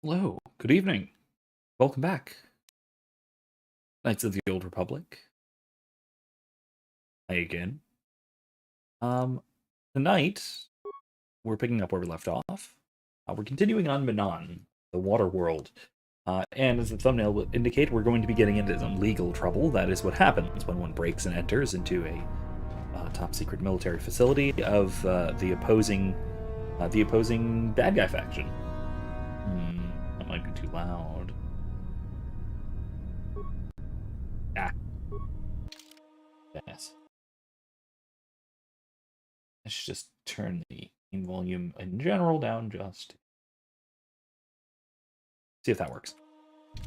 Hello, good evening. Welcome back. Knights of the Old Republic. Hi again. Um, Tonight we're picking up where we left off. We're continuing on Manaan, the water world. And as the thumbnail would indicate, we're going to be getting into some legal trouble. That is what happens when one breaks and enters into a top secret military facility of the opposing bad guy faction. That might be too loud. Ah, yes. Let's just turn the volume in general down just see if that works.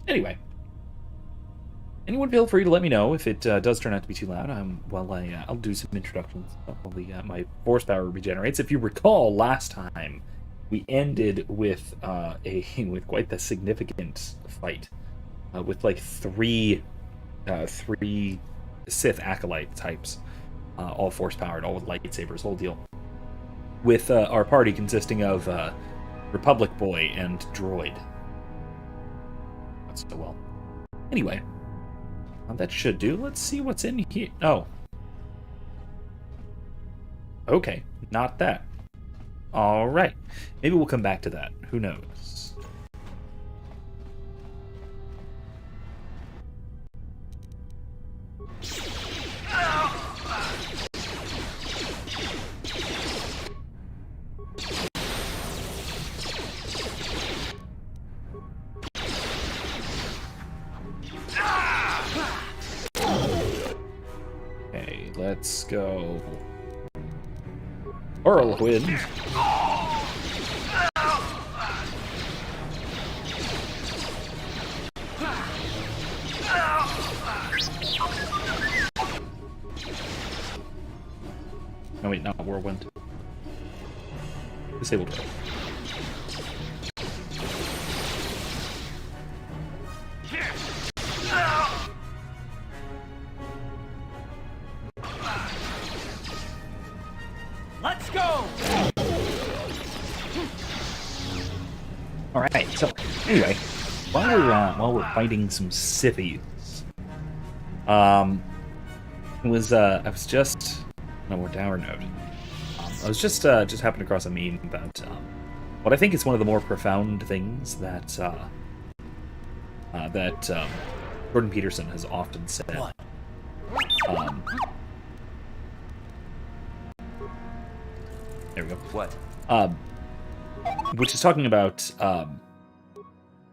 Anyway, anyone feel free to let me know if it does turn out to be too loud. I'll do some introductions while my force power regenerates. If you recall, last time we ended with with quite the significant fight with like three Sith acolyte types, all force powered, all with lightsabers, whole deal. With our party consisting of Republic Boy and Droid. Not so well. Anyway, that should do. Let's see what's in here. Oh. Okay, not that. Alright. Maybe we'll come back to that. Who knows? Okay, let's go. Whirlwind. No, wait, not whirlwind. Disabled it. Let's go! Alright, so anyway, while we're fighting some civvies, I was just no more dour note. I was just happened across a meme about what I think is one of the more profound things that Jordan Peterson has often said. There we go. What? Which is talking about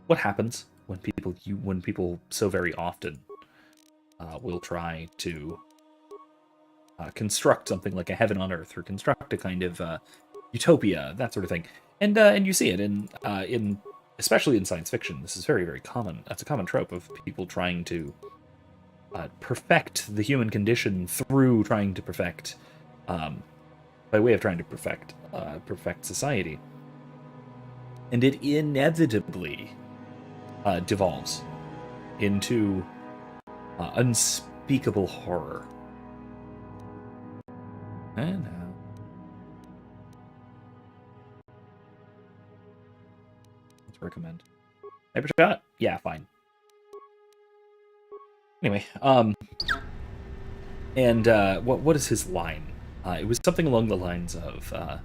what happens when people so very often will try to construct something like a heaven on earth, or construct a kind of utopia, that sort of thing, and you see it in especially in science fiction. This is very, very common. That's a common trope of people trying to perfect the human condition through trying to perfect, by way of trying to perfect society, and it inevitably devolves into unspeakable horror. And let's recommend. Hypershot? Yeah, fine. Anyway, and what is his line? It was something along the lines of that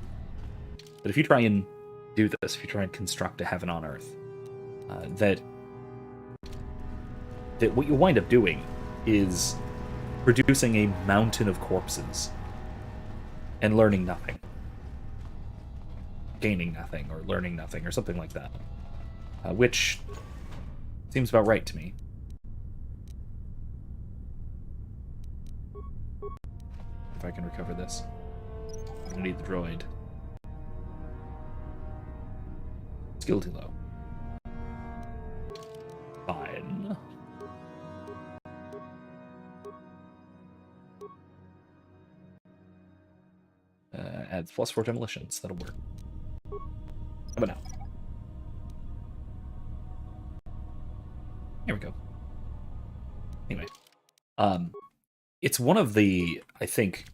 if you try and do this, if you try and construct a heaven on earth, that what you wind up doing is producing a mountain of corpses and learning nothing, gaining nothing, or learning nothing, or something like that, which seems about right to me. If I can recover this, I'm gonna need the droid. Skill too low. Fine. Adds +4 demolitions. That'll work. How about now? Here we go. Anyway, it's one of the, I think,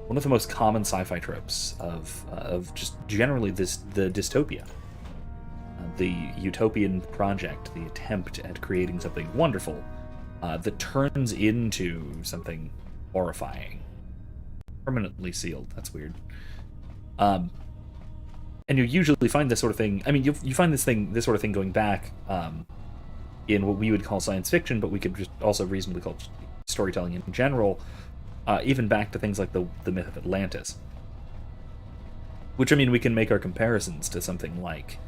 one of the most common sci-fi tropes of just generally the dystopia, the utopian project, the attempt at creating something wonderful that turns into something horrifying, permanently sealed. That's weird. And you usually find this sort of thing. I mean, you find this sort of thing going back in what we would call science fiction, but we could just also reasonably call storytelling in general. Even back to things like the myth of Atlantis, which, I mean, we can make our comparisons to something like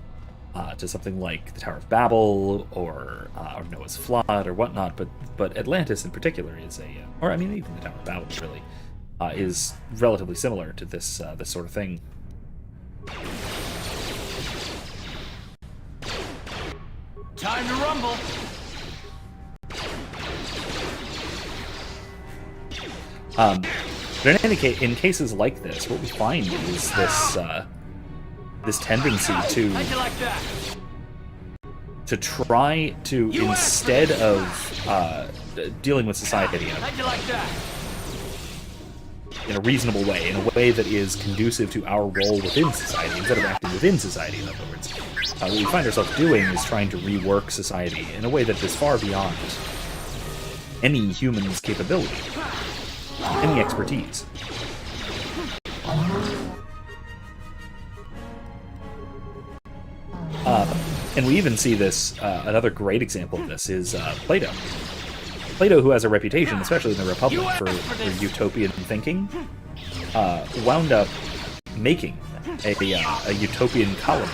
the Tower of Babel or Noah's Flood or whatnot. But Atlantis in particular is or I mean, even the Tower of Babel really is relatively similar to this sort of thing. Time to rumble. But in cases like this, what we find is this tendency to try to, instead of dealing with society in a reasonable way, in a way that is conducive to our role within society, instead of acting within society, in other words. What we find ourselves doing is trying to rework society in a way that is far beyond any human's capability, any expertise. And we even see this, another great example of this is Plato. Plato, who has a reputation, especially in the Republic, for utopian thinking, wound up making a utopian colony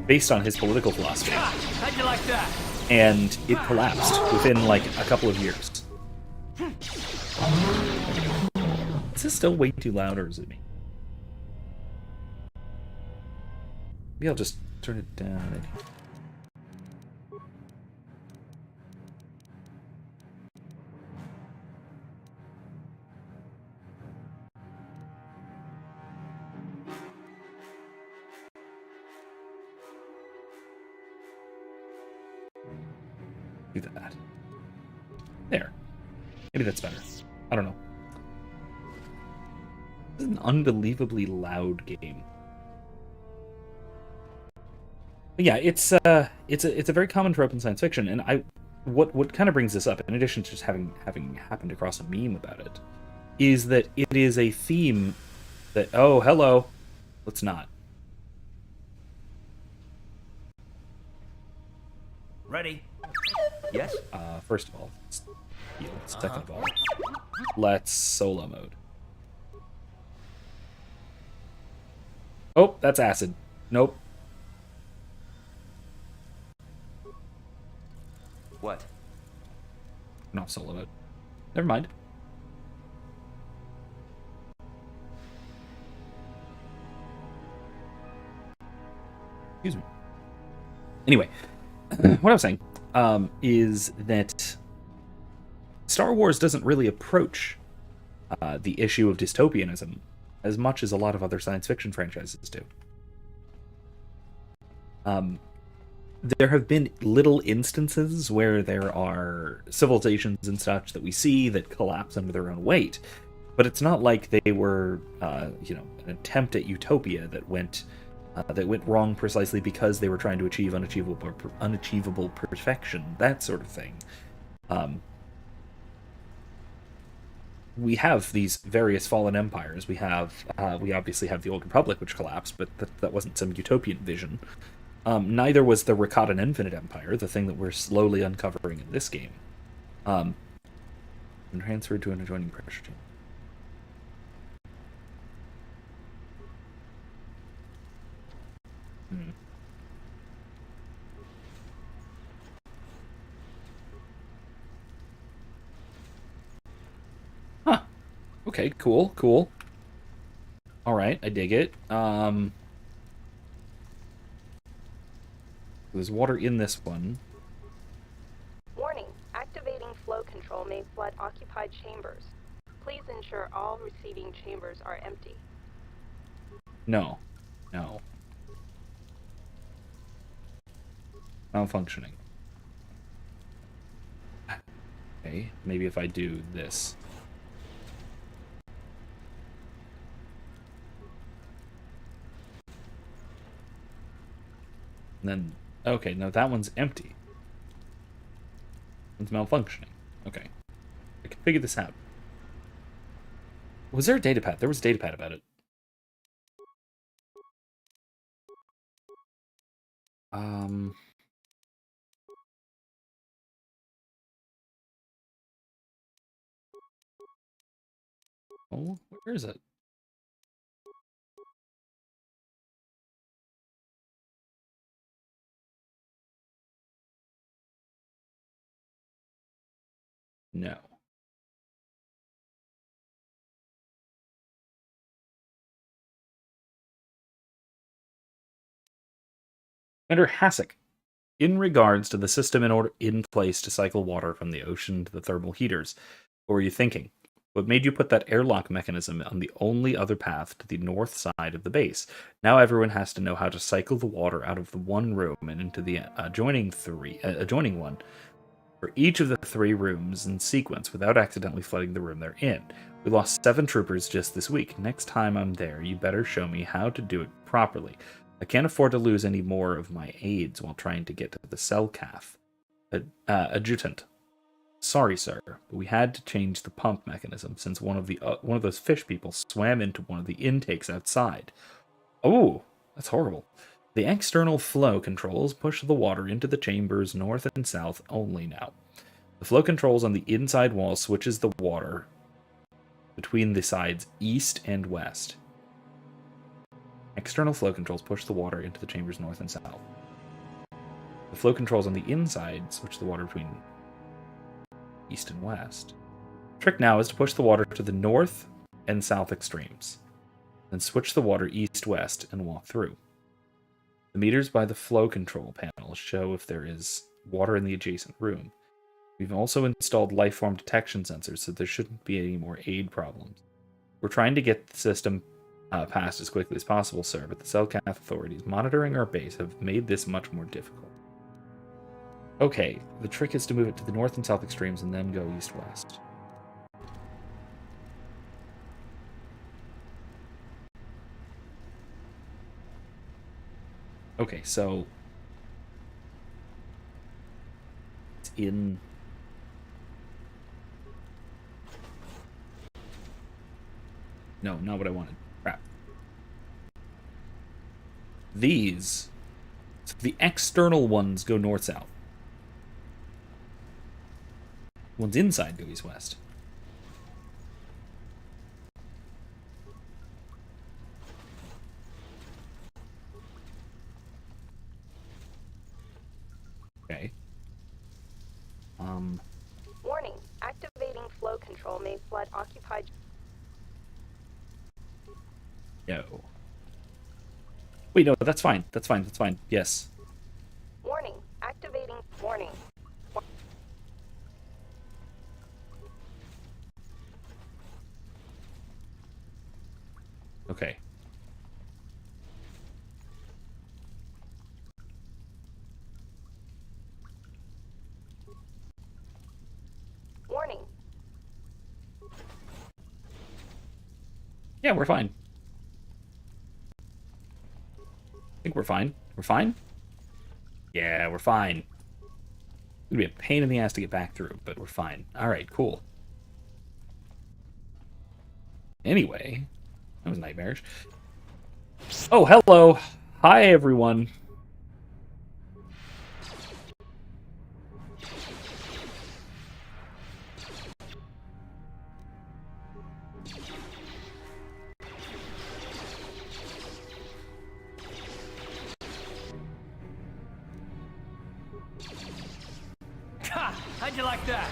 based on his political philosophy. How'd you like that? And it collapsed within, like, a couple of years. Is this still way too loud, or is it me? Maybe I'll just turn it down. Do that. There. Maybe that's better. I don't know. This is an unbelievably loud game. But yeah, it's a very common trope in science fiction, and what kind of brings this up, in addition to just having happened across a meme about it, is that it is a theme that, oh, hello, let's not. Ready? Yes? First of all, let's heal. Second of all, let's solo mode. Oh, that's acid. Nope. What? Not solo mode. Never mind. Excuse me. Anyway, what I was saying is that Star Wars doesn't really approach the issue of dystopianism as much as a lot of other science fiction franchises do. There have been little instances where there are civilizations and such that we see that collapse under their own weight, but it's not like they were, an attempt at utopia that went wrong precisely because they were trying to achieve unachievable perfection, that sort of thing. We have these various fallen empires. We obviously have the Old Republic, which collapsed, but that wasn't some utopian vision. Neither was the Rakatan Infinite Empire, the thing that we're slowly uncovering in this game. And transferred to an adjoining pressure chamber. Huh. Okay, cool. Alright, I dig it. There's water in this one. Warning, activating flow control may flood occupied chambers. Please ensure all receiving chambers are empty. No. Malfunctioning. Okay, maybe if I do this. And then, okay, no, that one's empty. It's malfunctioning. Okay. I can figure this out. Was there a datapad? There was a datapad about it. Oh, where is it? No. Under Hasek, in regards to the system in place to cycle water from the ocean to the thermal heaters, what were you thinking? What made you put that airlock mechanism on the only other path to the north side of the base? Now everyone has to know how to cycle the water out of the one room and into the adjoining one for each of the 3 rooms in sequence without accidentally flooding the room they're in. We lost 7 troopers just this week. Next time I'm there, you better show me how to do it properly. I can't afford to lose any more of my aides while trying to get to the cell calf. Adjutant. Sorry, sir, but we had to change the pump mechanism since one of those fish people swam into one of the intakes outside. Oh, that's horrible. The external flow controls push the water into the chambers north and south only now. The flow controls on the inside wall switches the water between the sides east and west. External flow controls push the water into the chambers north and south. The flow controls on the inside switch the water between east and west. The trick now is to push the water to the north and south extremes, then switch the water east-west and walk through. The meters by the flow control panel show if there is water in the adjacent room. We've also installed lifeform detection sensors, so there shouldn't be any more aid problems. We're trying to get the system passed as quickly as possible, sir, but the Cellcath authorities monitoring our base have made this much more difficult. Okay, the trick is to move it to the north and south extremes and then go east-west. Okay, so it's in... No, not what I wanted. Crap. These, so the external ones go north-south. Ones inside go east-west. Okay. Warning. Activating flow control may flood occupied... No. Wait, no, that's fine. That's fine. That's fine. Yes. Warning. Activating... Warning. Okay. Warning. Yeah, we're fine. I think we're fine. We're fine? Yeah, we're fine. It's gonna be a pain in the ass to get back through, but we're fine. Alright, cool. Anyway, that was nightmarish. Oh, hello! Hi, everyone. Ha! How'd you like that?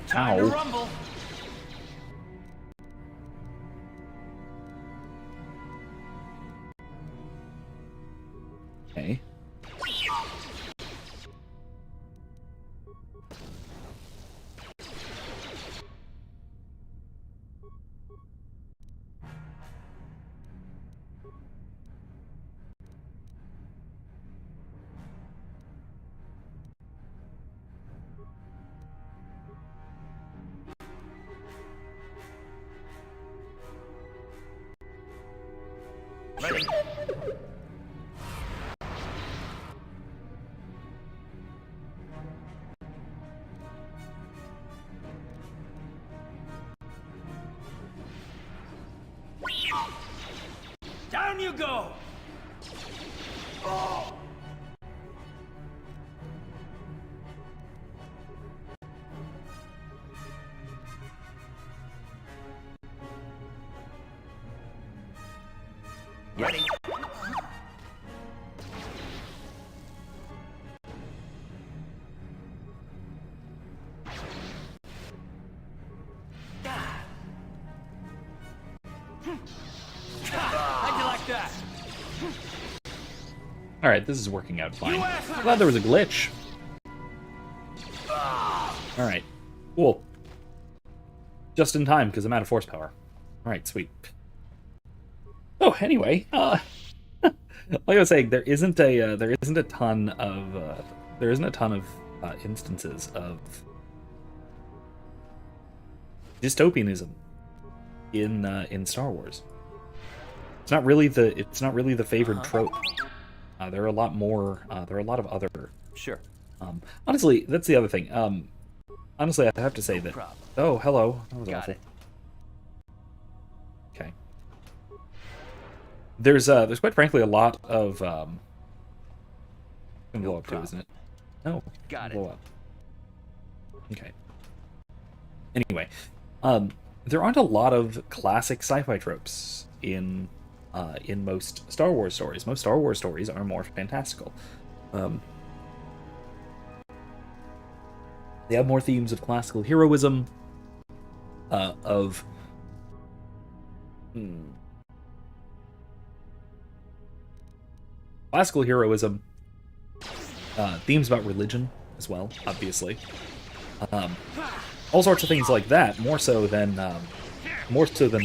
Time to Ow. rumble. Okay. Ready? Down you go! Oh. Ready? How'd you like that? Alright, this is working out fine. Glad there was a glitch. Alright. Cool. Just in time, because I'm out of force power. Alright, sweet. Oh, anyway, like I was saying, there isn't a ton of instances of dystopianism in Star Wars. It's not really the favored trope. There are a lot more. There are a lot of other. Sure. Honestly, that's the other thing. Honestly, I have to say that. problem. Oh, hello. That was Got awful. it. Okay. There's quite frankly a lot of. Gonna blow up too, problem. isn't it? No. Got blow it. up. Okay. Anyway, there aren't a lot of classic sci-fi tropes in most Star Wars stories. Most Star Wars stories are more fantastical. They have more themes of classical heroism, classical heroism, themes about religion as well, obviously. All sorts of things like that, more so than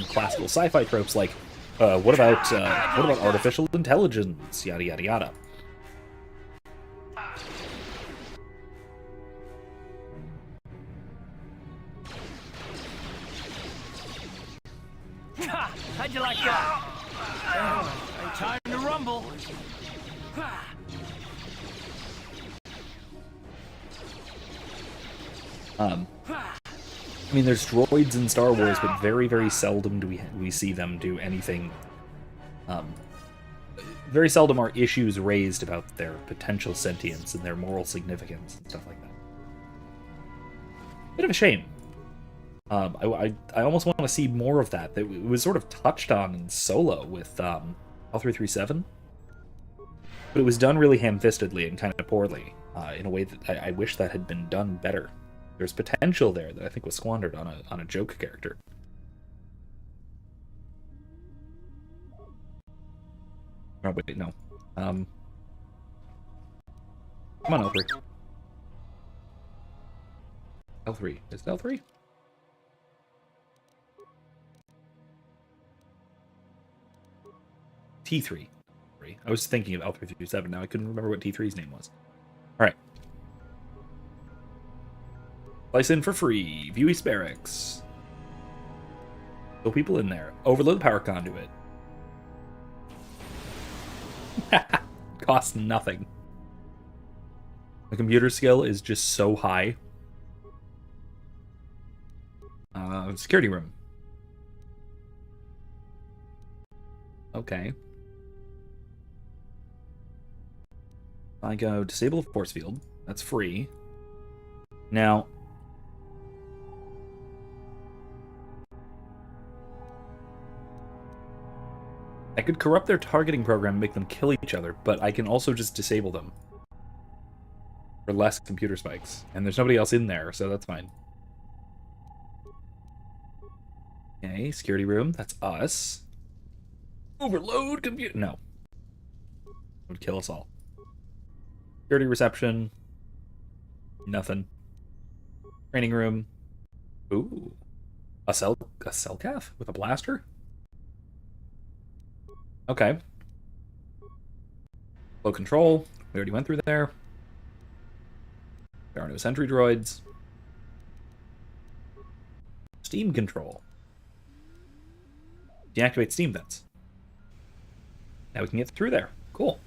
classical sci-fi tropes like what about artificial intelligence, yada yada yada. How'd you like that? Time to rumble. I mean, there's droids in Star Wars, but very, very seldom do we see them do anything. Very seldom are issues raised about their potential sentience and their moral significance and stuff like that. Bit of a shame. I almost want to see more of that. It was sort of touched on in Solo with L337, but it was done really ham-fistedly and kind of poorly, in a way that I wish that had been done better. There's potential there that I think was squandered on a joke character. Oh wait, no. Come on, L3. L3. Is it L3? T3. I was thinking of L337 now. I couldn't remember what T3's name was. Alright. Slice in for free. View East Barracks. Kill people in there. Overload the power conduit. Costs nothing. The computer skill is just so high. Security room. Okay. I go disable the force field. That's free. Now, I could corrupt their targeting program and make them kill each other, but I can also just disable them for less computer spikes. And there's nobody else in there, so that's fine. Okay, security room. That's us. Overload computer. No. It would kill us all. Security reception. Nothing. Training room. Ooh. A cell calf with a blaster? Okay. Low control. We already went through there. There are no sentry droids. Steam control. Deactivate steam vents. Now we can get through there. Cool.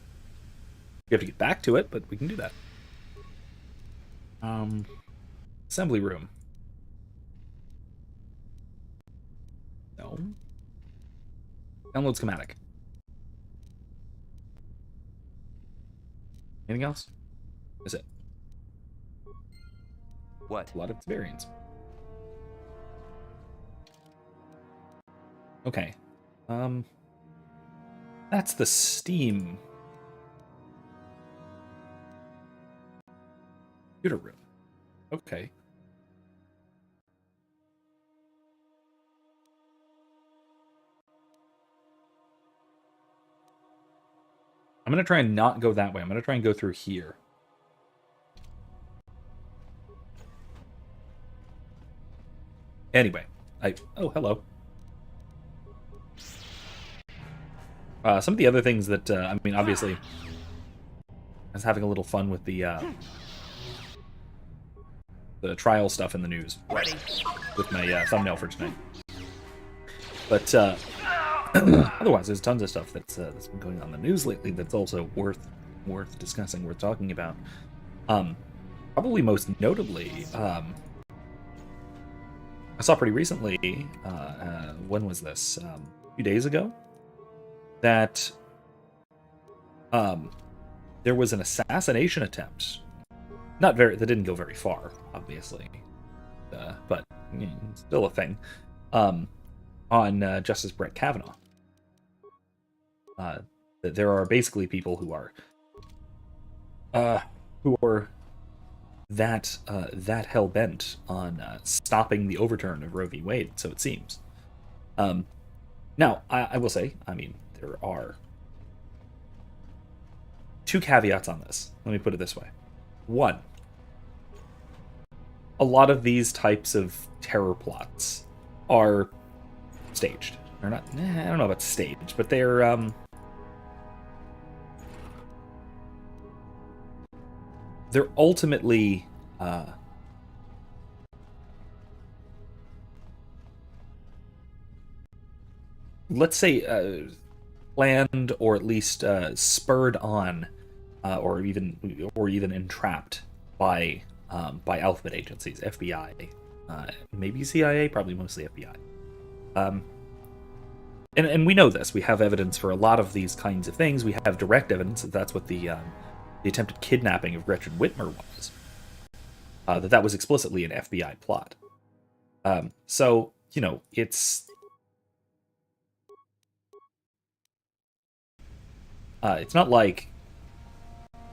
We have to get back to it, but we can do that. Assembly room. No. Download schematic. Anything else? Is it? What? A lot of experience. Okay. That's the Steam computer room. Okay. I'm gonna try and not go that way. I'm gonna try and go through here. Anyway, oh, hello. Some of the other things that I mean, obviously, I was having a little fun with the trial stuff in the news with my thumbnail for tonight. But otherwise, there's tons of stuff that's been going on in the news lately that's also worth discussing, worth talking about. Probably most notably, I saw pretty recently. When was this? A few days ago. That there was an assassination attempt. That didn't go very far, obviously, but still a thing. On Justice Brett Kavanaugh. There are basically people who are that hell bent on stopping the overturn of Roe v. Wade. So it seems. Now, I will say, I mean, there are two caveats on this. Let me put it this way. One, a lot of these types of terror plots are staged. They're not, I don't know about staged, but they're ultimately let's say planned, or at least spurred on, or even entrapped by alphabet agencies, FBI, maybe CIA, probably mostly FBI. And we know this. We have evidence for a lot of these kinds of things. We have direct evidence that that's what the attempted kidnapping of Gretchen Whitmer was. That was explicitly an FBI plot. So, you know, it's not like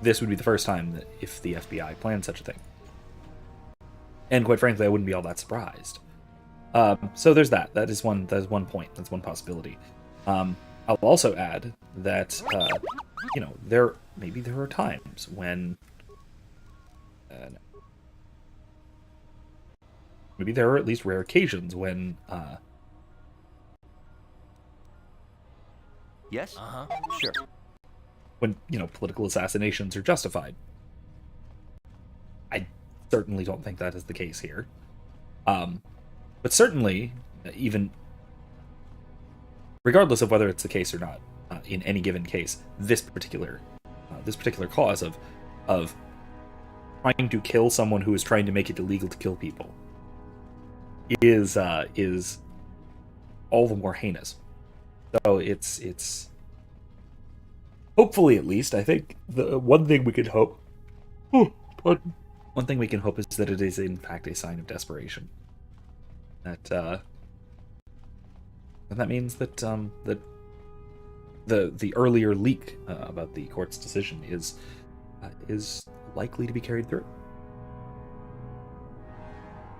this would be the first time that if the FBI planned such a thing. And quite frankly, I wouldn't be all that surprised. So there's that. That is one point. That's one possibility. I'll also add that you know, there are times when maybe there are at least rare occasions when Yes? Sure. when, you know, political assassinations are justified. I certainly don't think that is the case here. But certainly, even regardless of whether it's the case or not, in any given case, this particular cause of trying to kill someone who is trying to make it illegal to kill people is all the more heinous. So it's hopefully, at least, I think the one thing we can hope. One thing we can hope is that it is in fact a sign of desperation. That and that means that that the earlier leak about the court's decision is likely to be carried through.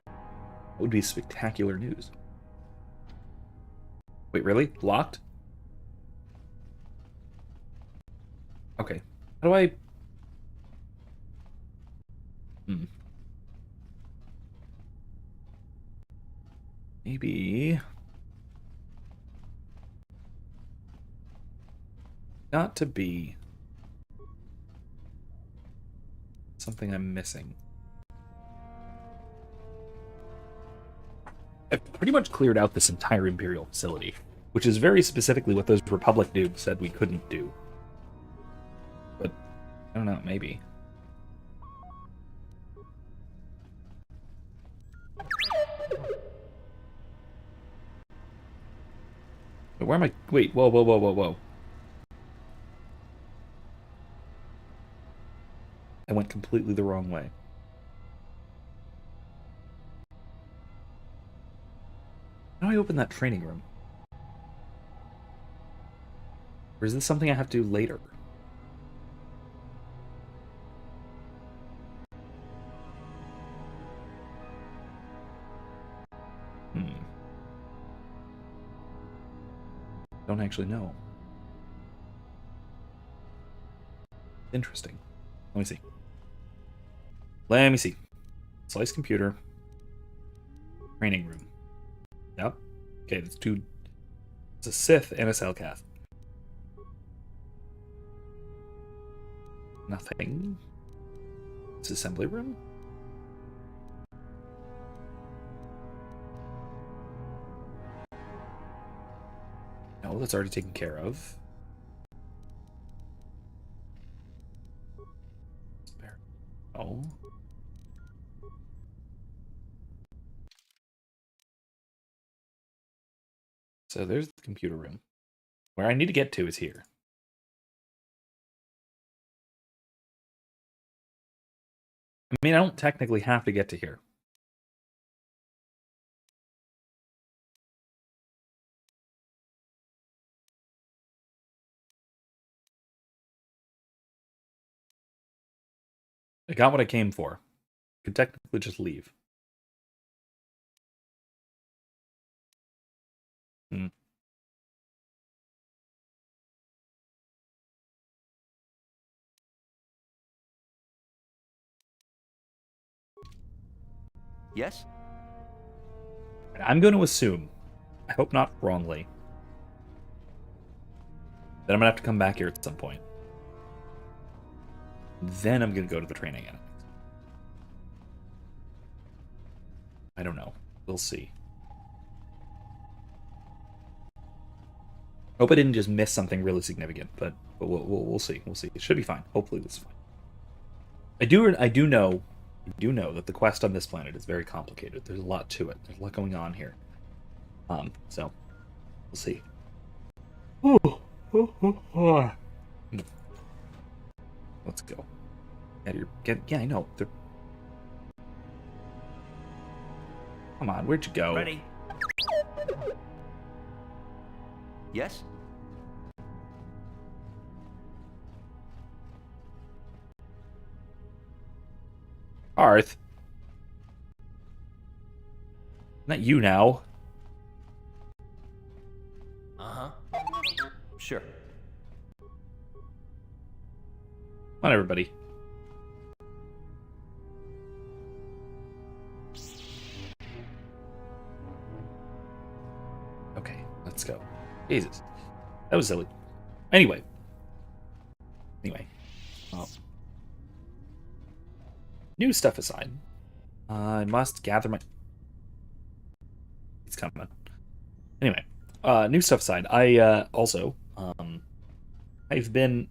That would be spectacular news. Wait, really? Locked? Okay. How do I... got to be something I'm missing. I've pretty much cleared out this entire Imperial facility, which is very specifically what those Republic dudes said we couldn't do. But, I don't know, maybe. But where am I? Wait, whoa, whoa, whoa, whoa, whoa. I went completely the wrong way. How do I open that training room? Or is this something I have to do later? Don't actually know. Interesting. Let me see. Let me see. Slice computer. Training room. Yep. Okay, that's two. It's a Sith and a Cellcath. Nothing. It's assembly room? No, that's already taken care of. Oh. So there's the computer room. Where I need to get to is here. I mean, I don't technically have to get to here. I got what I came for. I could technically just leave. Yes? I'm going to assume, I hope not wrongly, that I'm going to have to come back here at some point. Then I'm going to go to the training annex. I don't know. We'll see. Hope I didn't just miss something really significant, but we'll see. We'll see. It should be fine. Hopefully this is fine. I do know that the quest on this planet is very complicated. There's a lot to it. There's a lot going on here. So we'll see. Let's go. Yeah, I know. Come on, where'd you go? Ready. Yes? Arth. Not you now. Uh-huh. Sure. Come on, everybody. Okay, let's go. Jesus. That was silly. Anyway. Well. New stuff aside. I must gather my... It's coming. Anyway. New stuff aside. I've been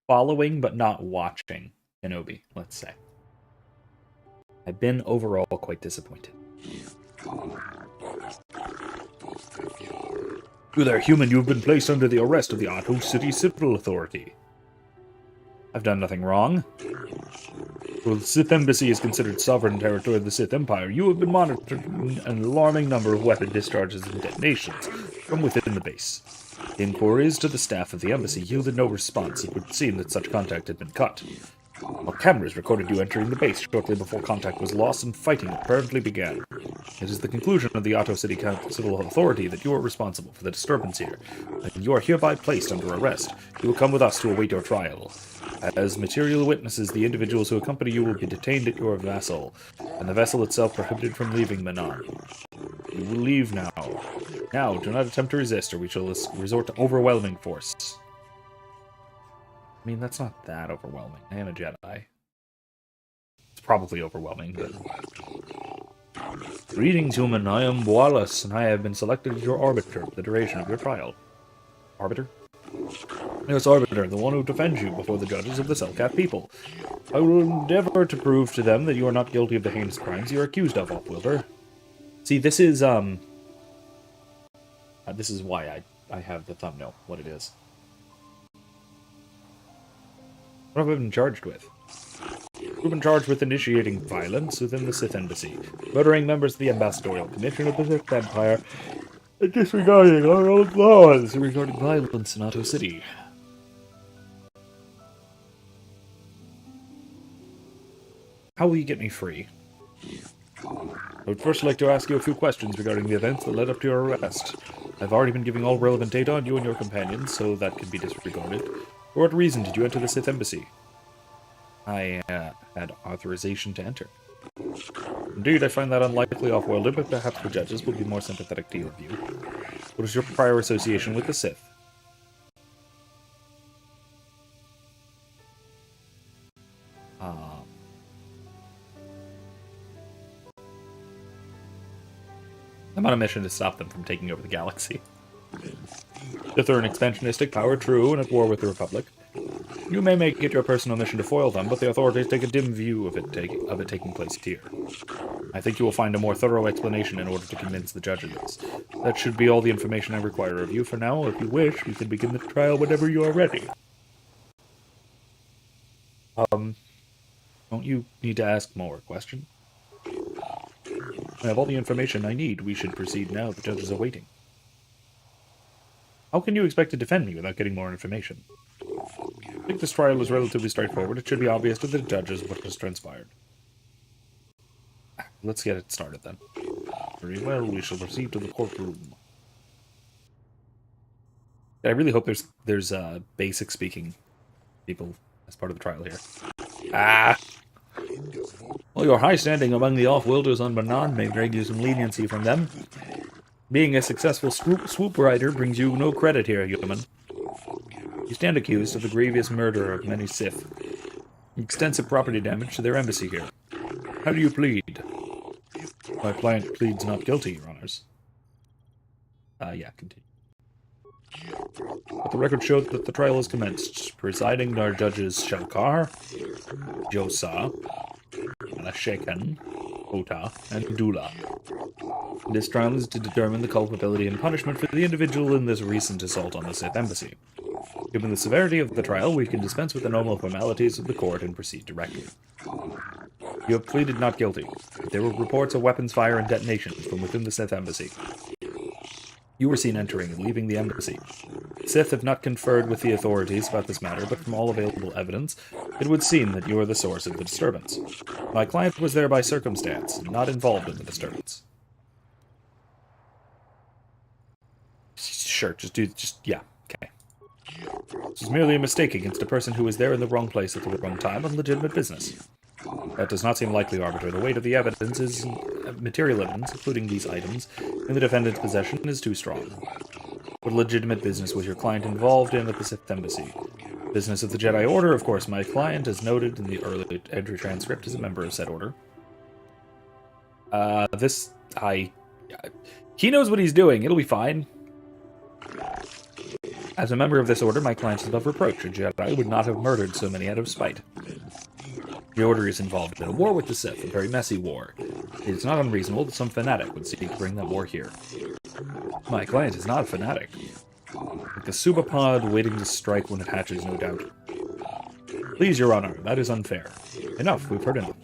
following but not watching Kenobi, let's say. I've been overall quite disappointed. You there, human, you have been placed under the arrest of the Otto City Civil Authority. I've done nothing wrong. Well, the Sith Embassy is considered sovereign territory of the Sith Empire. You have been monitoring an alarming number of weapon discharges and detonations from within the base. Inquiries to the staff of the embassy yielded no response. It would seem that such contact had been cut. While cameras recorded you entering the base shortly before contact was lost and fighting apparently began. It is the conclusion of the Otto City Civil Authority that you are responsible for the disturbance here, and you are hereby placed under arrest. You will come with us to await your trial. As material witnesses, the individuals who accompany you will be detained at your vessel, and the vessel itself prohibited from leaving Manaan. You will leave now. Now, do not attempt to resist, or we shall resort to overwhelming force. I mean, that's not that overwhelming. I am a Jedi. It's probably overwhelming, but... Greetings, human. I am Wallace, and I have been selected as your arbiter for the duration of your trial. Arbiter? Yes, Arbiter, the one who defends you before the judges of the Selkat people. I will endeavor to prove to them that you are not guilty of the heinous crimes you are accused of, Off-Wielder. See, this is why I have the thumbnail, what it is. What have I been charged with? We've been charged with initiating violence within the Sith Embassy, murdering members of the Ambassadorial Commission of the Sith Empire, and disregarding our own laws regarding violence in Otto City. How will you get me free? I would first like to ask you a few questions regarding the events that led up to your arrest. I've already been giving all relevant data on you and your companions, so that can be disregarded. For what reason did you enter the Sith Embassy? I had authorization to enter. Indeed, I find that unlikely, Off-Worlder, but perhaps the judges will be more sympathetic to your view. What is your prior association with the Sith? I'm on a mission to stop them from taking over the galaxy. If they're an expansionistic power, true, and at war with the Republic. You may make it your personal mission to foil them, but the authorities take a dim view of it taking place here. I think you will find a more thorough explanation in order to convince the judges. That should be all the information I require of you for now. If you wish, we can begin the trial whenever you are ready. Don't you need to ask more questions? I have all the information I need. We should proceed now. The judges are waiting. How can you expect to defend me without getting more information? I think this trial is relatively straightforward. It should be obvious to the judges what has transpired. Let's get it started then. Very well, we shall proceed to the courtroom. I really hope there's basic speaking people as part of the trial here. Well, your high standing among the off-wielders on Manaan may bring you some leniency from them. Being a successful swoop rider brings you no credit here, human. You stand accused of the grievous murder of many Sith. Extensive property damage to their embassy here. How do you plead? My client pleads not guilty, Your Honors. Yeah, continue. But the record showed that the trial has commenced. Presiding are judges Shalkar, Josa, Alashekan, Ota, and Dula. This trial is to determine the culpability and punishment for the individual in this recent assault on the Sith Embassy. Given the severity of the trial, we can dispense with the normal formalities of the court and proceed directly. You have pleaded not guilty. There were reports of weapons fire and detonations from within the Sith Embassy. You were seen entering and leaving the embassy. Sith have not conferred with the authorities about this matter, but from all available evidence, it would seem that you are the source of the disturbance. My client was there by circumstance, not involved in the disturbance. Sure, yeah, okay. This is merely a mistake against a person who was there in the wrong place at the wrong time on legitimate business. That does not seem likely, Arbiter. The weight of the evidence is material evidence, including these items, in the defendant's possession is too strong. What legitimate business was your client involved in at the Sith Embassy? Business of the Jedi Order, of course. My client, as noted in the early entry transcript, is a member of said order. He knows what he's doing. It'll be fine. As a member of this order, my client is above reproach. A Jedi would not have murdered so many out of spite. The Order is involved in a war with the Sith, a very messy war. It is not unreasonable that some fanatic would seek to bring that war here. My client is not a fanatic. Like a subapod waiting to strike when it hatches, no doubt. Please, Your Honor, that is unfair. Enough, we've heard enough.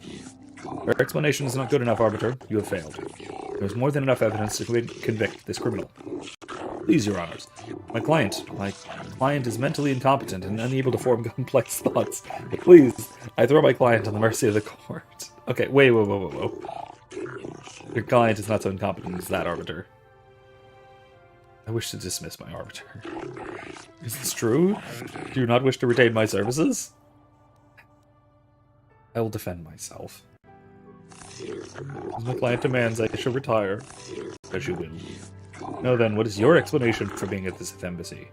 Your explanation is not good enough, Arbiter. You have failed. There is more than enough evidence to convict this criminal. Please, Your Honors. My client is mentally incompetent and unable to form complex thoughts. Please, I throw my client on the mercy of the court. Okay, whoa. Your client is not so incompetent as that, Arbiter. I wish to dismiss my Arbiter. Is this true? Do you not wish to retain my services? I will defend myself. As my client demands, I shall retire. As you will. Now then, what is your explanation for being at the Sith Embassy?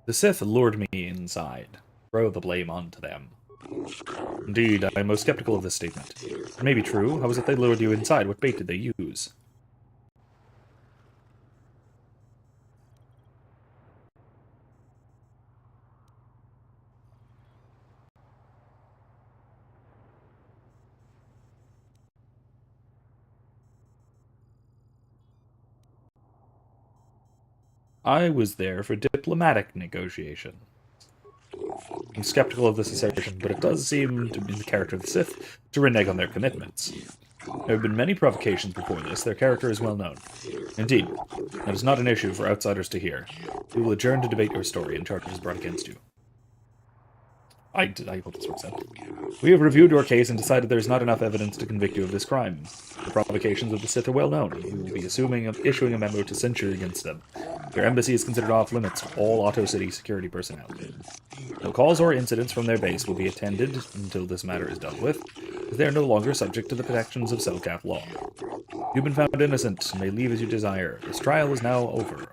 The Sith lured me inside. Throw the blame onto them. Indeed, I am most skeptical of this statement. It may be true. How was it they lured you inside? What bait did they use? I was there for diplomatic negotiation. I'm skeptical of this assertion, but it does seem to be the character of the Sith to renege on their commitments. There have been many provocations before this. Their character is well known. Indeed, that is not an issue for outsiders to hear. We will adjourn to debate your story and charges brought against you. I hope this works out. We have reviewed your case and decided there is not enough evidence to convict you of this crime. The provocations of the Sith are well known. We will be issuing a memo to censure against them. Your embassy is considered off-limits to all Otto City security personnel. No calls or incidents from their base will be attended until this matter is dealt with, as they are no longer subject to the protections of Selkath law. You've been found innocent and may leave as you desire. This trial is now over.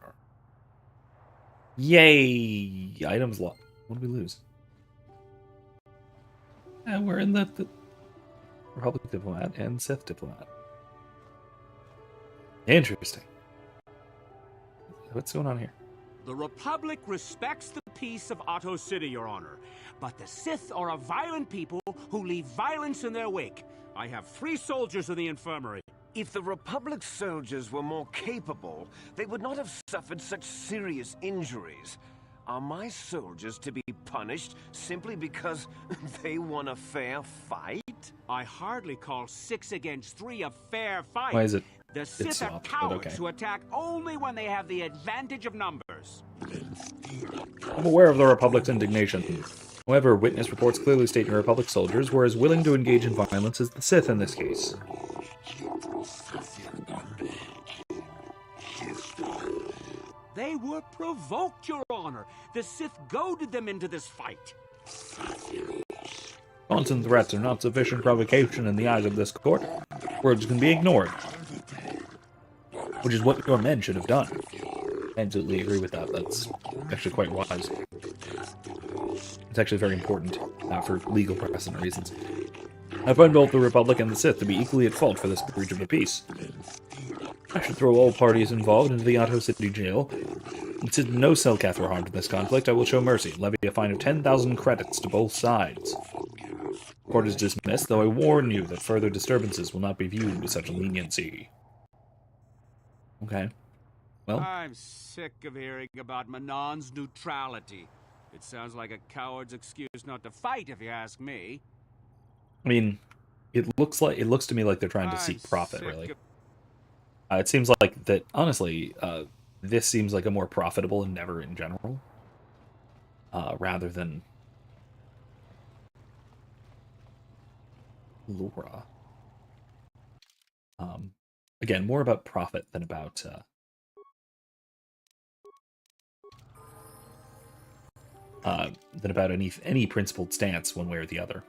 Yay! Items locked. What did we lose? We're in the Republic Diplomat and Sith Diplomat. Interesting. What's going on here? The Republic respects the peace of Otto City, Your Honor. But the Sith are a violent people who leave violence in their wake. I have 3 soldiers in the infirmary. If the Republic soldiers were more capable, they would not have suffered such serious injuries. Are my soldiers to be punished simply because they won a fair fight? I hardly call 6 against 3 a fair fight. Why is it? The Sith are soft, cowards okay. who attack only when they have the advantage of numbers. I'm aware of the Republic's indignation. However, witness reports clearly state your Republic soldiers were as willing to engage in violence as the Sith in this case. They were provoked, Your Honor. The Sith goaded them into this fight. Taunts and threats are not sufficient provocation in the eyes of this court. Words can be ignored. Which is what your men should have done. I absolutely agree with that. That's actually quite wise. It's actually very important for legal precedent reasons. I find both the Republic and the Sith to be equally at fault for this breach of the peace. I should throw all parties involved into the Otto City jail. Since no Selkath were harmed in this conflict, I will show mercy, levy a fine of 10,000 credits to both sides. Court is dismissed, though I warn you that further disturbances will not be viewed with such leniency. Okay. Well. I'm sick of hearing about Manaan's neutrality. It sounds like a coward's excuse not to fight, if you ask me. I mean, it looks to me like they're trying to seek profit, really. It seems like that, honestly, this seems like a more profitable endeavor in general, rather than Laura. Again, more about profit than about any principled stance one way or the other,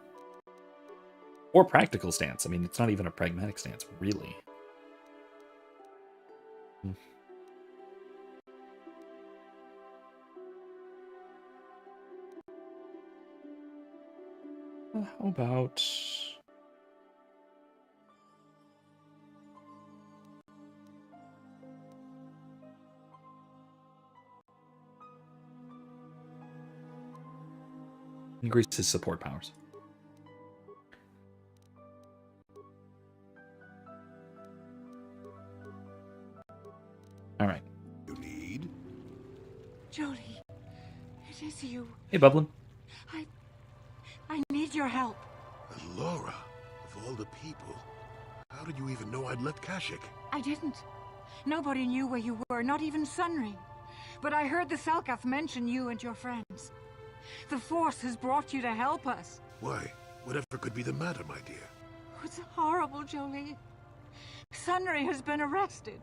or practical stance. I mean, it's not even a pragmatic stance, really. How about... increase his support powers. All right. You need? Jolie, it is you. Hey, Bublin. I need your help. And Laura, of all the people, how did you even know I'd left Kashyyyk? I didn't. Nobody knew where you were, not even Sunry. But I heard the Selkath mention you and your friends. The Force has brought you to help us. Why? Whatever could be the matter, my dear? It's horrible, Jolie. Sunry has been arrested.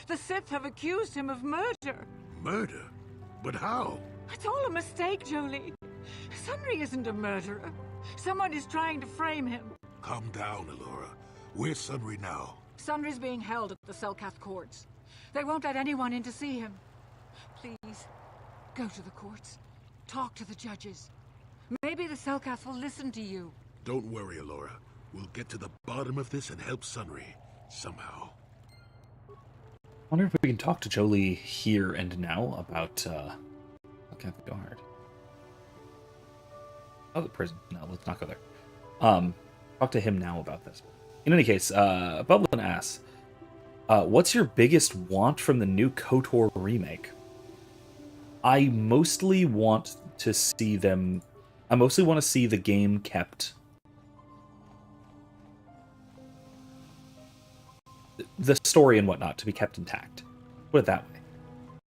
The Sith have accused him of murder. Murder? But how? It's all a mistake, Jolie. Sunry isn't a murderer. Someone is trying to frame him. Calm down, Alora. Where's Sunry now? Sunry's being held at the Selkath courts. They won't let anyone in to see him. Please, Go to the courts. Talk to the judges. Maybe the Selkath will listen to you. Don't worry, Alora. We'll get to the bottom of this and help Sunry. Somehow. I wonder if we can talk to Jolie here and now about, Camp Guard. Oh, the prison. No, let's not go there. Talk to him now about this. In any case, Bublin asks, what's your biggest want from the new KOTOR remake? I mostly want to see the game kept. The story and whatnot to be kept intact. Put it that way.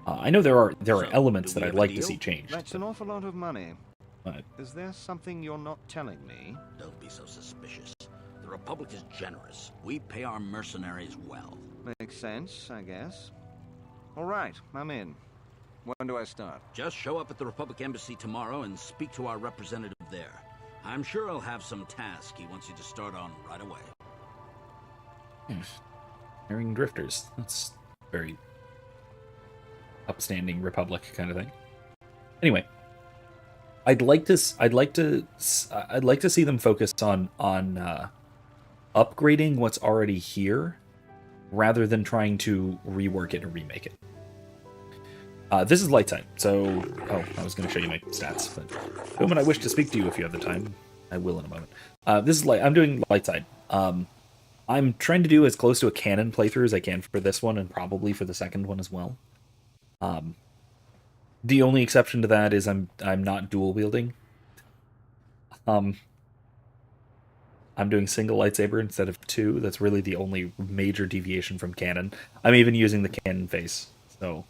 I know there are elements that I'd like to see changed. That's an awful lot of money. But Is there something you're not telling me? Don't be so suspicious. The Republic is generous. We pay our mercenaries well. Makes sense, I guess. All right, I'm in. When do I start? Just show up at the Republic Embassy tomorrow and speak to our representative there. I'm sure he'll have some task he wants you to start on right away. Hiring drifters. That's very upstanding Republic kind of thing. Anyway, I'd like to see them focus on upgrading what's already here, rather than trying to rework it or remake it. This is Lightside, so I was going to show you my stats, but Bowman, I wish to speak to you if you have the time. I will in a moment. This is I'm doing Lightside. I'm trying to do as close to a canon playthrough as I can for this one, and probably for the second one as well. The only exception to that is I'm not dual wielding. I'm doing single lightsaber instead of two. That's really the only major deviation from canon. I'm even using the canon face. So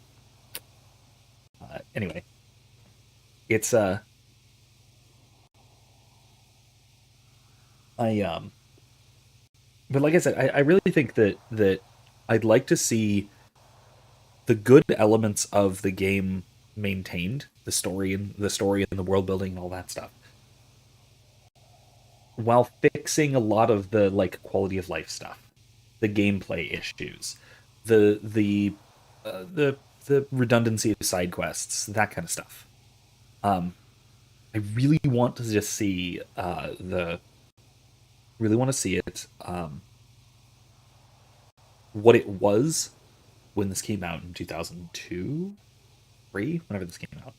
anyway, it's but like I said, I really think that I'd like to see the good elements of the game maintained, the story and the world building and all that stuff, while fixing a lot of the quality of life stuff, the gameplay issues, the redundancy of side quests, that kind of stuff. I really want to just see what it was when this came out in 2002, 3, whenever this came out.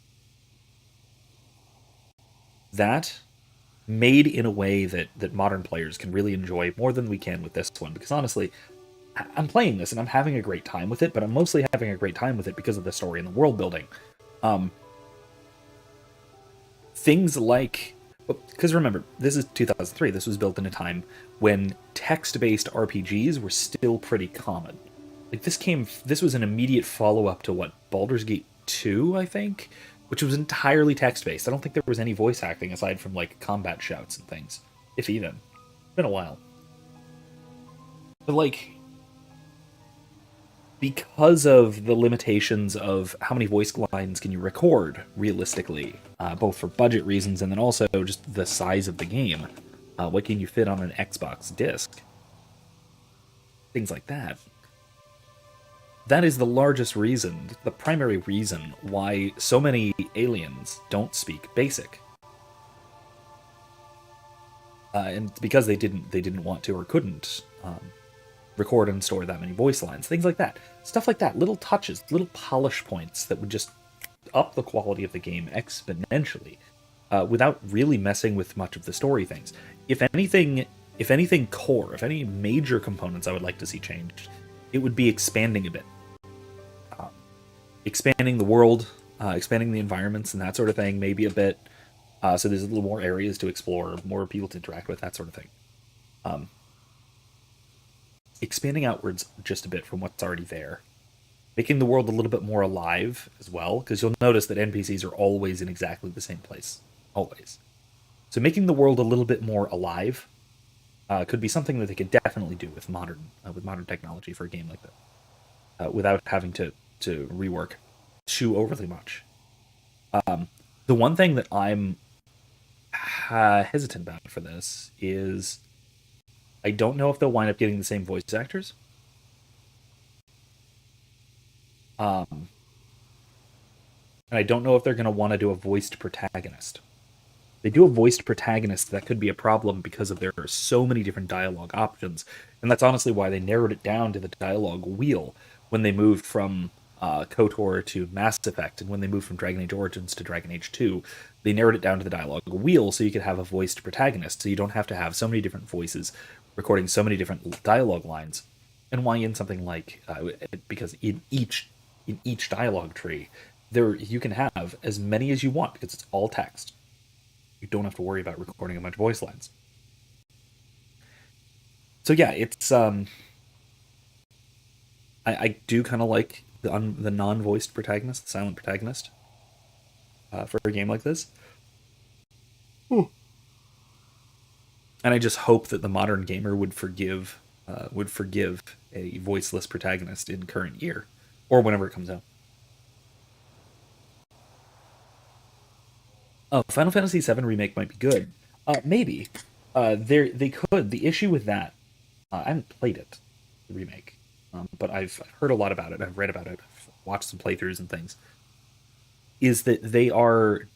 That made in a way that modern players can really enjoy more than we can with this one. Because honestly, I'm playing this and I'm having a great time with it, but I'm mostly having a great time with it because of the story and the world building. Things like... Because remember, this is 2003. This was built in a time when text-based RPGs were still pretty common. This was an immediate follow-up to Baldur's Gate 2, I think, which was entirely text-based. I don't think there was any voice acting aside from combat shouts and things, if even. It's been a while. But because of the limitations of how many voice lines can you record realistically, both for budget reasons and then also just the size of the game, what can you fit on an Xbox disc, things like that. That is the largest reason, the primary reason why so many aliens don't speak Basic. And it's because they didn't want to or couldn't record and store that many voice lines, things like that. Stuff like that, little touches, little polish points that would just up the quality of the game exponentially, without really messing with much of the story things. If anything core, if any major components I would like to see changed, it would be expanding a bit. Expanding the world, expanding the environments and that sort of thing, maybe a bit. So there's a little more areas to explore, more people to interact with, that sort of thing. Expanding outwards just a bit from what's already there. Making the world a little bit more alive as well, because you'll notice that NPCs are always in exactly the same place. Always. So making the world a little bit more alive could be something that they could definitely do with modern technology for a game like that, without having to rework too overly much. The one thing that I'm hesitant about for this is I don't know if they'll wind up getting the same voice actors. and I don't know if they're going to want to do a voiced protagonist. They do a voiced protagonist, that could be a problem because of there are so many different dialogue options, and that's honestly why they narrowed it down to the dialogue wheel when they moved from KOTOR to Mass Effect, and when they moved from Dragon Age Origins to Dragon Age 2, they narrowed it down to the dialogue wheel so you could have a voiced protagonist, so you don't have to have so many different voices recording so many different dialogue lines. And why in something like because in each dialogue tree, there you can have as many as you want because it's all text. You don't have to worry about recording a bunch of voice lines. So yeah, it's I do kind of like the non-voiced protagonist, the silent protagonist, for a game like this. Ooh. And I just hope that the modern gamer would forgive a voiceless protagonist in current year, or whenever it comes out. Oh, Final Fantasy VII Remake might be good. Maybe. They could. The issue with that, I haven't played it, the remake, but I've heard a lot about it. I've read about it. I've watched some playthroughs and things. Is that they're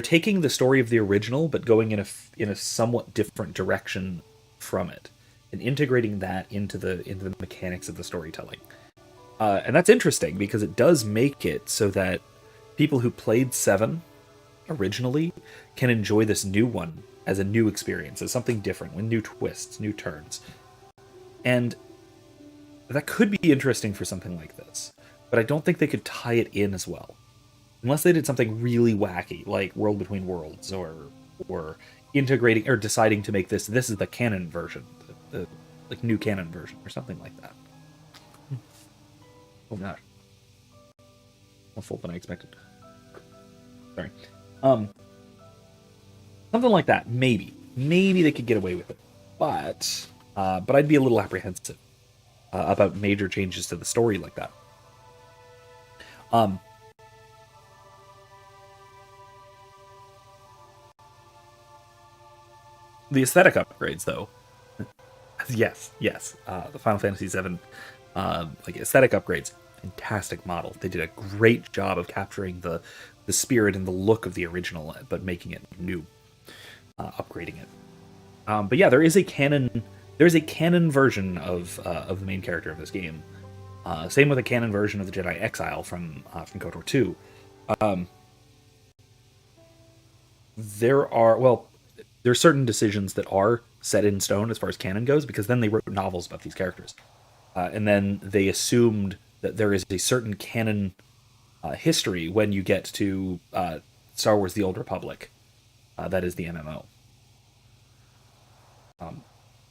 taking the story of the original, but going in a somewhat different direction from it, and integrating that into the mechanics of the storytelling. And that's interesting because it does make it so that people who played 7 originally can enjoy this new one as a new experience, as something different, with new twists, new turns. And that could be interesting for something like this, but I don't think they could tie it in as well. Unless they did something really wacky, like World Between Worlds, or integrating, or deciding to make this is the canon version, the like new canon version, or something like that. Oh gosh. More full than I expected. Sorry. Something like that, maybe. Maybe they could get away with it. But I'd be a little apprehensive about major changes to the story like that. The aesthetic upgrades, though. yes. The Final Fantasy VII aesthetic upgrades. Fantastic model. They did a great job of capturing the spirit and the look of the original, but making it new, upgrading it. But yeah, there is a canon version of the main character of this game. Same with a canon version of the Jedi Exile from KOTOR 2. There are certain decisions that are set in stone as far as canon goes, because then they wrote novels about these characters. And then they assumed that there is a certain canon history when you get to Star Wars The Old Republic. That is the MMO.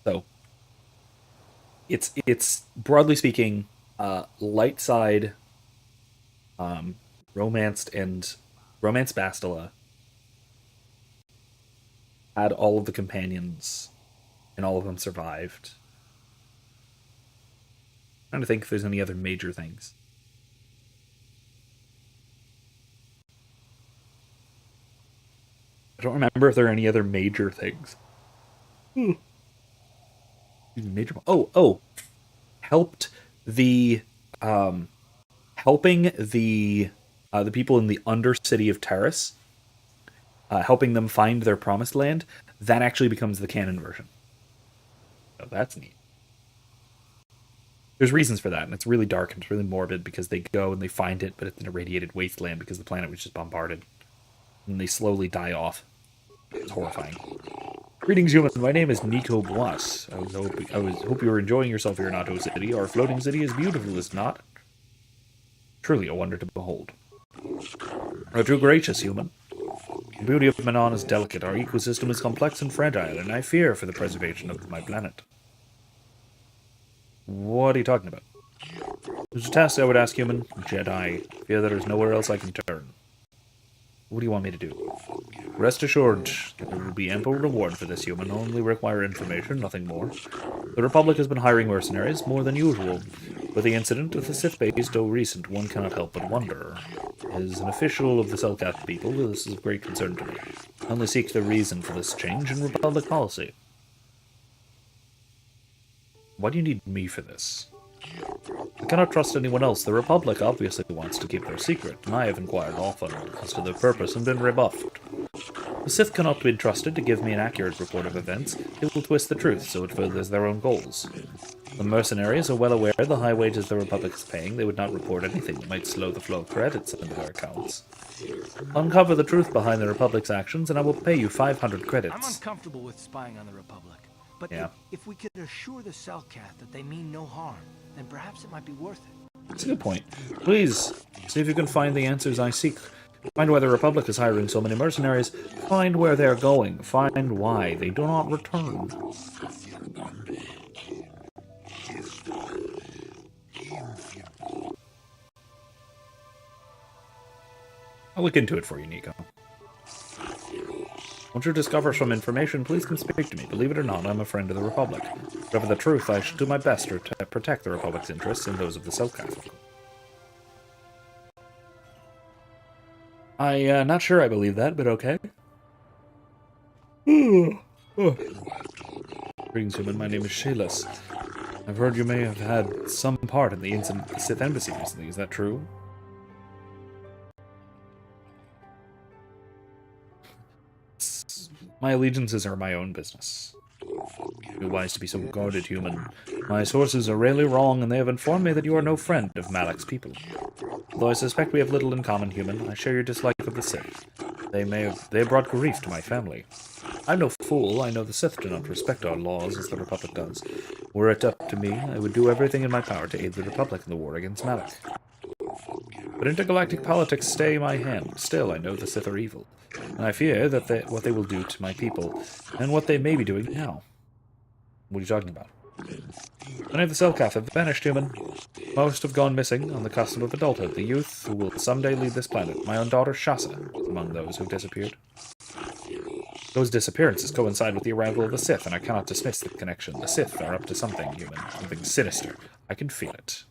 So, it's broadly speaking, light side, romanced Bastila, had all of the companions, and all of them survived. I'm trying to think if there's any other major things. I don't remember if there are any other major things. Major. Helped the helping the people in the Undercity of Terrace, helping them find their promised land. That actually becomes the canon version. So that's neat. There's reasons for that, and it's really dark and it's really morbid because they go and they find it, but it's an irradiated wasteland because the planet was just bombarded. And they slowly die off. It's horrifying. Greetings, human. My name is Nico Bois. I hope you are enjoying yourself here in Otto City. Our floating city is beautiful, is it not? Truly a wonder to behold. Oh, too gracious, human. The beauty of Manaan is delicate. Our ecosystem is complex and fragile, and I fear for the preservation of my planet. What are you talking about? There's a task I would ask, human. Jedi. Fear there is nowhere else I can turn. What do you want me to do? Rest assured, there will be ample reward for this, human. Only require information, nothing more. The Republic has been hiring mercenaries, more than usual. With the incident with the Sith base, though recent, one cannot help but wonder. As an official of the Selkath people, this is of great concern to me. I only seek the reason for this change in Republic policy. Why do you need me for this? I cannot trust anyone else. The Republic obviously wants to keep their secret, and I have inquired often as to their purpose and been rebuffed. The Sith cannot be trusted to give me an accurate report of events. They will twist the truth so it furthers their own goals. The mercenaries are well aware of the high wages the Republic is paying. They would not report anything that might slow the flow of credits into their accounts. Uncover the truth behind the Republic's actions, and I will pay you 500 credits. I'm uncomfortable with spying on the Republic, but yeah. if we could assure the Selkath that they mean no harm, then perhaps it might be worth it. That's a good point. Please, see if you can find the answers I seek. Find why the Republic is hiring so many mercenaries. Find where they're going. Find why they do not return. I'll look into it for you, Nico. Once you discover some information, please come speak to me. Believe it or not, I'm a friend of the Republic. Whatever the truth, I shall do my best to protect the Republic's interests and those of the Selkath. Not sure I believe that, but okay. Greetings, human. My name is Shayless. I've heard you may have had some part in the incident at the Sith Embassy recently. Is that true? My allegiances are my own business. You're wise to be so guarded, human. My sources are rarely wrong, and they have informed me that you are no friend of Malak's people. Though I suspect we have little in common, human, I share your dislike of the Sith. They have brought grief to my family. I'm no fool. I know the Sith do not respect our laws as the Republic does. Were it up to me, I would do everything in my power to aid the Republic in the war against Malak. But intergalactic politics stay my hand. Still, I know the Sith are evil, and I fear that what they will do to my people, and what they may be doing now. What are you talking about? Many of the Selkath have vanished, human. Most have gone missing on the cusp of adulthood. The youth who will someday leave this planet. My own daughter, Shasa, is among those who disappeared. Those disappearances coincide with the arrival of the Sith, and I cannot dismiss the connection. The Sith are up to something, human. Something sinister. I can feel it.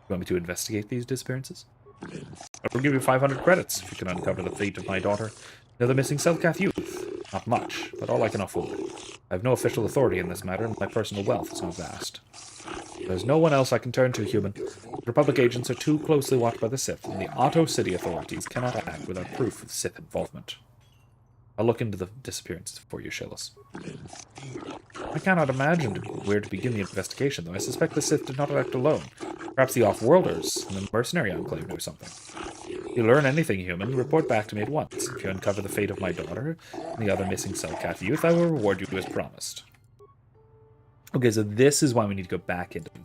You want me to investigate these disappearances? I will give you 500 credits if you can uncover the fate of my daughter. They're the missing Selkath youth. Not much, but all I can afford. I have no official authority in this matter, and my personal wealth is not vast. There's no one else I can turn to, human. The Republic agents are too closely watched by the Sith, and the Otto City authorities cannot act without proof of Sith involvement. I'll look into the disappearances for you, Shayless. I cannot imagine where to begin the investigation, though I suspect the Sith did not act alone. Perhaps the Off-Worlders and the Mercenary Enclave know something. If you learn anything, human, report back to me at once. If you uncover the fate of my daughter and the other missing Selkath youth, I will reward you as promised. Okay, so this is why we need to go back into the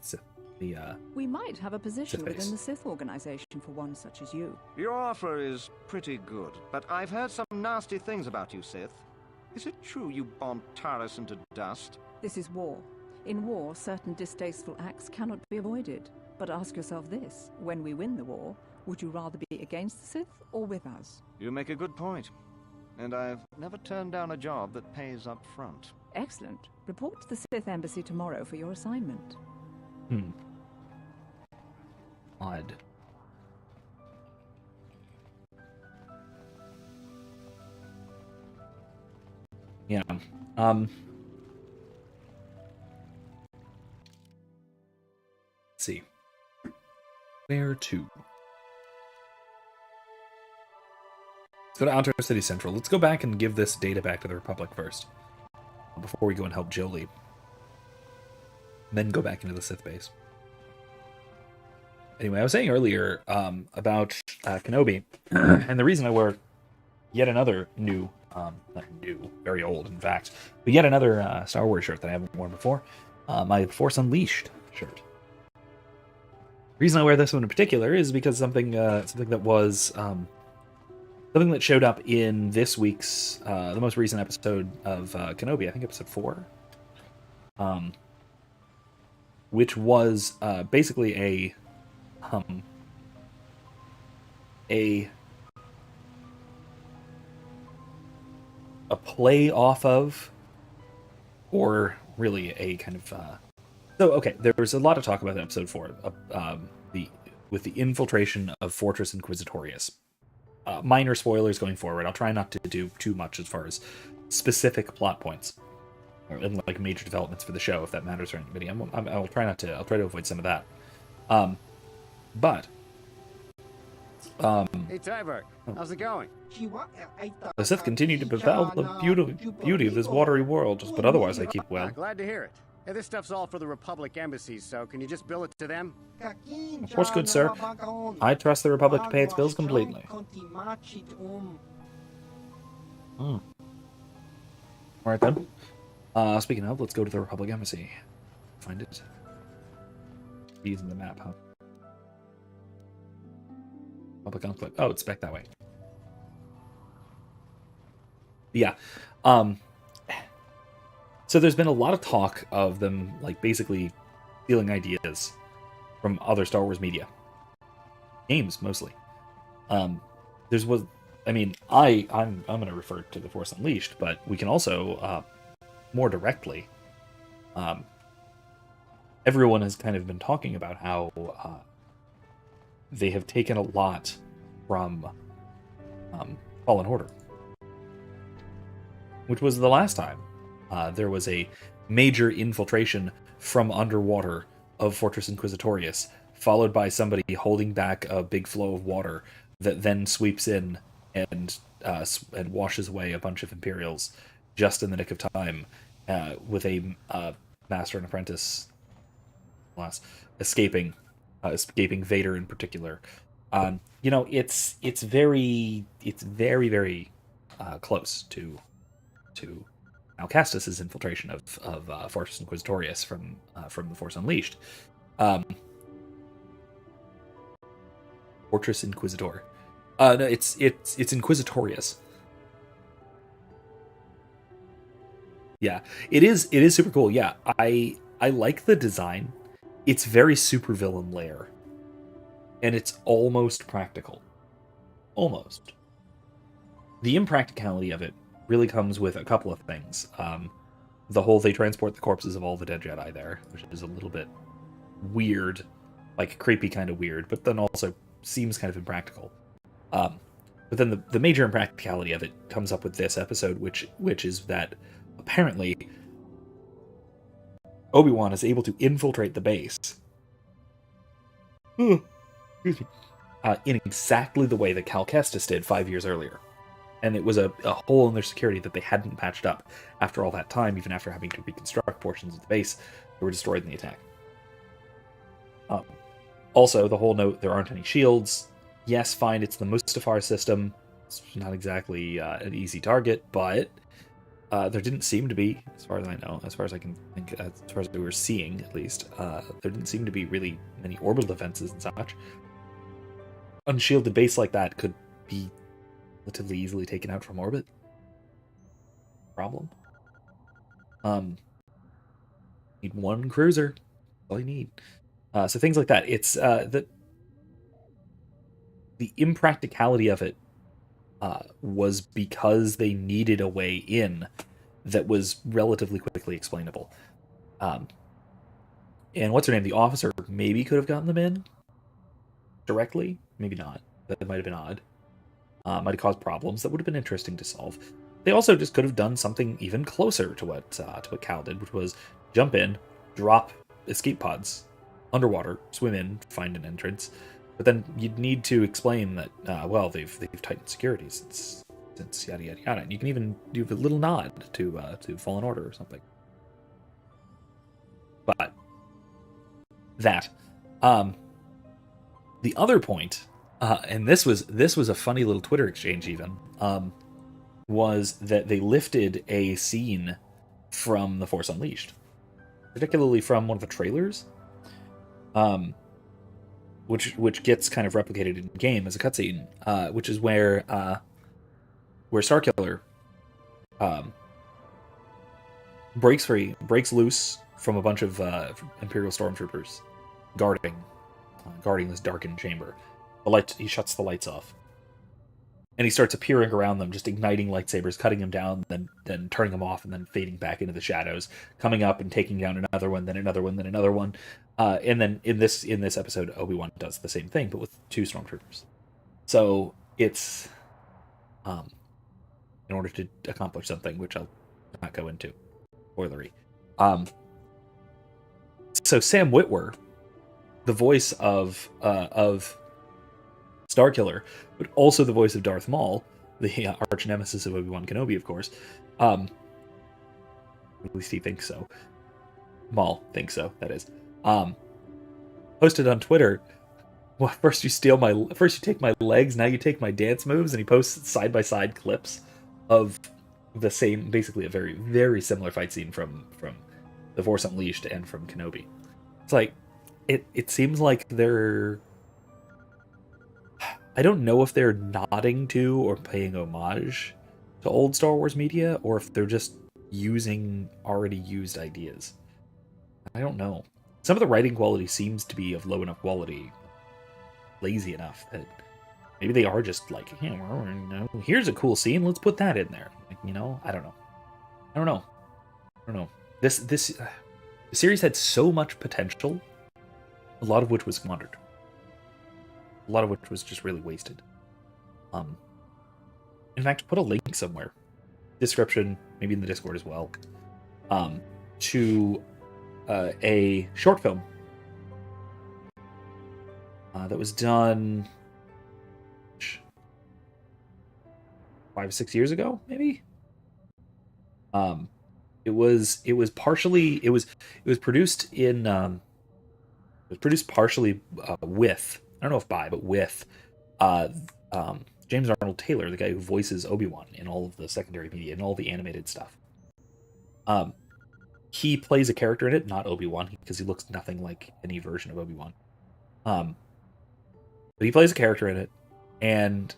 we might have a position Sith base. within the Sith organization for one such as you. Your offer is pretty good, but I've heard some nasty things about you, Sith. Is it true you bombed Taris into dust? This is war. In war, certain distasteful acts cannot be avoided. But ask yourself this, when we win the war, would you rather be against the Sith or with us? You make a good point. And I've never turned down a job that pays up front. Excellent. Report to the Sith Embassy tomorrow for your assignment. Odd. Yeah. Let's see. Where to? Let's go to Outer City Central. Let's go back and give this data back to the Republic first, before we go and help Jolie. Then go back into the Sith base. Anyway, I was saying earlier about Kenobi, and the reason I wear yet another new, not new, very old in fact, but yet another Star Wars shirt that I haven't worn before, my Force Unleashed shirt. The reason I wear this one in particular is because something that was something that showed up in this week's the most recent episode of Kenobi, I think episode 4, which was basically a play off of, or really a kind of so okay, there was a lot of talk about in episode 4 with the infiltration of Fortress Inquisitorius. Minor spoilers going forward. I'll try not to do too much as far as specific plot points. and like major developments for the show, if that matters for anybody. I'll try not to. I'll try to avoid some of that. But Hey, Tyberg, how's it going? the Sith continue to bevel the beauty of this watery world, but otherwise I keep well. Glad to hear it. Hey, this stuff's all for the Republic embassies, so can you just bill it to them? Of course, good sir. I trust the Republic to pay its bills completely. Alright then. Speaking of, let's go to the Republic embassy. Find it. Using the map, huh? Public enclave. Oh, it's back that way. Yeah. So there's been a lot of talk of them, like, basically stealing ideas from other Star Wars media. Games, mostly. I'm going to refer to The Force Unleashed, but we can also, more directly, everyone has kind of been talking about how they have taken a lot from Fallen Order. Which was the last time there was a major infiltration from underwater of Fortress Inquisitorius, followed by somebody holding back a big flow of water that then sweeps in and washes away a bunch of Imperials just in the nick of time, with a master and apprentice escaping Vader in particular. It's very close to Alcestis's infiltration of Fortress Inquisitorius from The Force Unleashed. Fortress Inquisitor. No, it's Inquisitorius. Yeah, it is super cool. Yeah, I like the design. It's very supervillain lair, and it's almost practical. Almost. The impracticality of it really comes with a couple of things. The whole they transport the corpses of all the dead Jedi there, which is a little bit weird, like creepy kind of weird, but then also seems kind of impractical. But then the major impracticality of it comes up with this episode, which is that apparently Obi-Wan is able to infiltrate the base in exactly the way that Cal Kestis did 5 years earlier. And it was a hole in their security that they hadn't patched up after all that time, even after having to reconstruct portions of the base that were destroyed in the attack. Also, the whole note, there aren't any shields. Yes, fine, it's the Mustafar system. It's not exactly an easy target, but there didn't seem to be, as far as I know, as far as I can think, as far as we were seeing at least, there didn't seem to be really many orbital defenses and such. Unshielded base like that could be relatively easily taken out from orbit. Problem. Need one cruiser. That's all you need. So things like that. It's the impracticality of it was because they needed a way in that was relatively quickly explainable. And what's her name? The officer maybe could have gotten them in directly. Maybe not. That might have been odd. Might have caused problems that would have been interesting to solve. They also just could have done something even closer to what Cal did, which was jump in, drop escape pods underwater, swim in, find an entrance. But then you'd need to explain that, they've tightened security since yada yada yada. And you can even do a little nod to Fallen Order or something. But that, the other point, and this was a funny little Twitter exchange even, was that they lifted a scene from The Force Unleashed, particularly from one of the trailers, which gets kind of replicated in game as a cutscene, which is where Starkiller breaks loose from a bunch of Imperial stormtroopers guarding this darkened chamber. He shuts the lights off, and he starts appearing around them, just igniting lightsabers, cutting them down, then turning them off, and then fading back into the shadows, coming up and taking down another one, then another one, then another one. And then in this episode, Obi-Wan does the same thing, but with 2 stormtroopers. So it's in order to accomplish something, which I'll not go into. spoilery. So Sam Whitwer, the voice of Starkiller, but also the voice of Darth Maul, the arch nemesis of Obi-Wan Kenobi, of course. At least he thinks so. Maul thinks so, that is. Posted on Twitter, well, first you take my legs, now you take my dance moves, and he posts side-by-side clips of the same, basically a very, very similar fight scene from The Force Unleashed and from Kenobi. It's like, it seems like they're... I don't know if they're nodding to or paying homage to old Star Wars media, or if they're just using already used ideas. I don't know. Some of the writing quality seems to be of low enough quality, lazy enough, that maybe they are just like, hey, well, you know, here's a cool scene, let's put that in there. You know, I don't know. This series had so much potential, a lot of which was squandered. A lot of which was just really wasted. In fact, put a link somewhere, description, maybe in the Discord as well, to a short film that was done 5 or 6 years ago, maybe. It was produced in partially with, I don't know if by, but with James Arnold Taylor, the guy who voices Obi-Wan in all of the secondary media and all the animated stuff. He plays a character in it, not Obi-Wan, because he looks nothing like any version of Obi-Wan. But he plays a character in it, and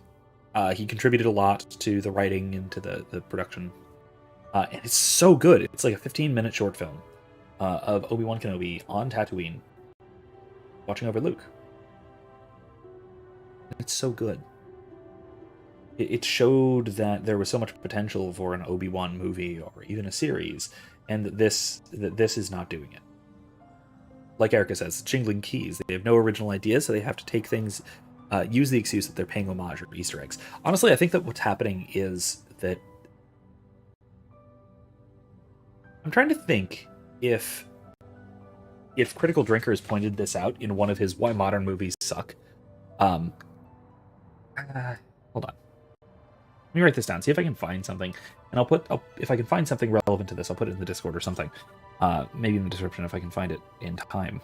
he contributed a lot to the writing and to the production. And it's so good. It's like a 15-minute short film of Obi-Wan Kenobi on Tatooine, watching over Luke. It's so good. It showed that there was so much potential for an Obi-Wan movie or even a series, and that this is not doing it. Like Erica says, jingling keys. They have no original ideas, so they have to take things, use the excuse that they're paying homage or Easter eggs. Honestly, I think that what's happening is that I'm trying to think if Critical Drinkers pointed this out in one of his Why Modern Movies Suck. Hold on. Let me write this down, see if I can find something. And if I can find something relevant to this, I'll put it in the Discord or something. Maybe in the description if I can find it in time.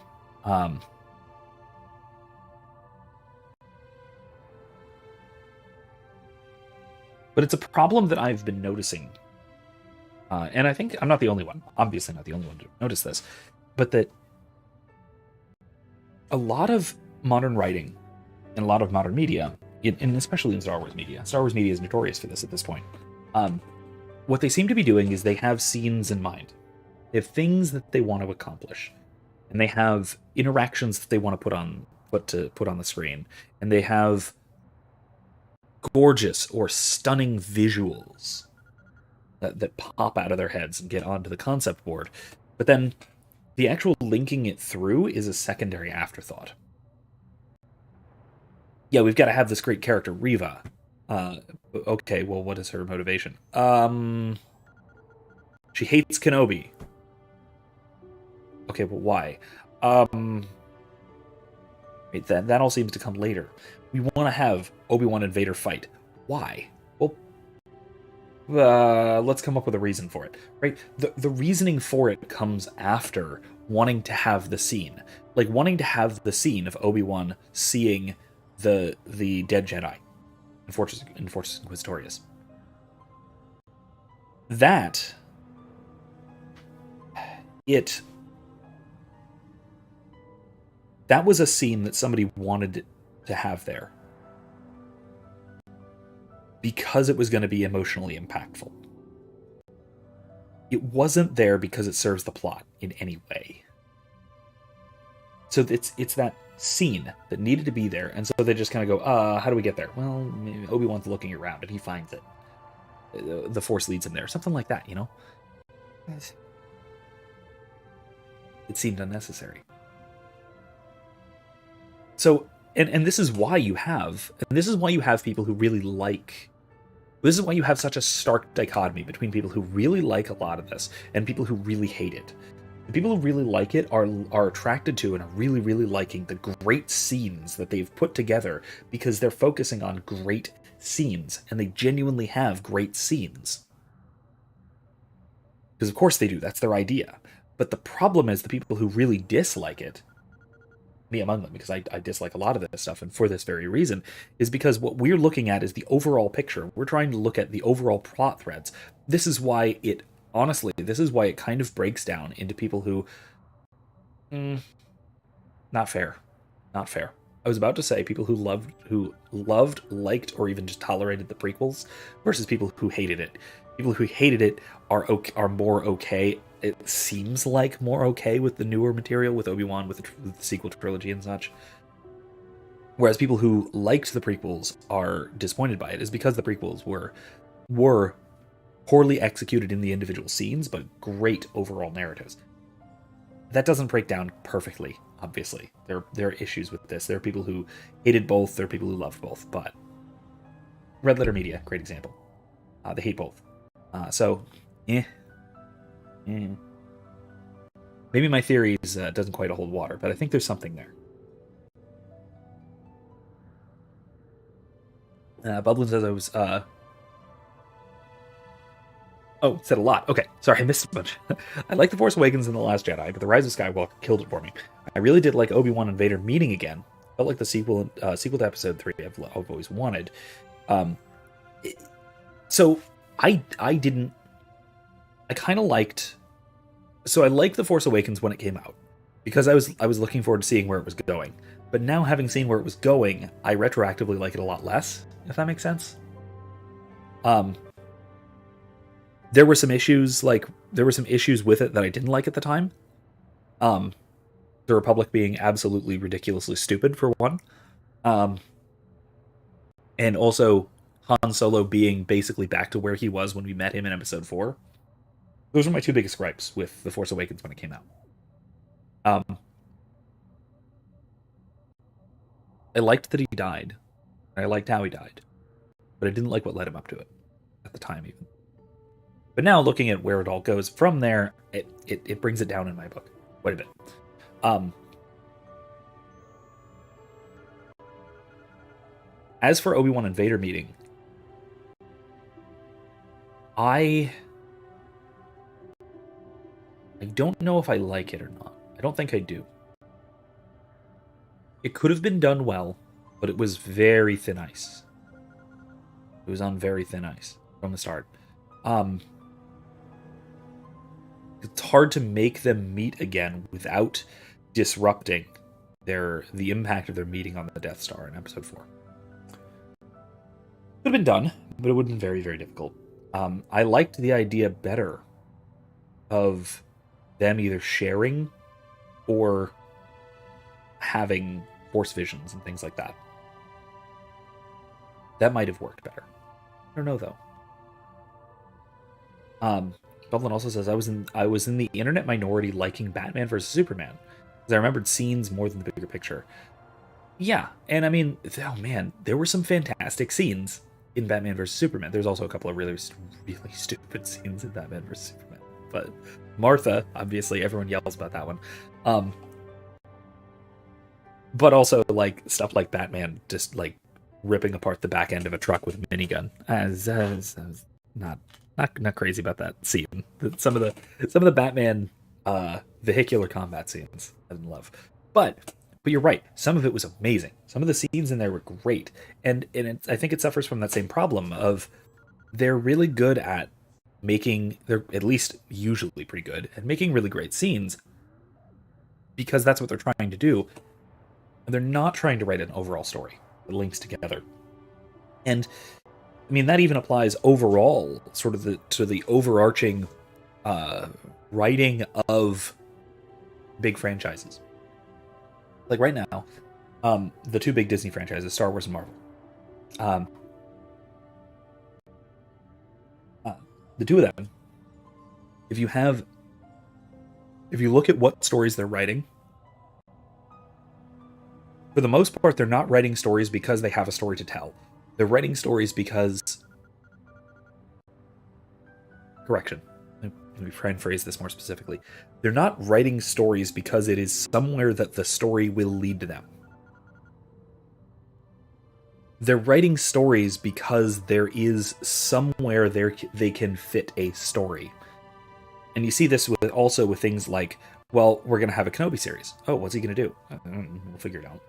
But it's a problem that I've been noticing. And I think I'm not the only one. Obviously not the only one to notice this. But that a lot of modern writing and a lot of modern media, and especially in Star Wars media is notorious for this at this point. What they seem to be doing is they have scenes in mind. They have things that they want to accomplish, and they have interactions that they want to put on the screen, and they have gorgeous or stunning visuals that pop out of their heads and get onto the concept board. But then the actual linking it through is a secondary afterthought. Yeah, we've got to have this great character, Reva. Okay, well, what is her motivation? She hates Kenobi. Okay, but why? That all seems to come later. We want to have Obi-Wan and Vader fight. Why? Well, let's come up with a reason for it, right? The reasoning for it comes after wanting to have the scene. Like, wanting to have the scene of Obi-Wan seeing the dead Jedi in Fortress Inquisitorius. That was a scene that somebody wanted to have there because it was going to be emotionally impactful. It wasn't there because it serves the plot in any way. So it's that scene that needed to be there, and so they just kind of go, how do we get there? Well, maybe Obi-Wan's looking around and he finds it. The Force leads him there. Something like that, you know? It seemed unnecessary. So, and this is why you have people who really like This is why you have such a stark dichotomy between people who really like a lot of this and people who really hate it. The people who really like it are attracted to and are really, really liking the great scenes that they've put together because they're focusing on great scenes, and they genuinely have great scenes. Because of course they do, that's their idea. But the problem is the people who really dislike it, me among them, because I dislike a lot of this stuff, and for this very reason, is because what we're looking at is the overall picture. We're trying to look at the overall plot threads. This is why it kind of breaks down into people who... not fair. Not fair. I was about to say people who loved, liked, or even just tolerated the prequels versus people who hated it. People who hated it are more okay. It seems like more okay with the newer material, with Obi-Wan, with the sequel trilogy and such. Whereas people who liked the prequels are disappointed by it, is because the prequels were poorly executed in the individual scenes, but great overall narratives. That doesn't break down perfectly, obviously. There are issues with this. There are people who hated both, there are people who loved both, but Red Letter Media, great example. They hate both. Maybe my theories doesn't quite hold water, but I think there's something there. Bublin says I was... Oh, said a lot. Okay, sorry, I missed a bunch. I like The Force Awakens and The Last Jedi, but The Rise of Skywalker killed it for me. I really did like Obi-Wan and Vader meeting again. Felt like the sequel to Episode 3 I've always wanted. So I kind of liked... So I liked The Force Awakens when it came out, because I was looking forward to seeing where it was going. But now, having seen where it was going, I retroactively like it a lot less, if that makes sense. There were some issues with it that I didn't like at the time. The Republic being absolutely ridiculously stupid, for one. And also Han Solo being basically back to where he was when we met him in Episode 4. Those were my two biggest gripes with The Force Awakens when it came out. I liked that he died. I liked how he died. But I didn't like what led him up to it. At the time, even. But now, looking at where it all goes from there, it brings it down in my book quite a bit. As for Obi-Wan and Vader meeting, I don't know if I like it or not. I don't think I do. It could have been done well, but it was very thin ice. It was on very thin ice from the start. It's hard to make them meet again without disrupting the impact of their meeting on the Death Star in Episode 4. Could have been done, but it would have been very, very difficult. I liked the idea better of them either sharing or having Force visions and things like that. That might have worked better. I don't know, though. Bublin also says, I was in the internet minority liking Batman vs. Superman, because I remembered scenes more than the bigger picture. Yeah, and I mean, oh man, there were some fantastic scenes in Batman vs. Superman. There's also a couple of really, really stupid scenes in Batman vs. Superman. But Martha, obviously, everyone yells about that one. But also, like, stuff like Batman just, like, ripping apart the back end of a truck with a minigun. I was not crazy about that scene. Some of the Batman vehicular combat scenes I didn't love. But you're right. Some of it was amazing. Some of the scenes in there were great. And I think it suffers from that same problem of they're really good at they're at least usually pretty good at making really great scenes because that's what they're trying to do. And they're not trying to write an overall story that links together. And I mean, that even applies overall, sort of to the overarching writing of big franchises. Like right now, the two big Disney franchises, Star Wars and Marvel. The two of them, if you look at what stories they're writing, for the most part, they're not writing stories because they have a story to tell. They're writing stories because Correction. Let me try and phrase this more specifically. They're not writing stories because it is somewhere that the story will lead to them. They're writing stories because there is somewhere they can fit a story. And you see this also with things like, well, we're going to have a Kenobi series. Oh, what's he going to do? We'll figure it out.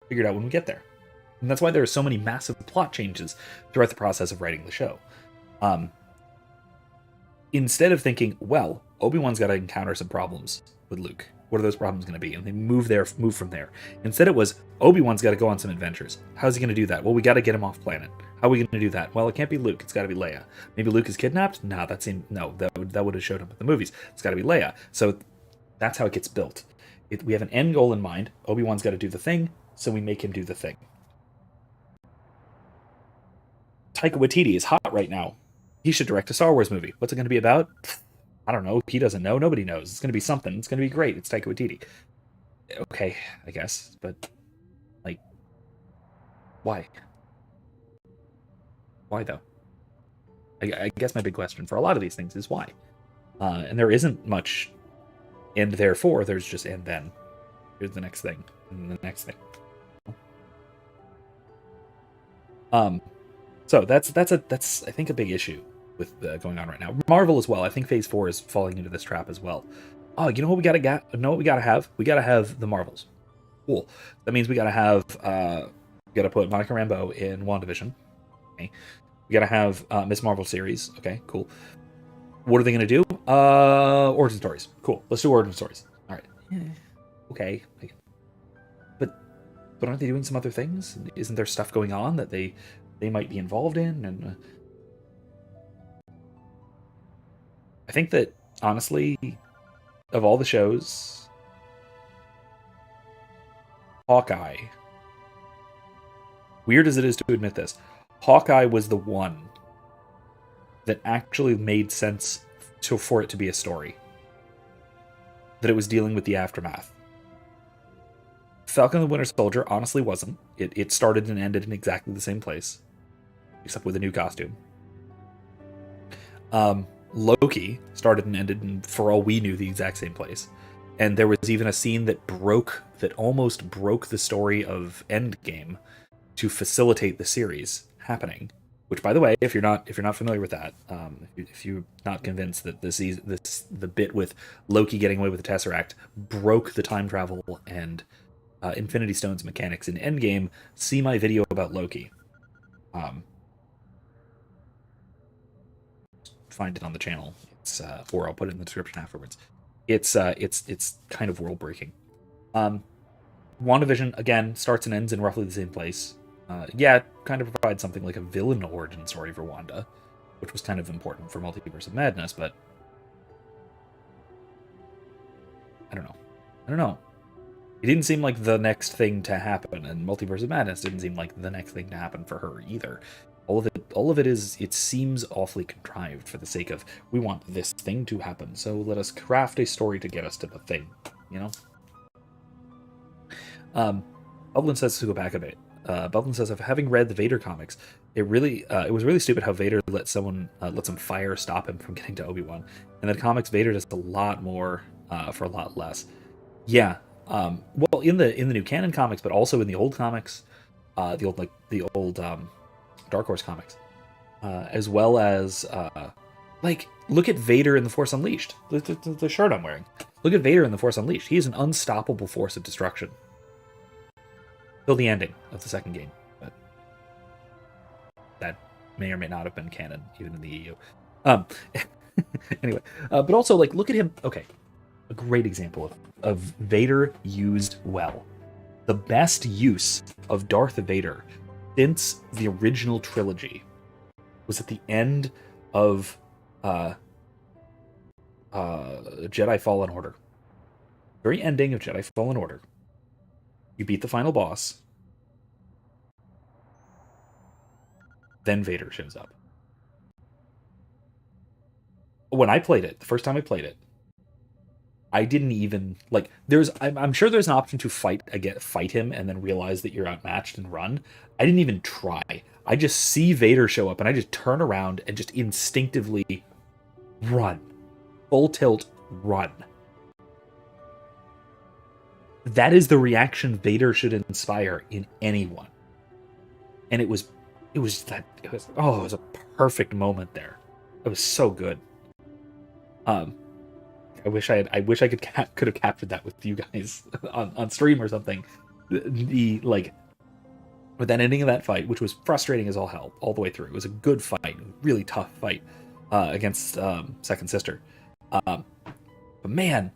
Figure it out when we get there. And that's why there are so many massive plot changes throughout the process of writing the show. Instead of thinking, well, Obi-Wan's got to encounter some problems with Luke. What are those problems going to be? And they move from there. Instead, it was Obi-Wan's got to go on some adventures. How's he going to do that? Well, we got to get him off planet. How are we going to do that? Well, it can't be Luke. It's got to be Leia. Maybe Luke is kidnapped? No, that would have showed up in the movies. It's got to be Leia. So that's how it gets built. We have an end goal in mind. Obi-Wan's got to do the thing, so we make him do the thing. Taika Waititi is hot right now. He should direct a Star Wars movie. What's it going to be about? I don't know. He doesn't know. Nobody knows. It's going to be something. It's going to be great. It's Taika Waititi. Okay, I guess. But, like, why? Why, though? I guess my big question for a lot of these things is why. And there isn't much and therefore. There's just and then. Here's the next thing. And the next thing. So that's I think a big issue with going on right now. Marvel as well. I think Phase 4 is falling into this trap as well. Oh, you know what we gotta have? We gotta have the Marvels. Cool. That means we gotta have we gotta put Monica Rambeau in WandaVision. Okay. We gotta have Miss Marvel series. Okay, cool. What are they gonna do? Origin stories. Cool. Let's do origin stories. All right. Yeah. Okay. But aren't they doing some other things? Isn't there stuff going on that they might be involved in? And I think that, honestly, of all the shows, Hawkeye, weird as it is to admit this, Hawkeye was the one that actually made sense for it to be a story. That it was dealing with the aftermath. Falcon and the Winter Soldier honestly wasn't. It started and ended in exactly the same place, except with a new costume. Loki started and ended in, for all we knew, the exact same place. And there was even a scene that almost broke the story of Endgame to facilitate the series happening. Which, by the way, if you're not familiar with that, if you're not convinced that the bit with Loki getting away with the Tesseract broke the time travel and Infinity Stones mechanics in Endgame, see my video about Loki. Find it on the channel. It's or I'll put it in the description afterwards. It's kind of world breaking. WandaVision again starts and ends in roughly the same place. It kind of provides something like a villain origin story for Wanda, which was kind of important for Multiverse of Madness, but I don't know. It didn't seem like the next thing to happen, and Multiverse of Madness didn't seem like the next thing to happen for her either. All of it seems awfully contrived for the sake of, we want this thing to happen, so let us craft a story to get us to the thing, you know? Bublin says to go back a bit. Bublin says, of having read the Vader comics, it was really stupid how Vader let some fire stop him from getting to Obi-Wan. In the comics, Vader does a lot more for a lot less. Yeah. Well, in the new canon comics, but also in the old comics, the old Dark Horse comics, as well as look at Vader in The Force Unleashed, the shirt I'm wearing. Look at Vader in The Force Unleashed. He is an unstoppable force of destruction. Till the ending of the second game, but that may or may not have been canon, even in the EU. Anyway, but also, look at him. Okay, a great example of Vader used well. The best use of Darth Vader since the original trilogy was at the end of Jedi Fallen Order. Very ending of Jedi Fallen Order. You beat the final boss. Then Vader shows up. When I played it, the first time I played it, I didn't even I'm sure there's an option to fight him and then realize that you're outmatched and run. I didn't even try. I just see Vader show up and I just turn around and just instinctively run. Full tilt, run. That is the reaction Vader should inspire in anyone. And it was a perfect moment there. It was so good. I wish I could have captured that with you guys on stream or something. The with that ending of that fight, which was frustrating as all hell all the way through. It was a good fight, really tough fight against Second Sister. But man,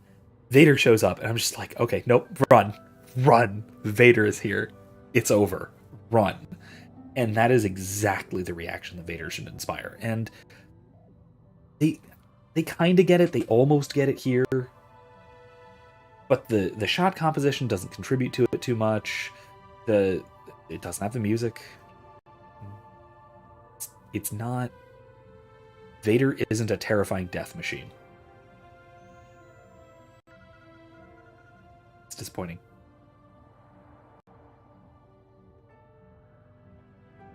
Vader shows up, and I'm just like, okay, nope, run. Vader is here. It's over. Run. And that is exactly the reaction that Vader should inspire. And they kind of get it. They almost get it here. But the shot composition doesn't contribute to it too much. It doesn't have the music. It's not... Vader isn't a terrifying death machine. It's disappointing.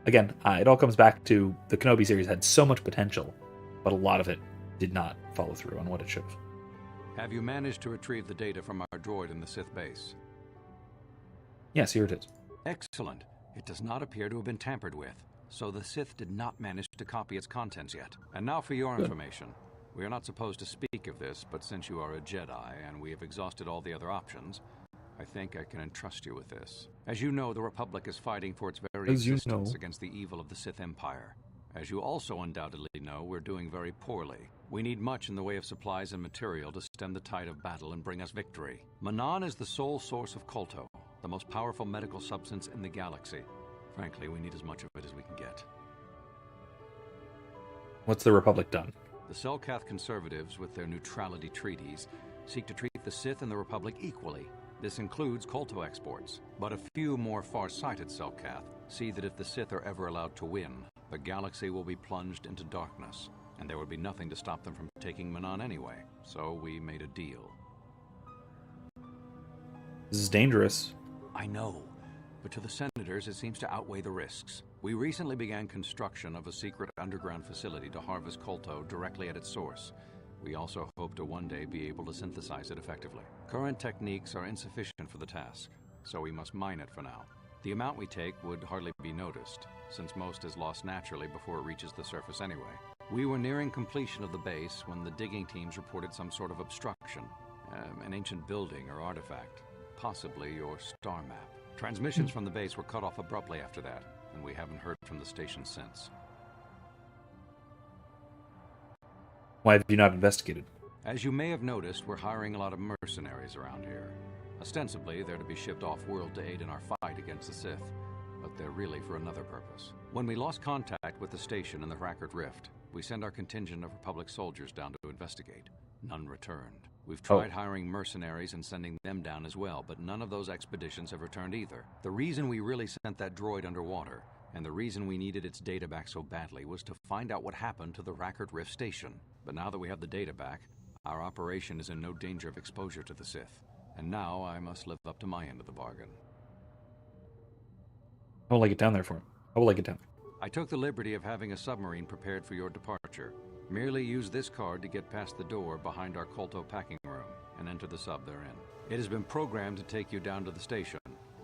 Again, it all comes back to the Kenobi series had so much potential, but a lot of it did not follow through on what it should have. Have you managed to retrieve the data from our droid in the Sith base? Yes, here it is. Excellent. It does not appear to have been tampered with, so the Sith did not manage to copy its contents yet. And now for your information. We are not supposed to speak of this, but since you are a Jedi and we have exhausted all the other options, I think I can entrust you with this. As you know, the Republic is fighting for its very existence against the evil of the Sith Empire. As you also undoubtedly know, we're doing very poorly. We need much in the way of supplies and material to stem the tide of battle and bring us victory. Manaan is the sole source of Kolto, the most powerful medical substance in the galaxy. Frankly, we need as much of it as we can get. What's the Republic done? The Selkath conservatives, with their neutrality treaties, seek to treat the Sith and the Republic equally. This includes Kolto exports, but a few more far-sighted Selkath see that if the Sith are ever allowed to win, the galaxy will be plunged into darkness, and there would be nothing to stop them from taking Manaan anyway, so we made a deal. This is dangerous. I know, but to the Senators it seems to outweigh the risks. We recently began construction of a secret underground facility to harvest Kolto directly at its source. We also hope to one day be able to synthesize it effectively. Current techniques are insufficient for the task, so we must mine it for now. The amount we take would hardly be noticed, since most is lost naturally before it reaches the surface anyway. We were nearing completion of the base when the digging teams reported some sort of obstruction, an ancient building or artifact, possibly your star map. Transmissions from the base were cut off abruptly after that, and we haven't heard from the station since. Why have you not investigated? As you may have noticed, we're hiring a lot of mercenaries around here. Ostensibly, they're to be shipped off-world to aid in our fight against the Sith, but they're really for another purpose. When we lost contact with the station in the Rackard Rift, we sent our contingent of Republic soldiers down to investigate. None returned. We've tried hiring mercenaries and sending them down as well, but none of those expeditions have returned either. The reason we really sent that droid underwater, and the reason we needed its data back so badly, was to find out what happened to the Rackard Rift station. But now that we have the data back, our operation is in no danger of exposure to the Sith. And now I must live up to my end of the bargain. I will lay it down there for him. I will lay it down. I took the liberty of having a submarine prepared for your departure. Merely use this card to get past the door behind our Kolto packing room and enter the sub therein. It has been programmed to take you down to the station,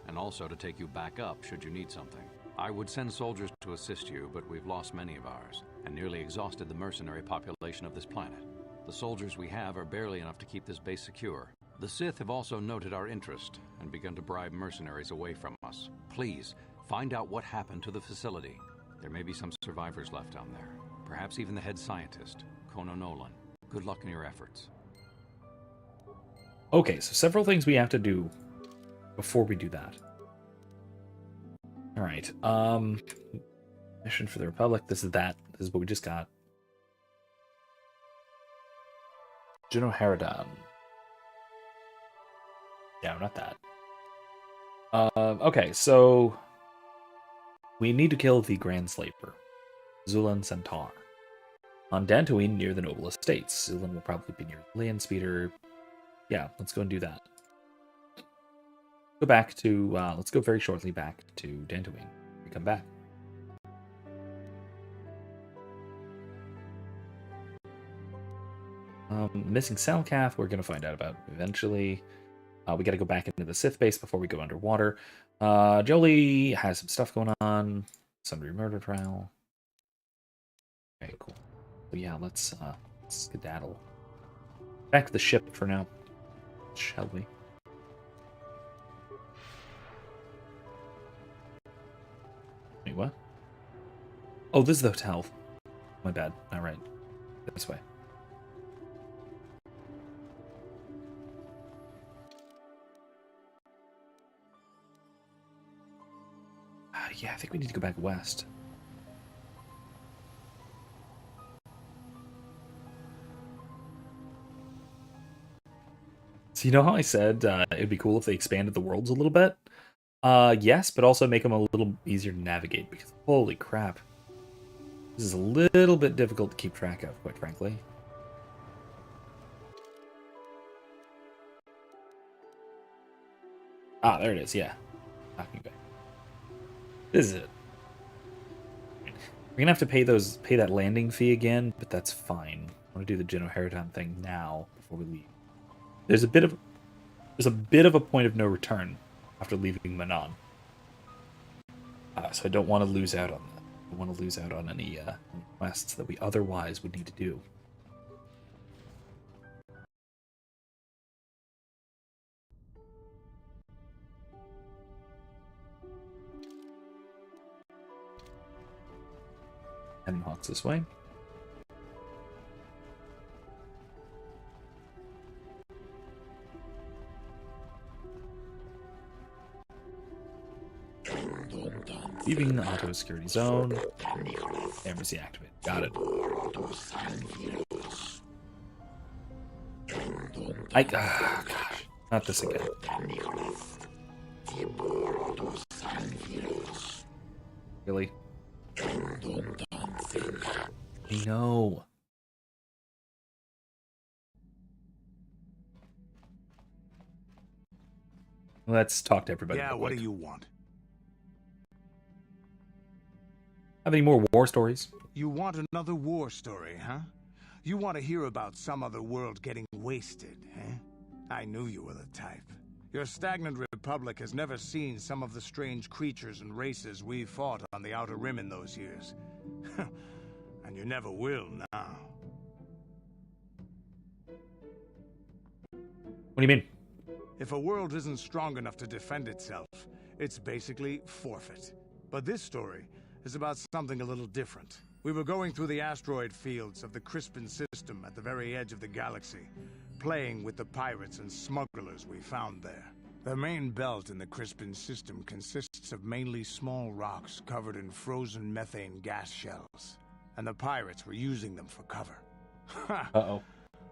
and also to take you back up should you need something. I would send soldiers to assist you, but we've lost many of ours, and nearly exhausted the mercenary population of this planet. The soldiers we have are barely enough to keep this base secure. The Sith have also noted our interest and begun to bribe mercenaries away from us. Please, find out what happened to the facility. There may be some survivors left down there. Perhaps even the head scientist, Kono Nolan. Good luck in your efforts. Okay, so several things we have to do before we do that. Alright, mission for the Republic. This is that. This is what we just got. General Haradan. Yeah, not that. Okay, so we need to kill the Grand Slaver, Zulan Centaur, on Dantooine near the Noble Estates. Zulan will probably be near the land speeder. Yeah, let's go and do that. Go back to, let's go very shortly back to Dantooine. We come back. Missing cell calf, we're gonna find out about eventually. We gotta go back into the Sith base before we go underwater. Jolie has some stuff going on. Sundry murder trial. Okay, cool. So yeah, let's skedaddle. Back to the ship for now, shall we? Wait, what? Oh, this is the hotel. My bad. All right. This way. Yeah, I think we need to go back west. So you know how I said it'd be cool if they expanded the worlds a little bit? Yes, but also make them a little easier to navigate, because holy crap. This is a little bit difficult to keep track of, quite frankly. Ah, there it is, yeah. Talking back. This is it. We're gonna have to pay that landing fee again, but that's fine. I want to do the Jin O'Haradan thing now before we leave. There's a bit of a point of no return after leaving Manaan. So I don't want to lose out on that. I don't want to lose out on any quests that we otherwise would need to do. And Hawks this way. Leaving the auto security zone. Embassy activated. Got it. Gosh. Not this again. Really? I know. Let's talk to everybody. Yeah, what do you want? Have any more war stories? You want another war story, huh? You want to hear about some other world getting wasted, eh? I knew you were the type. Your stagnant republic has never seen some of the strange creatures and races we fought on the Outer Rim in those years. And you never will now. What do you mean? If a world isn't strong enough to defend itself, it's basically forfeit. But this story is about something a little different. We were going through the asteroid fields of the Crispin system at the very edge of the galaxy, playing with the pirates and smugglers we found there. The main belt in the Crispin system consists of mainly small rocks covered in frozen methane gas shells, and the pirates were using them for cover. Uh-oh.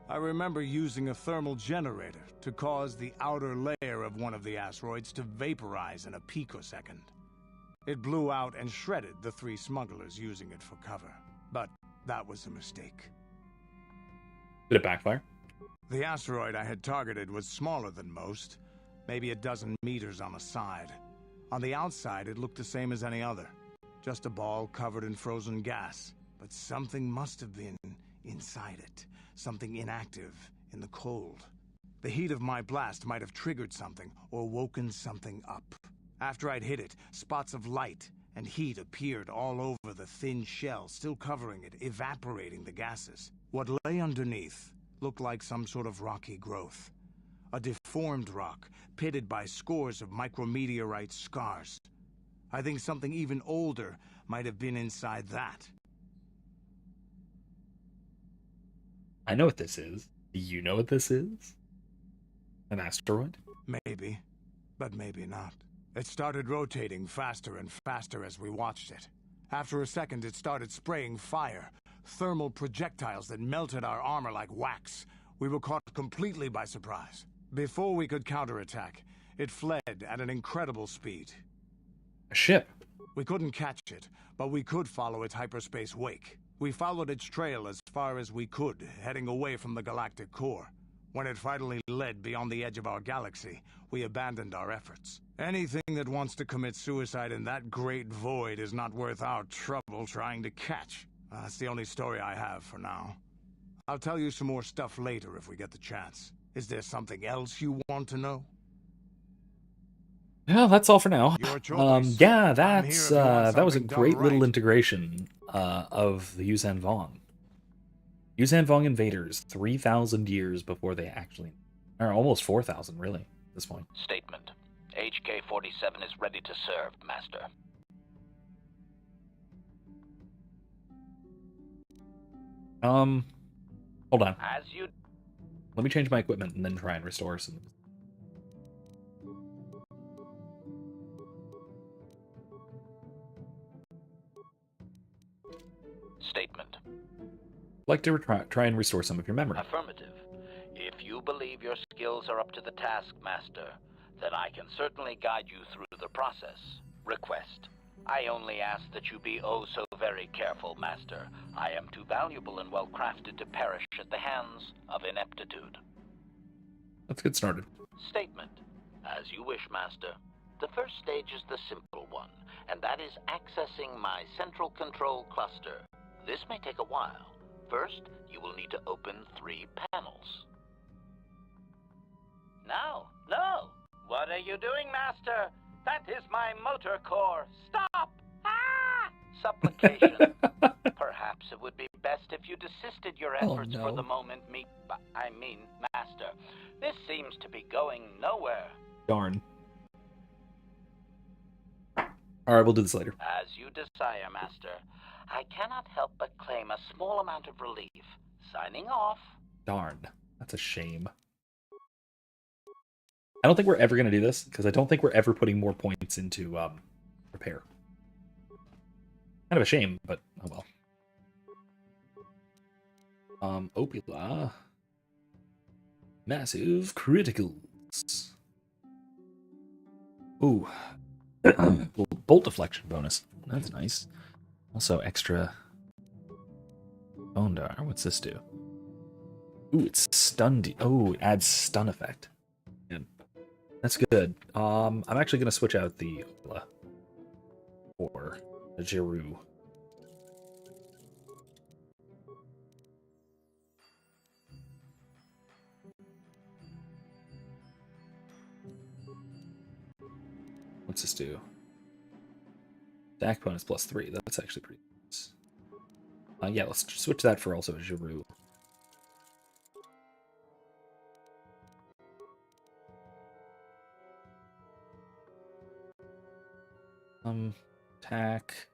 I remember using a thermal generator to cause the outer layer of one of the asteroids to vaporize in a picosecond. It blew out and shredded the 3 smugglers using it for cover. But that was a mistake. Did it backfire? The asteroid I had targeted was smaller than most, maybe a dozen meters on a side. On the outside, it looked the same as any other. Just a ball covered in frozen gas. But something must have been inside it. Something inactive in the cold. The heat of my blast might have triggered something or woken something up. After I'd hit it, spots of light and heat appeared all over the thin shell, still covering it, evaporating the gases. What lay underneath looked like some sort of rocky growth. A deformed rock, pitted by scores of micrometeorite scars. I think something even older might have been inside that. I know what this is. Do you know what this is? An asteroid? Maybe, but maybe not. It started rotating faster and faster as we watched it. After a second, it started spraying fire, thermal projectiles that melted our armor like wax. We were caught completely by surprise. Before we could counterattack, it fled at an incredible speed. A ship? We couldn't catch it, but we could follow its hyperspace wake. We followed its trail as far as we could, heading away from the galactic core. When it finally led beyond the edge of our galaxy, we abandoned our efforts. Anything that wants to commit suicide in that great void is not worth our trouble trying to catch. That's the only story I have for now. I'll tell you some more stuff later if we get the chance. Is there something else you want to know? Yeah, that's all for now. Your choice. Yeah, I'm that's here if you want that was a something great done little right. integration of the Uzan Vong. Uzan Vong invaders 3,000 years before they actually, or almost 4,000 really at this point. Statement. HK-47 is ready to serve, Master. Hold on. As you... Let me change my equipment and then try and restore some. Statement. I'd like to try and restore some of your memory. Affirmative. If you believe your skills are up to the task, Master, then I can certainly guide you through the process. Request. I only ask that you be oh so very careful, Master. I am too valuable and well-crafted to perish at the hands of ineptitude. Let's get started. Statement. As you wish, Master. The first stage is the simple one, and that is accessing my central control cluster. This may take a while. First, you will need to open 3 panels. No! What are you doing, Master? That is my motor core. Stop! Ah! Supplication. Perhaps it would be best if you desisted your efforts for the moment, Master. This seems to be going nowhere. Darn. Alright, we'll do this later. As you desire, Master. I cannot help but claim a small amount of relief. Signing off. Darn. That's a shame. I don't think we're ever going to do this, because I don't think we're ever putting more points into repair. Kind of a shame, but oh well. Opila. Massive criticals. Ooh. Bolt deflection bonus. That's nice. Also extra Bondar. What's this do? Ooh, it's stunned. Oh, it adds stun effect. Yeah. That's good. I'm actually gonna switch out the Opila for the Jiru. What's this do? Attack bonus +3. That's actually pretty nice. Yeah, let's switch that for also a Jiru. Attack.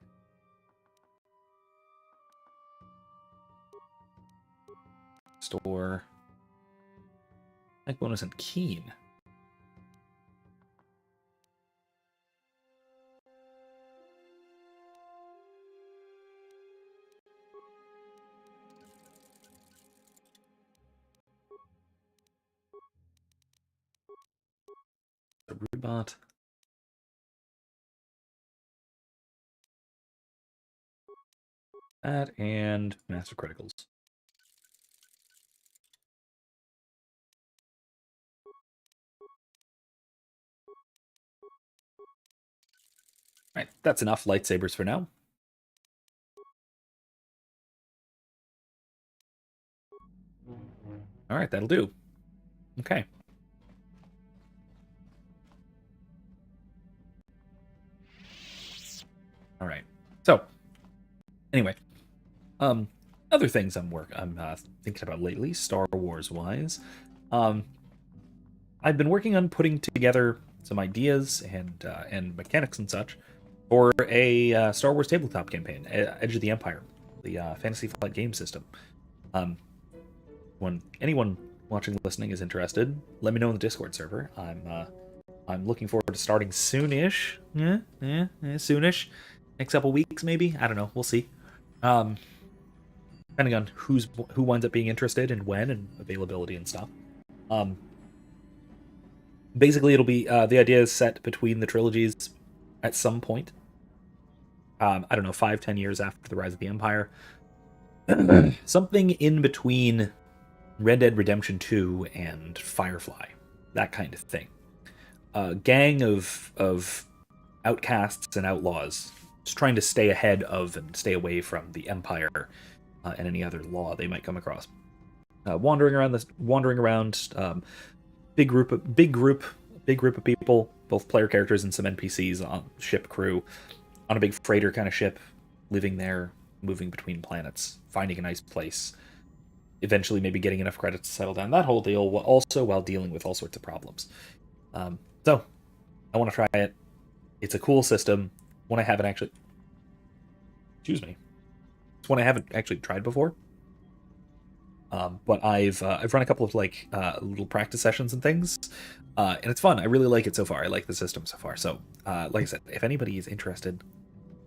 Store. Attack bonus and keen. The Rudbot. That and Master Criticals. Alright, that's enough lightsabers for now. Alright, that'll do. Okay. Alright. So, anyway. Other things I'm thinking about lately, Star Wars wise. I've been working on putting together some ideas and mechanics and such for a Star Wars tabletop campaign, Edge of the Empire, the Fantasy Flight game system. When anyone watching, listening is interested, let me know in the Discord server. I'm looking forward to starting soonish. Soonish. Next couple weeks, maybe. I don't know. We'll see. Depending on who winds up being interested and when and availability and stuff. Basically, it'll be the idea is set between the trilogies at some point. I don't know, 5-10 years after the Rise of the Empire. Something in between Red Dead Redemption 2 and Firefly, that kind of thing. A gang of outcasts and outlaws just trying to stay ahead of and stay away from the Empire and any other law they might come across. wandering around. Big group of people, both player characters and some NPCs on ship crew, on a big freighter kind of ship, living there, moving between planets, finding a nice place, eventually maybe getting enough credits to settle down. That whole deal, also while dealing with all sorts of problems. So, I want to try it. It's a cool system. One I haven't actually... Excuse me. It's one I haven't actually tried before. But I've run a couple of little practice sessions and things, and it's fun. I really like it so far. I like the system so far. So, like I said, if anybody is interested,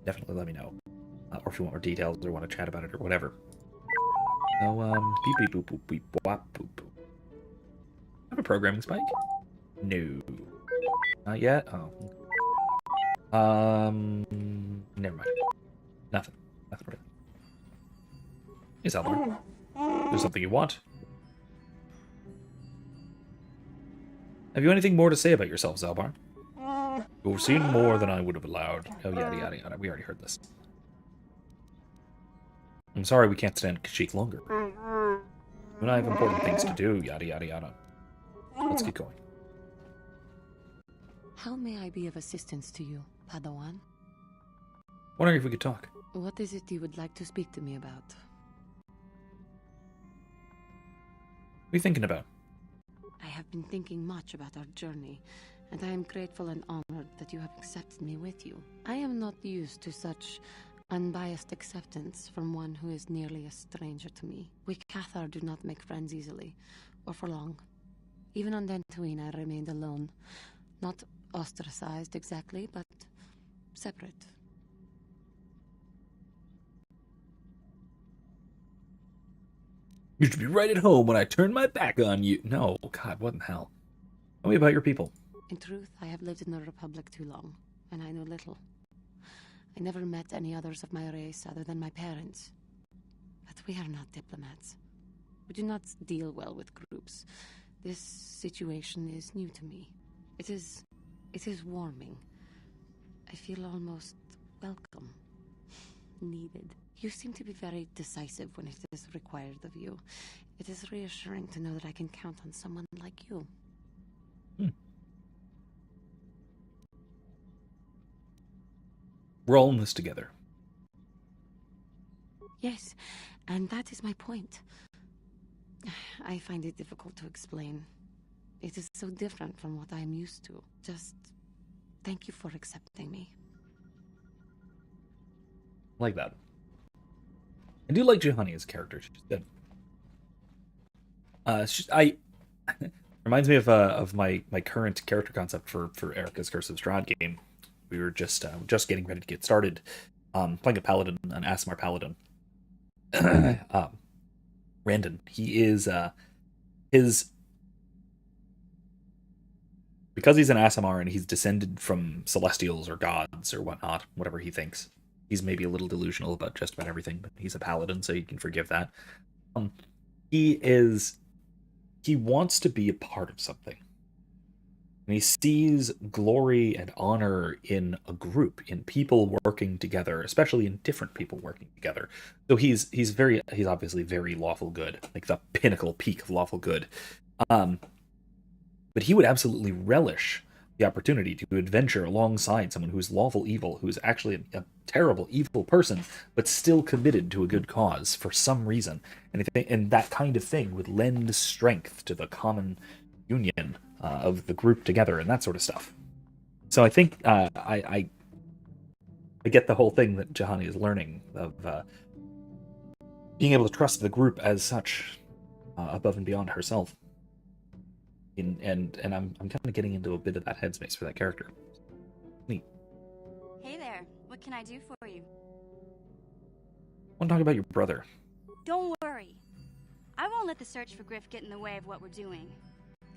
definitely let me know. Or if you want more details or want to chat about it or whatever. So, beep beep boop boop beep wop boop boop. Have a programming spike? No, not yet. Oh. Never mind. Nothing really. Hey, Zelbar. There's something you want? Have you anything more to say about yourself, Zelbar? You've seen more than I would have allowed. Oh, yada yada yada. We already heard this. I'm sorry we can't stand Kashyyyk longer. When I have important things to do, yada yada yada. Let's get going. How may I be of assistance to you, Padawan? Wondering if we could talk. What is it you would like to speak to me about? What are you thinking about? I have been thinking much about our journey, and I am grateful and honored that you have accepted me with you. I am not used to such unbiased acceptance from one who is nearly a stranger to me. We Cathar do not make friends easily, or for long. Even on Dantooine I remained alone. Not ostracized exactly, but separate. You should be right at home when I turn my back on you. No, God, what in hell? Tell me about your people. In truth, I have lived in the Republic too long, and I know little. I never met any others of my race other than my parents. But we are not diplomats. We do not deal well with groups. This situation is new to me. It is warming. I feel almost welcome. Needed. You seem to be very decisive when it is required of you. It is reassuring to know that I can count on someone like you. We're all in this together. Yes, and that is my point. I find it difficult to explain. It is so different from what I am used to. Just thank you for accepting me. Like that. I do like Juhani as a character. She's good. Reminds me of my current character concept for Erica's Curse of Strahd game. We were just getting ready to get started, playing a paladin, an Aasimar paladin. Randon, he is because he's an Aasimar and he's descended from celestials or gods or whatnot, whatever he thinks. He's maybe a little delusional about just about everything, but he's a paladin, so you can forgive that. He wants to be a part of something. And he sees glory and honor in a group, in people working together, especially in different people working together. So he's obviously very lawful good, like the pinnacle peak of lawful good. But he would absolutely relish the opportunity to adventure alongside someone who's lawful evil, who's actually a terrible evil person, but still committed to a good cause for some reason. And that kind of thing would lend strength to the common union of the group together and that sort of stuff. So I think I get the whole thing that Juhani is learning of being able to trust the group as such, above and beyond herself. And I'm kind of getting into a bit of that headspace for that character. Neat. Hey there, what can I do for you? I want to talk about your brother. Don't worry. I won't let the search for Griff get in the way of what we're doing.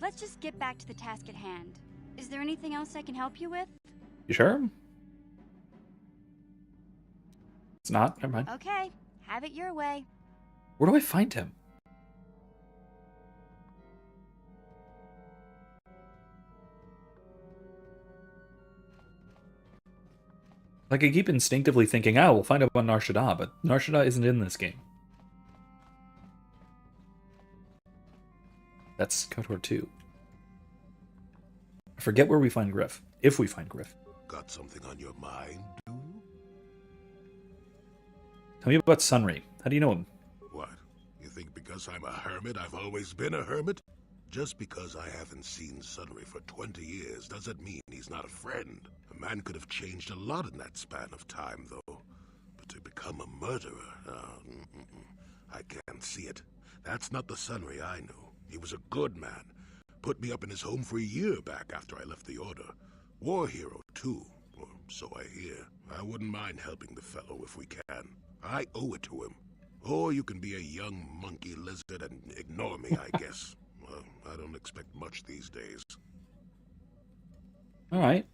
Let's just get back to the task at hand. Is there anything else I can help you with? You sure? It's not. Never mind. Okay, have it your way. Where do I find him? Like, I keep instinctively thinking, we'll find out about Nar Shaddaa, but Nar Shaddaa isn't in this game. That's KOTOR 2. I forget where we find Griff. If we find Griff. Got something on your mind, do you? Tell me about Sunray. How do you know him? What? You think because I'm a hermit, I've always been a hermit? Just because I haven't seen Sunray for 20 years doesn't mean he's not a friend. A man could have changed a lot in that span of time, though. But to become a murderer, I can't see it. That's not the Sunray I knew. He was a good man. Put me up in his home for a year back after I left the Order. War hero, too, or so I hear. I wouldn't mind helping the fellow if we can. I owe it to him. Or you can be a young monkey lizard and ignore me, I guess. Well, I don't expect much these days. All right.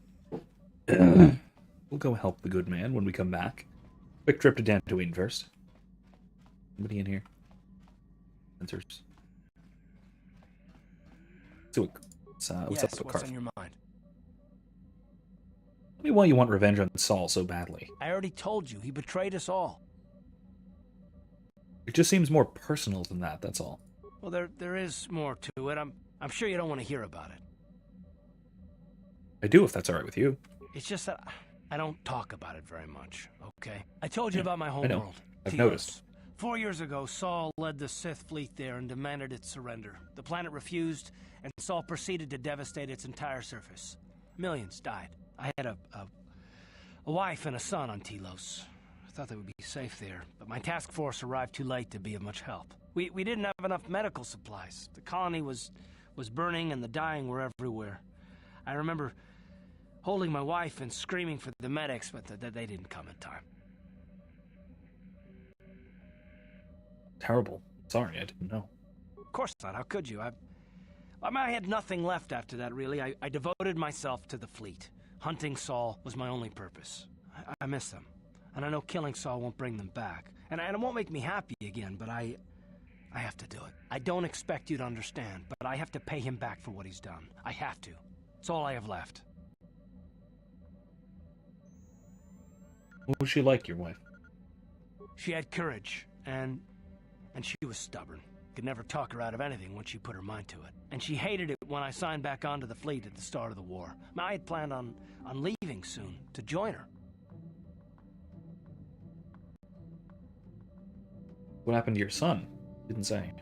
We'll go help the good man when we come back. Quick trip to Dantooine first. Anybody in here? Answers. So, what's up with what's Karth? on your mind? Tell me why you want revenge on Saul so badly. I already told you, he betrayed us all. It just seems more personal than that, that's all. Well, there is more to it. I'm sure you don't want to hear about it. I do, if that's all right with you. It's just that I don't talk about it very much, okay? I told you about my home I know. world. I've Telos. noticed. 4 years ago, Saul led the Sith fleet there and demanded its surrender. The planet refused, and Saul proceeded to devastate its entire surface. Millions died. I had a wife and a son on Telos. I thought they would be safe there, but my task force arrived too late to be of much help. We didn't have enough medical supplies. The colony was burning and the dying were everywhere. I remember holding my wife and screaming for the medics, but they didn't come in time. Terrible. Sorry, I didn't know. Of course not. How could you? I had nothing left after that, really. I devoted myself to the fleet. Hunting Saul was my only purpose. I miss them. And I know killing Saul won't bring them back. And it won't make me happy again, but I have to do it. I don't expect you to understand, but I have to pay him back for what he's done. I have to. It's all I have left. What was she like, your wife? She had courage, and she was stubborn. Could never talk her out of anything once she put her mind to it. And she hated it when I signed back onto the fleet at the start of the war. I had planned on leaving soon to join her. What happened to your son? Didn't say.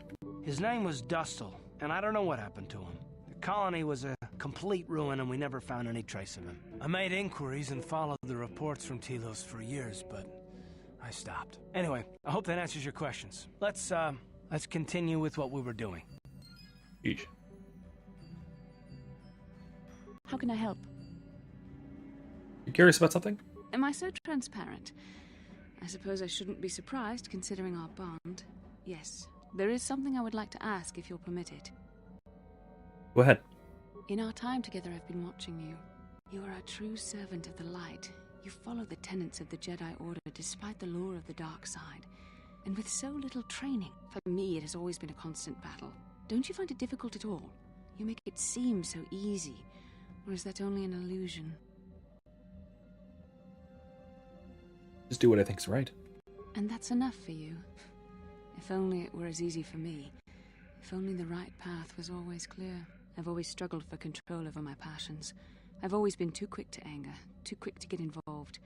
His name was Dustle, and I don't know what happened to him. The colony was a complete ruin, and we never found any trace of him. I made inquiries and followed the reports from Telos for years, but I stopped. Anyway, I hope that answers your questions. Let's continue with what we were doing. Each. How can I help? You curious about something? Am I so transparent? I suppose I shouldn't be surprised, considering our bond. Yes, there is something I would like to ask, if you'll permit it. Go ahead. In our time together, I've been watching you. You are a true servant of the light. You follow the tenets of the Jedi Order despite the lure of the dark side. And with so little training, for me it has always been a constant battle. Don't you find it difficult at all? You make it seem so easy. Or is that only an illusion? Just do what I think's right. And that's enough for you. If only it were as easy for me. If only the right path was always clear. I've always struggled for control over my passions. I've always been too quick to anger, too quick to get involved.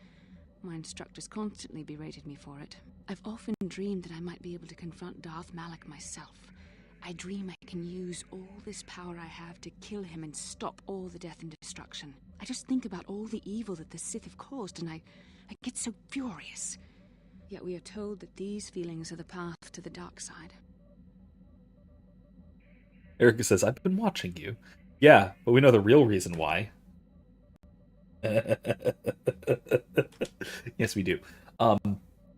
My instructors constantly berated me for it. I've often dreamed that I might be able to confront Darth Malak myself. I dream I can use all this power I have to kill him and stop all the death and destruction. I just think about all the evil that the Sith have caused, and I get so furious. Yet we are told that these feelings are the path to the dark side. Erica says, I've been watching you. Yeah, but we know the real reason why. Yes, we do.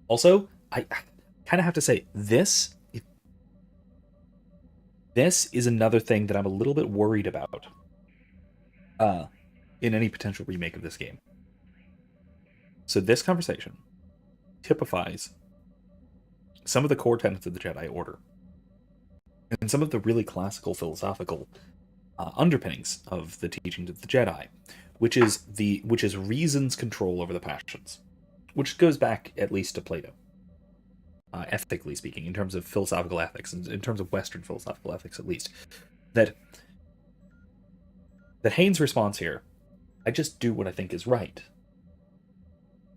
Also, I kind of have to say, this is another thing that I'm a little bit worried about in any potential remake of this game. So this conversation typifies some of the core tenets of the Jedi Order and some of the really classical philosophical underpinnings of the teachings of the Jedi, which is reason's control over the passions, which goes back at least to Plato, ethically speaking, in terms of philosophical ethics, in terms of Western philosophical ethics at least. that Haynes' response here, I just do what I think is right,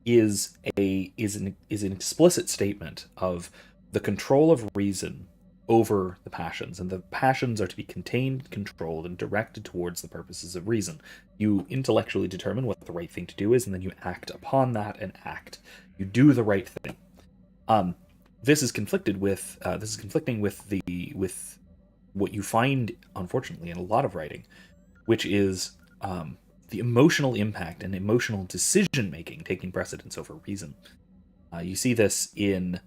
is an explicit statement of the control of reason over the passions, and the passions are to be contained, controlled, and directed towards the purposes of reason. You intellectually determine what the right thing to do is, and then you act upon that and act. You do the right thing. This is conflicting with what you find, unfortunately, in a lot of writing, which is the emotional impact and emotional decision making taking precedence over reason. You see this in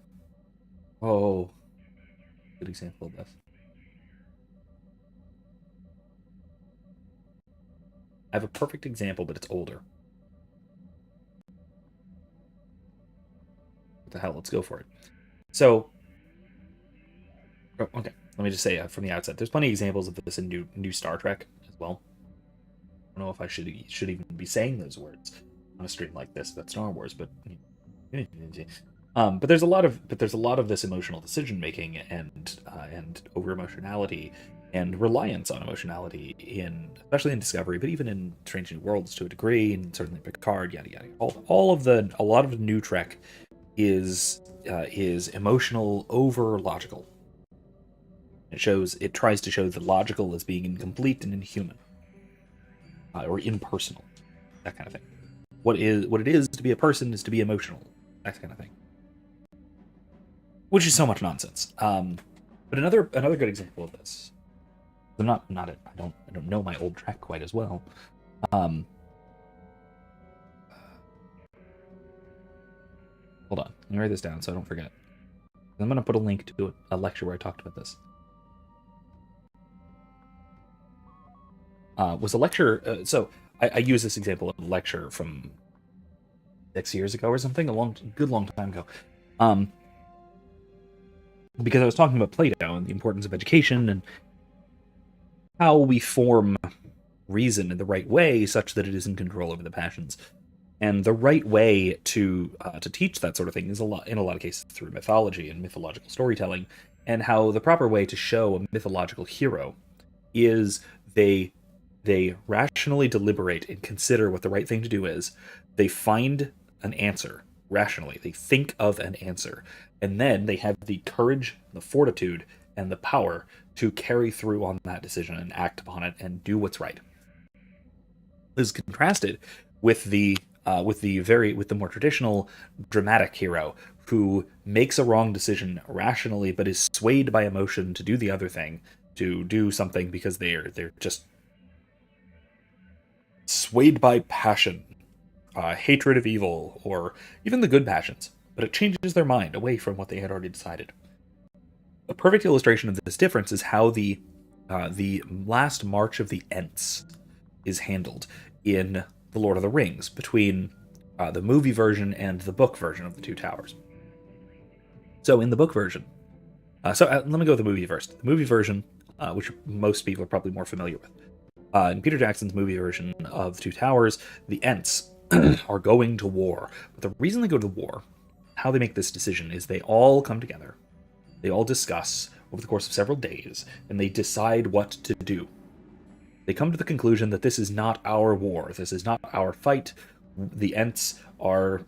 good example of this. I have a perfect example, but it's older. What the hell? Let's go for it. So, okay, let me just say from the outset, there's plenty of examples of this in new Star Trek as well. I don't know if I should even be saying those words on a stream like this about Star Wars, but but there's a lot of this emotional decision making and over emotionality and reliance on emotionality especially in Discovery, but even in Strange New Worlds to a degree, and certainly Picard, yada yada. A lot of new Trek is emotional over logical. It tries to show the logical as being incomplete and inhuman, or impersonal, that kind of thing. What it is to be a person is to be emotional, that kind of thing. Which is so much nonsense. But another good example of this. I don't know my old Trek quite as well. Hold on, let me write this down so I don't forget. I'm going to put a link to a lecture where I talked about this. Was a lecture. So I use this example of a lecture from 6 years ago or something, a good long time ago. Because I was talking about Plato and the importance of education and how we form reason in the right way such that it is in control over the passions. And the right way to teach that sort of thing is in a lot of cases through mythology and mythological storytelling, and how the proper way to show a mythological hero is they rationally deliberate and consider what the right thing to do is. They find an answer rationally. They think of an answer, and then they have the courage, the fortitude, and the power to carry through on that decision and act upon it and do what's right. This is contrasted with the more traditional dramatic hero who makes a wrong decision rationally but is swayed by emotion to do the other thing, to do something because they're just swayed by passion, hatred of evil, or even the good passions, but it changes their mind away from what they had already decided. A perfect illustration of this difference is how the last march of the Ents is handled in The Lord of the Rings, between the movie version and the book version of The Two Towers. So in the book version, let me go with the movie first. The movie version, which most people are probably more familiar with. In Peter Jackson's movie version of The Two Towers, the Ents are going to war. But the reason they go to war, how they make this decision, is they all come together. They all discuss over the course of several days, and they decide what to do. They come to the conclusion that this is not our war. This is not our fight. The Ents are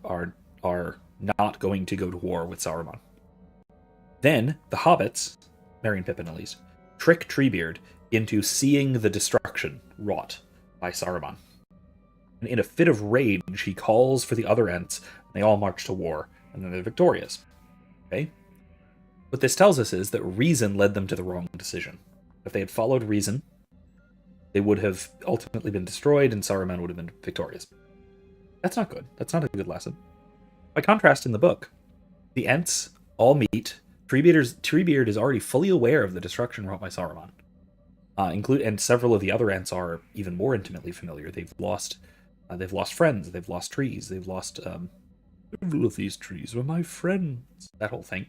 not going to go to war with Saruman. Then the hobbits, Merry and Pippin at least, trick Treebeard into seeing the destruction wrought by Saruman. And in a fit of rage, he calls for the other Ents, and they all march to war, and then they're victorious. Okay? What this tells us is that reason led them to the wrong decision. If they had followed reason, they would have ultimately been destroyed, and Saruman would have been victorious. That's not good. That's not a good lesson. By contrast, in the book, the Ents all meet. Treebeard is already fully aware of the destruction wrought by Saruman. And several of the other Ents are even more intimately familiar. They've lost friends. They've lost trees. They've lost several of these trees were my friends. That whole thing.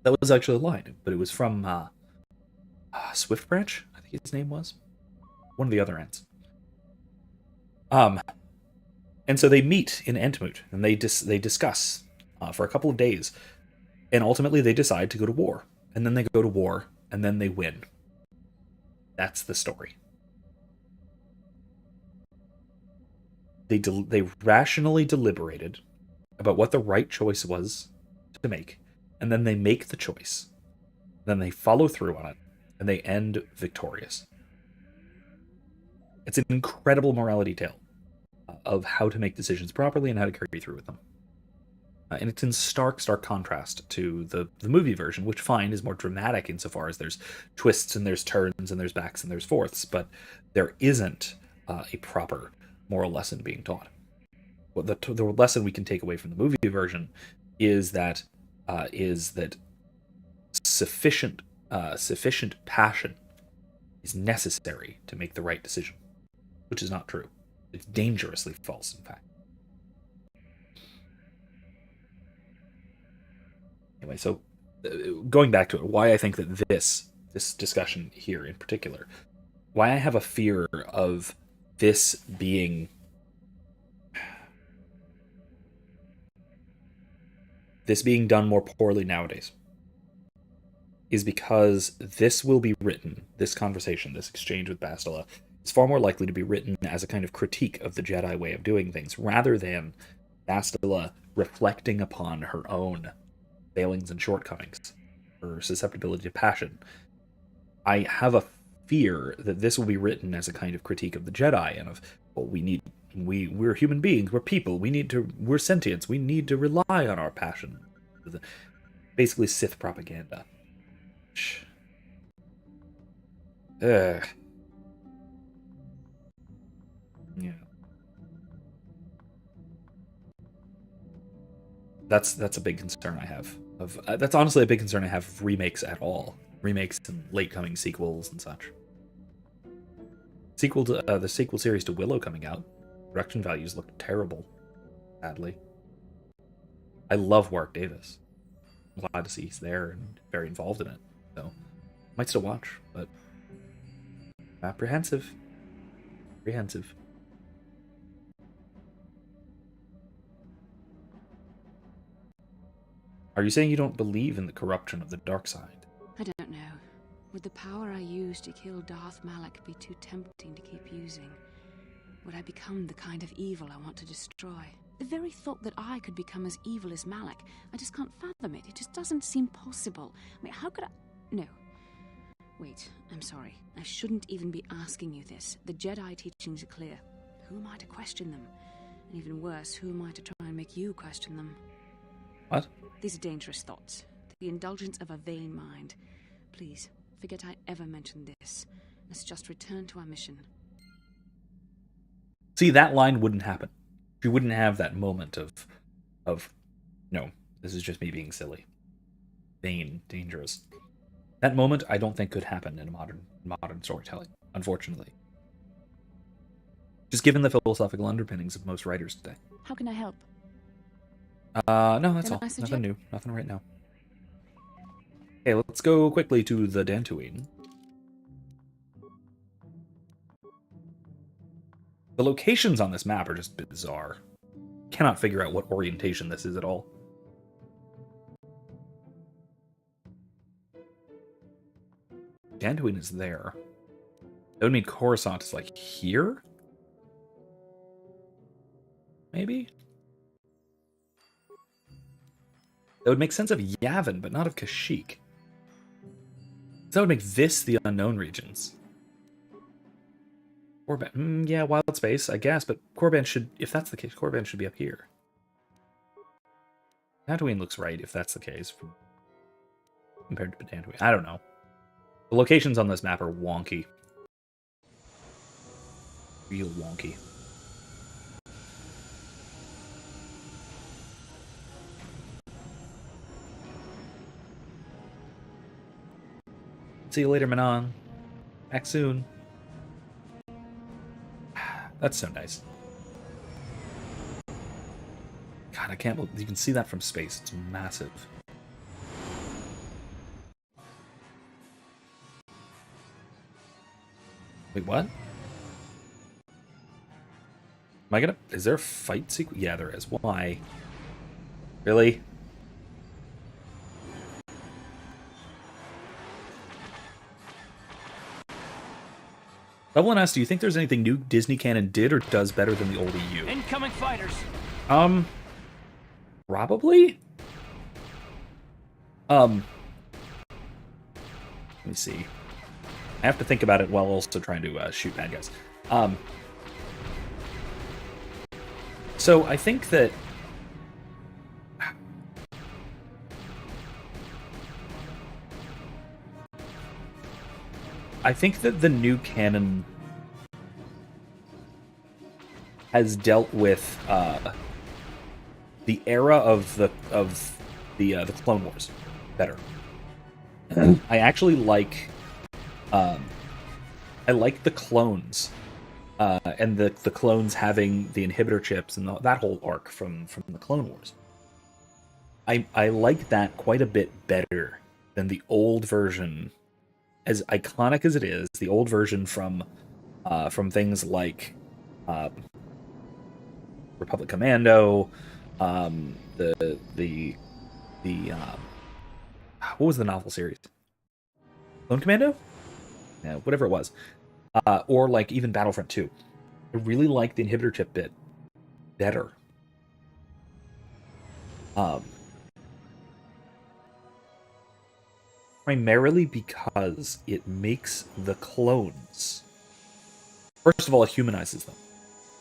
That was actually a line, but it was from Swiftbranch, I think his name was. One of the other Ents. And so they meet in Entmoot, and they discuss for a couple of days, and ultimately they decide to go to war. And then they go to war, and then they win. That's the story. They rationally deliberated about what the right choice was to make, and then they make the choice. Then they follow through on it, and they end victorious. It's an incredible morality tale of how to make decisions properly and how to carry through with them. And it's in stark contrast to the movie version, which, fine, is more dramatic insofar as there's twists and there's turns and there's backs and there's forths, but there isn't a proper moral lesson being taught. Well, the lesson we can take away from the movie version is that sufficient passion is necessary to make the right decision, which is not true. It's dangerously false, in fact. Anyway, so going back to it, why I think that this discussion here in particular, why I have a fear of this being done more poorly nowadays, is because this will be written, this conversation, this exchange with Bastila, is far more likely to be written as a kind of critique of the Jedi way of doing things, rather than Bastila reflecting upon her own failings and shortcomings, her susceptibility to passion. I have a fear that this will be written as a kind of critique of the Jedi and of, well, we're human beings, we're people, we're sentients, we need to rely on our passion. Basically Sith propaganda. Yeah. That's a big concern I have. That's honestly a big concern I have of remakes at all. Remakes and late coming sequels and such. The sequel series to Willow coming out. Production values look terrible, sadly. I love Warwick Davis. I'm glad to see he's there and very involved in it. So, might still watch, but apprehensive. Apprehensive. Are you saying you don't believe in the corruption of the dark side? I don't know. Would the power I used to kill Darth Malak be too tempting to keep using? Would I become the kind of evil I want to destroy? The very thought that I could become as evil as Malak, I just can't fathom it. It just doesn't seem possible. I mean, how could I... No. Wait, I'm sorry. I shouldn't even be asking you this. The Jedi teachings are clear. Who am I to question them? And even worse, who am I to try and make you question them? What? These are dangerous thoughts. The indulgence of a vain mind. Please, forget I ever mentioned this. Let's just return to our mission. See, that line wouldn't happen. You wouldn't have that moment of no, this is just me being silly. Vain, dangerous. That moment I don't think could happen in a modern storytelling, unfortunately. Just given the philosophical underpinnings of most writers today. How can I help? No, that's all. Nothing new. Nothing right now. Okay, let's go quickly to the Dantooine. The locations on this map are just bizarre. Cannot figure out what orientation this is at all. Dantooine is there. That would mean Coruscant is like here? Maybe? That would make sense of Yavin, but not of Kashyyyk. That would make this the unknown regions. Korriban, yeah, wild space, I guess, but Korriban should, if that's the case, Korriban should be up here. Tatooine looks right if that's the case, compared to Dantooine. I don't know. The locations on this map are wonky. Real wonky. See you later, Manaan. Back soon. That's so nice. God, I can't believe you can see that from space. It's massive. Wait, what? Am I gonna... Is there a fight sequence? Yeah, there is. Why? Really? Evelyn asks, do you think there's anything new Disney canon did or does better than the old EU? Incoming fighters. Probably. Let me see. I have to think about it while also trying to shoot bad guys. So I think that the new canon has dealt with the era of the Clone Wars better. I actually like the clones and the clones having the inhibitor chips and that whole arc from the Clone Wars. I like that quite a bit better than the old version. As iconic as it is, the old version from things like Republic Commando, what was the novel series? Clone Commando? Yeah, whatever it was. Or like even Battlefront 2. I really like the inhibitor chip bit better. Primarily because it makes the clones... First of all, it humanizes them.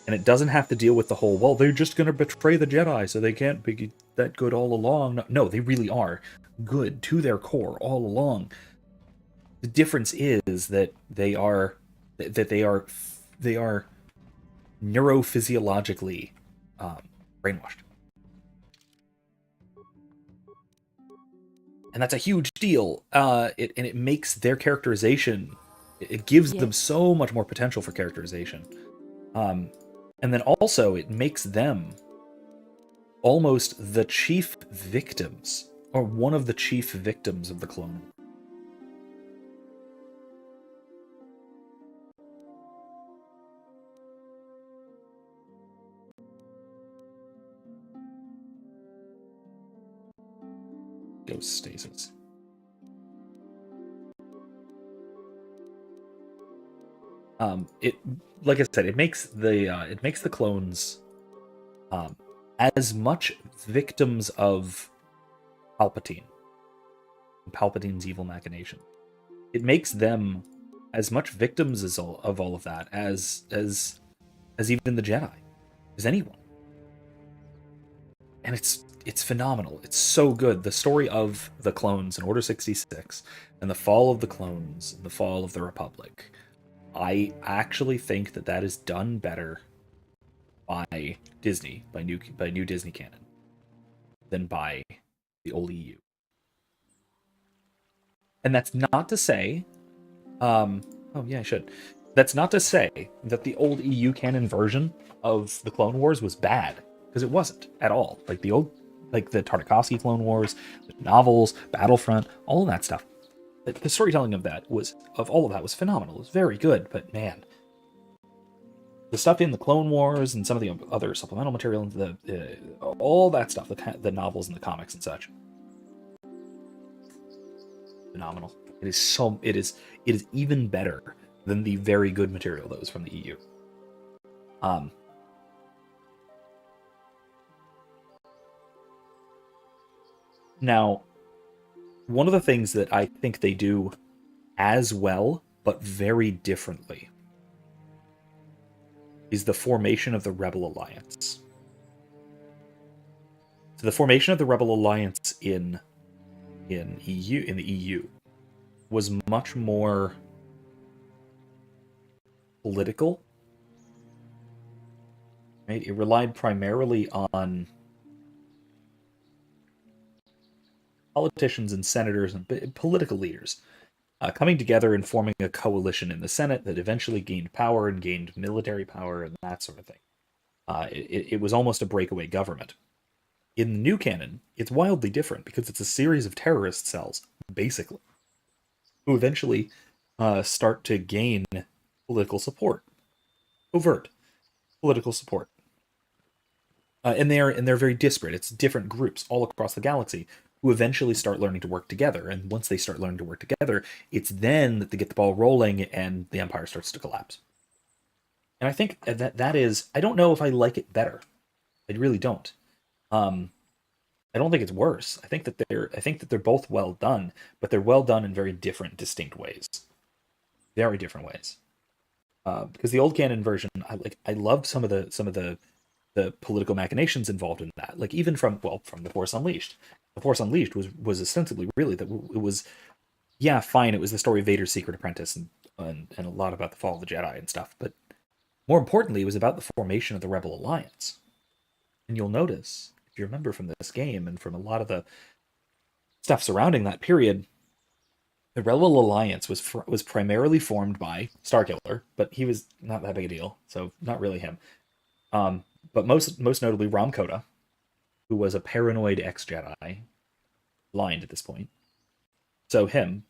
And it doesn't have to deal with the whole, well, they're just going to betray the Jedi, so they can't be that good all along. No, they really are good to their core all along. The difference is that they are neurophysiologically brainwashed. And that's a huge deal. It makes their characterization, it gives them so much more potential for characterization. And then also it makes them almost the chief victims, or one of the chief victims of the Clone Wars. Ghost stasis. It, like I said, it makes the clones as much victims of Palpatine's evil machination. It makes them as much victims of all of that as even the Jedi, as anyone. And it's phenomenal. It's so good. The story of the clones in Order 66 and the fall of the clones and the fall of the Republic. I actually think that is done better by Disney, by new Disney canon, than by the old EU. And that's not to say, that's not to say that the old EU canon version of the Clone Wars was bad, because it wasn't at all. Like the Tartakovsky Clone Wars, the novels, Battlefront, all of that stuff. The storytelling of all of that was phenomenal. It was very good, but man, the stuff in the Clone Wars and some of the other supplemental material, all that stuff, the novels and the comics and such, phenomenal. It is even better than the very good material that was from the EU. Now, one of the things that I think they do as well, but very differently, is the formation of the Rebel Alliance. So the formation of the Rebel Alliance in the EU was much more political. Right? It relied primarily on politicians and senators and political leaders coming together and forming a coalition in the Senate that eventually gained power and gained military power and that sort of thing. It was almost a breakaway government. In the new canon, it's wildly different because it's a series of terrorist cells, basically, who eventually start to gain political support, overt political support, and they're very disparate. It's different groups all across the galaxy who eventually start learning to work together. And once they start learning to work together, it's then that they get the ball rolling and the Empire starts to collapse. And I think that is, I don't know if I like it better. I really don't. I don't think it's worse. I think that they're both well done, but they're well done in very different, distinct ways. Very different ways. Because the old canon version, I loved some of the political machinations involved in that. Like even from The Force Unleashed. The Force Unleashed was ostensibly really that it was, yeah, fine. It was the story of Vader's secret apprentice and a lot about the fall of the Jedi and stuff. But more importantly, it was about the formation of the Rebel Alliance. And you'll notice, if you remember from this game and from a lot of the stuff surrounding that period, the Rebel Alliance was primarily formed by Starkiller, but he was not that big a deal, so not really him. But most notably Rom Koda, who was a paranoid ex-Jedi, blind at this point. So him,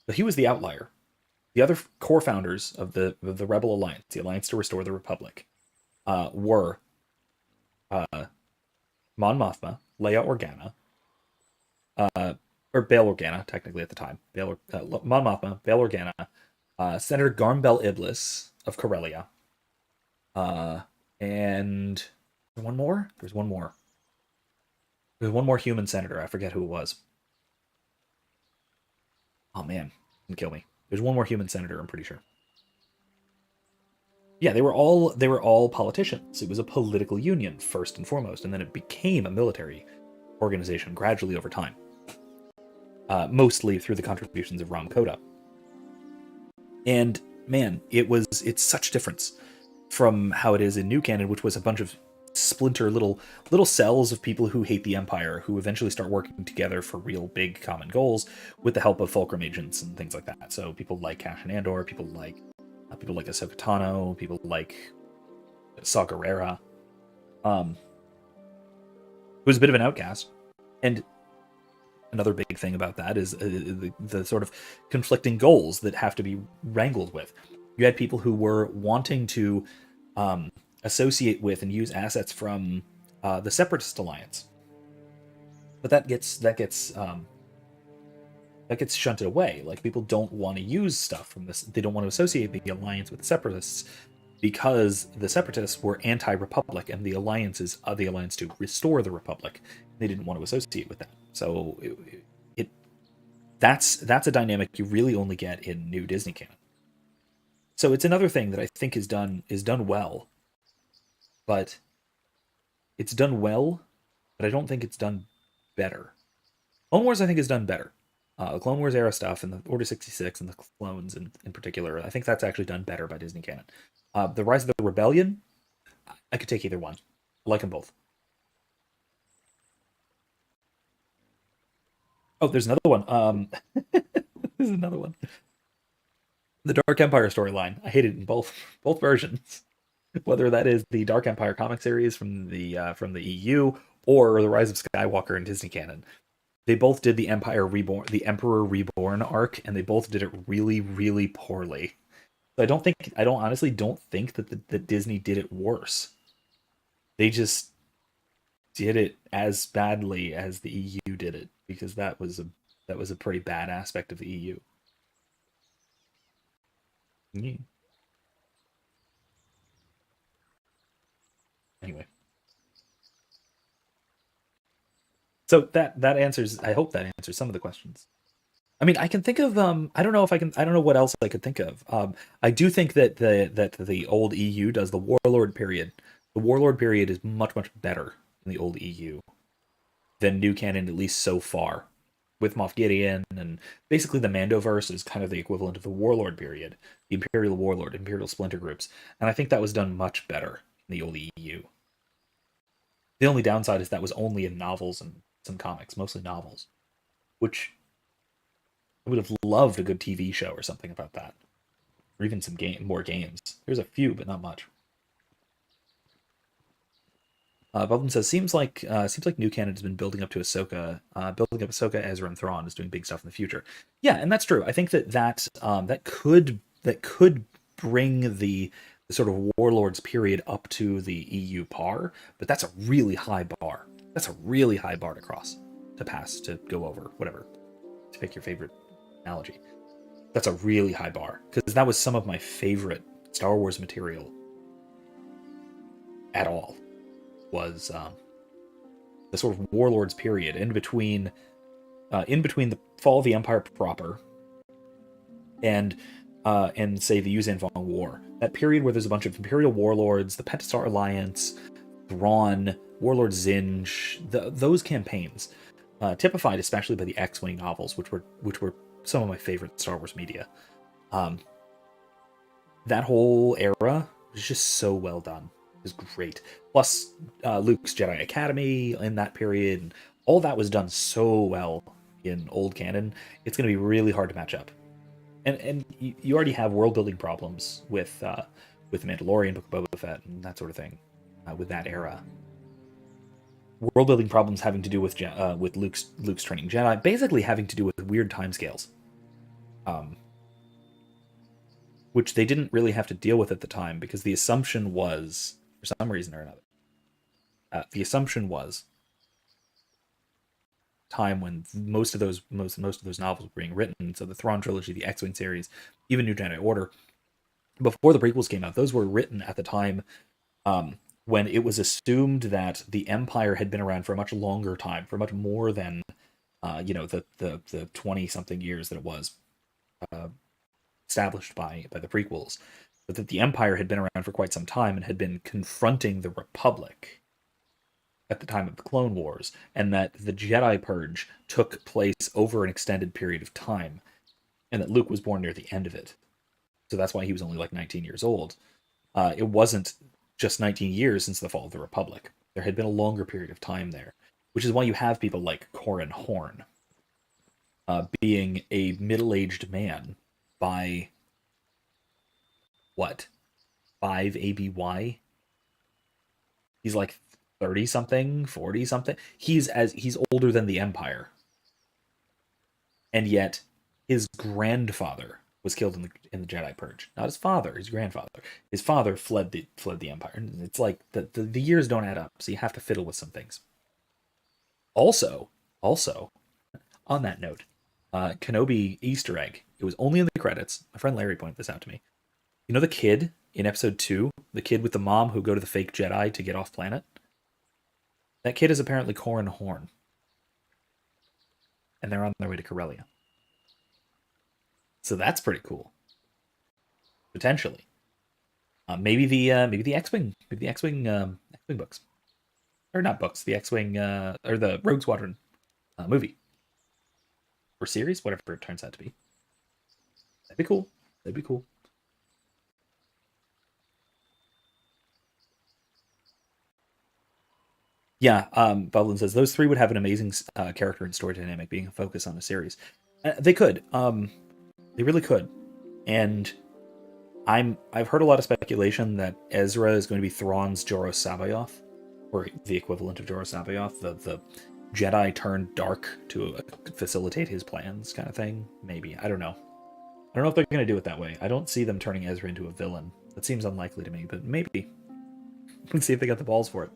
but he was the outlier. The other core founders of the Rebel Alliance, the Alliance to Restore the Republic, were Mon Mothma, Leia Organa, or Bail Organa, technically at the time. Mon Mothma, Bail Organa, Senator Garmbel Iblis of Corellia, and one more? There's one more. There's one more human senator. I forget who it was. Oh man, didn't kill me. There's one more human senator, I'm pretty sure. Yeah, they were all politicians. It was a political union first and foremost, and then it became a military organization gradually over time. Mostly through the contributions of Rom Koda. And man, it's such difference from how it is in New Canon, which was a bunch of splinter little cells of people who hate the Empire, who eventually start working together for real big common goals with the help of Fulcrum agents and things like that. So people like Cassian Andor, people like Ahsoka Tano, people like Saw Gerrera, who was a bit of an outcast. And another big thing about that is the sort of conflicting goals that have to be wrangled with. You had people who were wanting to associate with and use assets from the Separatist Alliance, but that gets shunted away. Like, people don't want to use stuff from this. They don't want to associate the Alliance with the Separatists because the Separatists were anti-Republic, and the Alliance is the Alliance to restore the Republic. They didn't want to associate with that. So that's a dynamic you really only get in new Disney canon. So it's another thing that I think is done well, but it's done well, but I don't think it's done better. Clone Wars, I think, is done better. The Clone Wars era stuff and the Order 66 and the clones in particular, I think that's actually done better by Disney canon. The Rise of the Rebellion, I could take either one. I like them both. Oh, there's another one. There's another one. The Dark Empire storyline. I hate it in both versions. Whether that is the Dark Empire comic series from the EU or the Rise of Skywalker in Disney canon. They both did the Emperor Reborn arc, and they both did it really, really poorly. So I honestly don't think that Disney did it worse. They just did it as badly as the EU did it, because that was a pretty bad aspect of the EU. Yeah. Anyway. So that answers, I hope that answers some of the questions. I mean, I can think of I don't know what else I could think of. I do think that the old EU does the Warlord period. The Warlord period is much better in the old EU than new canon, at least so far. With Moff Gideon, and basically the Mandoverse is kind of the equivalent of the Warlord period, the Imperial Warlord, Imperial splinter groups, and I think that was done much better in the old EU. The only downside is that was only in novels and some comics, mostly novels, which I would have loved a good TV show or something about that, or even some more games. There's a few, but not much. Bubbin says, seems like new canon has been building up to Ahsoka, Ezra, and Thrawn is doing big stuff in the future. Yeah, and that's true. I think that could bring the sort of Warlords period up to the EU par, but that's a really high bar. That's a really high bar to cross, to pass, to go over, whatever. To pick your favorite analogy. That's a really high bar, because that was some of my favorite Star Wars material at all was the sort of warlords period in between the fall of the Empire proper and say the Uzan Vong War. That period where there's a bunch of Imperial warlords, the Pentastar Alliance, Thrawn, Warlord Zinj, those campaigns, typified especially by the X-Wing novels, which were some of my favorite Star Wars media. That whole era was just so well done. It was great. Plus, Luke's Jedi Academy in that period, and all that was done so well in old canon. It's going to be really hard to match up. And you already have world building problems with Mandalorian, Book of Boba Fett, and that sort of thing with that era. World building problems having to do with Luke's training Jedi, basically having to do with weird timescales, which they didn't really have to deal with at the time because the assumption was, for some reason or another, time when most of those novels were being written. So the Thrawn trilogy, the X-Wing series, even New Jedi Order, before the prequels came out, those were written at the time when it was assumed that the Empire had been around for a much longer time, for much more than the 20-something years that it was established by the prequels, but that the Empire had been around for quite some time and had been confronting the Republic at the time of the Clone Wars, and that the Jedi Purge took place over an extended period of time, and that Luke was born near the end of it. So that's why he was only like 19 years old. It wasn't just 19 years since the fall of the Republic. There had been a longer period of time there, which is why you have people like Corran Horn being a middle-aged man by, 5 ABY? He's like 30-something, 40-something. He's older than the Empire. And yet, his grandfather was killed in the Jedi Purge. Not his father, his grandfather. His father fled the Empire. And it's like, the years don't add up, so you have to fiddle with some things. Also, on that note, Kenobi Easter Egg. It was only in the credits. My friend Larry pointed this out to me. You know the kid in episode 2? The kid with the mom who go to the fake Jedi to get off planet? That kid is apparently Corran Horn. And they're on their way to Corellia. So that's pretty cool. Potentially. Maybe the X-Wing. Maybe the X-Wing books. Or not books, the X-Wing or the Rogue Squadron movie. Or series, whatever it turns out to be. That'd be cool. That'd be cool. Yeah, Bublin says those three would have an amazing character and story dynamic being a focus on a series. They could. They really could. And I've heard a lot of speculation that Ezra is going to be Thrawn's Joros Sabayoth, or the equivalent of Joros Sabayoth, the Jedi turned dark to facilitate his plans kind of thing. Maybe. I don't know. I don't know if they're going to do it that way. I don't see them turning Ezra into a villain. That seems unlikely to me, but maybe. Let's see if they got the balls for it.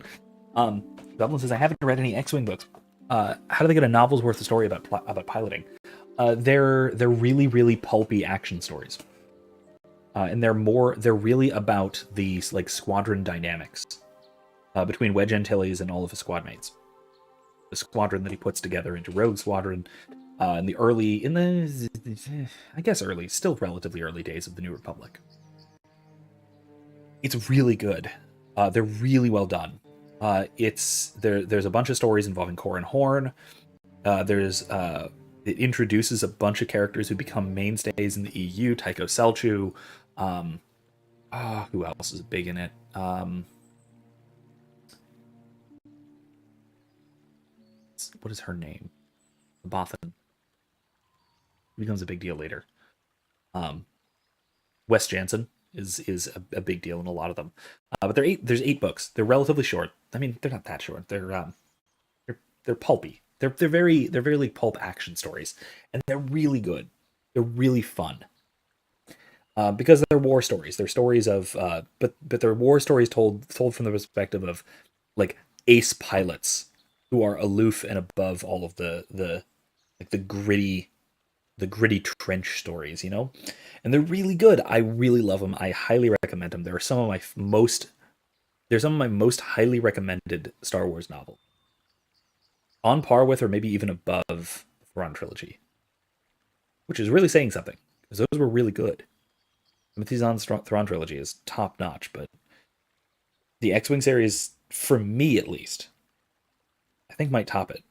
Dublin says, I haven't read any X-Wing books. How do they get a novel's worth of story about piloting? They're really, really pulpy action stories. And they're really about these like squadron dynamics between Wedge Antilles and all of his squad mates. The squadron that he puts together into Rogue Squadron still relatively early days of the New Republic. It's really good. They're really well done. There's a bunch of stories involving Corran Horn. It introduces a bunch of characters who become mainstays in the EU. Tycho Selchu. Who else is big in it? What is her name? Bothan. Becomes a big deal later. Wes Jansen is a big deal in a lot of them. But there's 8 books. They're relatively short. I mean, they're not that short. They're pulpy. They're very like pulp action stories, and they're really good. They're really fun. Because they're war stories. They're stories of but they're war stories told from the perspective of like ace pilots who are aloof and above all of the gritty trench stories, you know? And they're really good. I really love them. I highly recommend them. They're some of my most they're some of my most highly recommended Star Wars novels. On par with, or maybe even above, the Thrawn trilogy. Which is really saying something, because those were really good. Timothy Zahn's Thrawn trilogy is top-notch, but the X-Wing series, for me at least, I think might top it.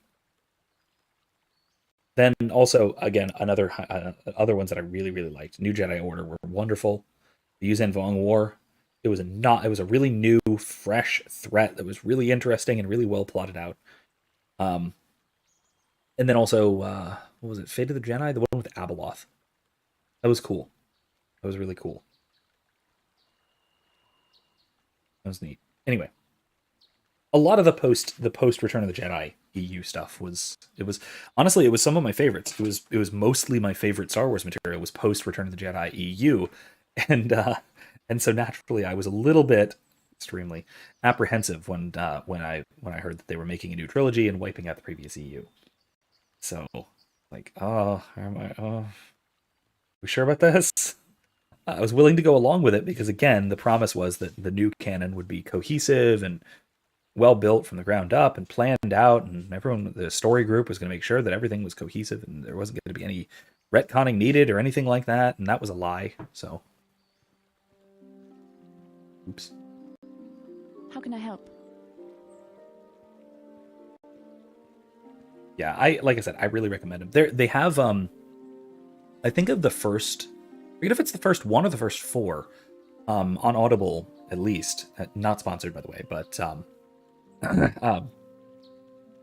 Then also, again, other ones that I really, really liked. New Jedi Order were wonderful. The Uzan Vong War, it was a really new, fresh threat that was really interesting and really well plotted out. And then also, what was it? Fate of the Jedi, the one with Abeloth. That was cool. That was really cool. That was neat. Anyway, a lot of the post Return of the Jedi EU stuff was honestly, it was some of my favorites. It was mostly my favorite Star Wars material was post Return of the Jedi EU, and so naturally I was a little bit extremely apprehensive when I heard that they were making a new trilogy and wiping out the previous EU. So like, we sure about this? I was willing to go along with it because, again, the promise was that the new canon would be cohesive and well built from the ground up and planned out, and everyone, the story group, was going to make sure that everything was cohesive and there wasn't going to be any retconning needed or anything like that, and that was a lie. So, oops. How can I help? Yeah, like I said, I really recommend them. They have I think of the first, I forget if it's the first one or the first four, on Audible at least. Not sponsored, by the way, but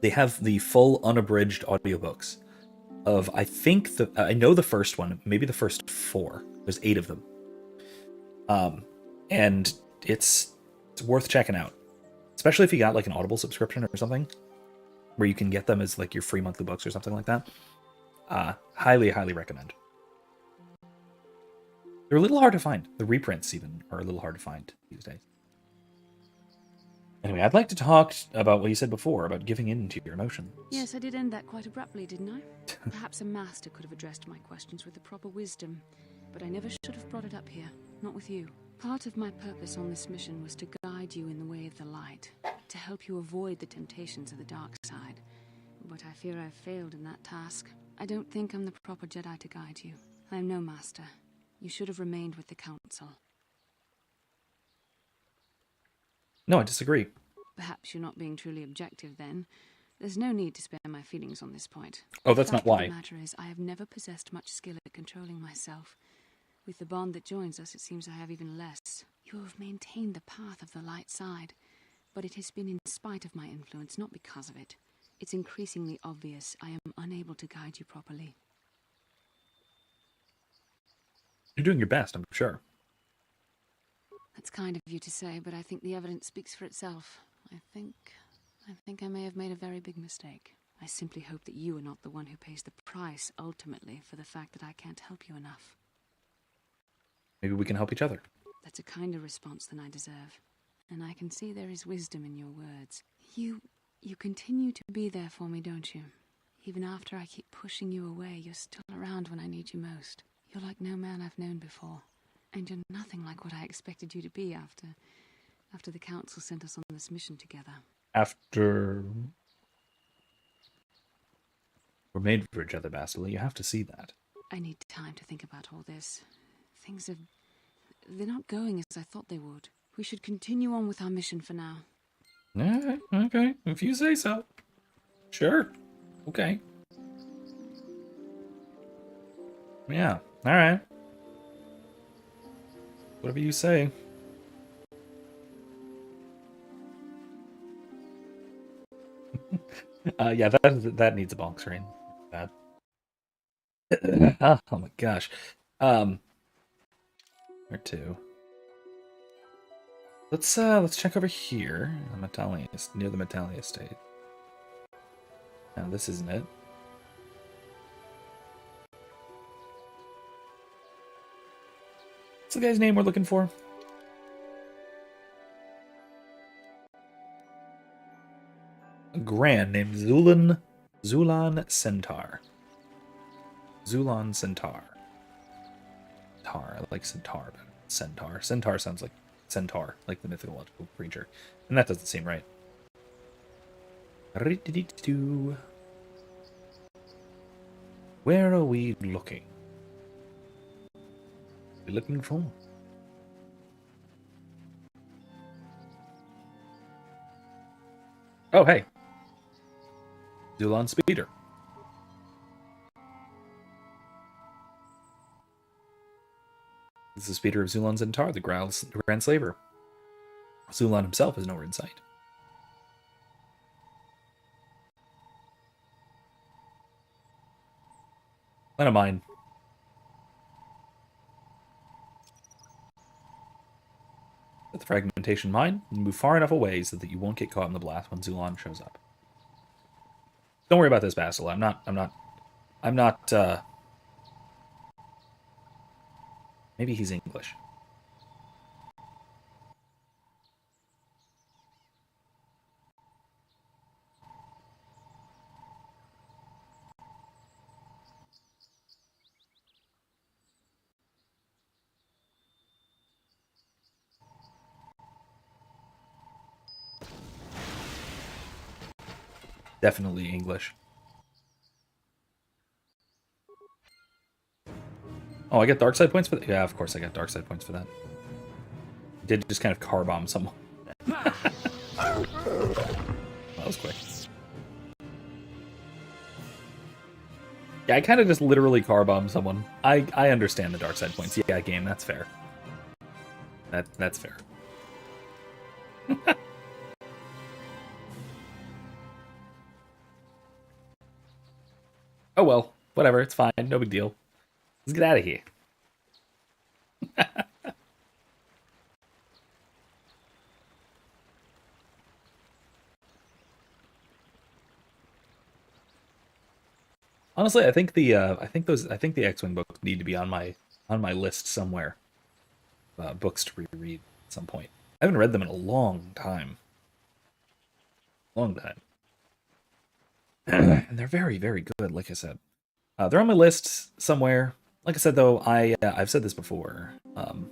they have the full unabridged audiobooks of, I think I know the first one, maybe the first four. There's 8 of them, and it's worth checking out, especially if you got like an Audible subscription or something, where you can get them as like your free monthly books or something like that. Highly, highly recommend. They're a little hard to find. The reprints even are a little hard to find these days. Anyway, I'd like to talk about what you said before, about giving in to your emotions. Yes, I did end that quite abruptly, didn't I? Perhaps a master could have addressed my questions with the proper wisdom, but I never should have brought it up here, not with you. Part of my purpose on this mission was to guide you in the way of the light, to help you avoid the temptations of the dark side. But I fear I've failed in that task. I don't think I'm the proper Jedi to guide you. I am no master. You should have remained with the Council. No, I disagree. Perhaps you're not being truly objective then. There's no need to spare my feelings on this point. Oh, that's not why. The matter is, I have never possessed much skill at controlling myself. With the bond that joins us, it seems I have even less. You have maintained the path of the light side, but it has been in spite of my influence, not because of it. It's increasingly obvious I am unable to guide you properly. You're doing your best, I'm sure. That's kind of you to say, but I think the evidence speaks for itself. I think I may have made a very big mistake. I simply hope that you are not the one who pays the price, ultimately, for the fact that I can't help you enough. Maybe we can help each other. That's a kinder response than I deserve. And I can see there is wisdom in your words. You continue to be there for me, don't you? Even after I keep pushing you away, you're still around when I need you most. You're like no man I've known before. And you're nothing like what I expected you to be after the Council sent us on this mission together. After we're made for each other, Bastila, you have to see that. I need time to think about all this. They're not going as I thought they would. We should continue on with our mission for now. Okay, if you say so. Sure. Okay. Yeah, alright. Whatever you say. Yeah, that needs a bonk screen. Bad. Oh my gosh. Or two. Let's check over here. The Metallia, near the Metallia estate. No, this isn't it. What's the guy's name we're looking for? A Grand named Zulan Centaur. Zulan Centaur. Tar, I like Centaur, but Centaur. Centaur sounds like centaur, like the mythological creature. And that doesn't seem right. Where are we looking? We're looking for... Oh, hey. Zulan Speeder. This is the speeder of Zulan Zentar, the Grand Slaver. Zulan himself is nowhere in sight. Planet mine. Let the fragmentation mine and move far enough away so that you won't get caught in the blast when Zulan shows up. Don't worry about this, Basil. I'm not, maybe he's English. Definitely English. Oh, I get dark side points for that? Yeah, of course I got dark side points for that. I did just kind of car bomb someone. That was quick. Yeah, I kind of just literally car bomb someone. I understand the dark side points. Yeah, game, that's fair. That's fair. Oh well, whatever, it's fine, no big deal. Let's get out of here. Honestly, I think the X-Wing books need to be on my list somewhere. Books to reread at some point. I haven't read them in a long time. Long time. And they're very, very good, like I said. They're on my list somewhere. Like I said, though, I've said this before. I've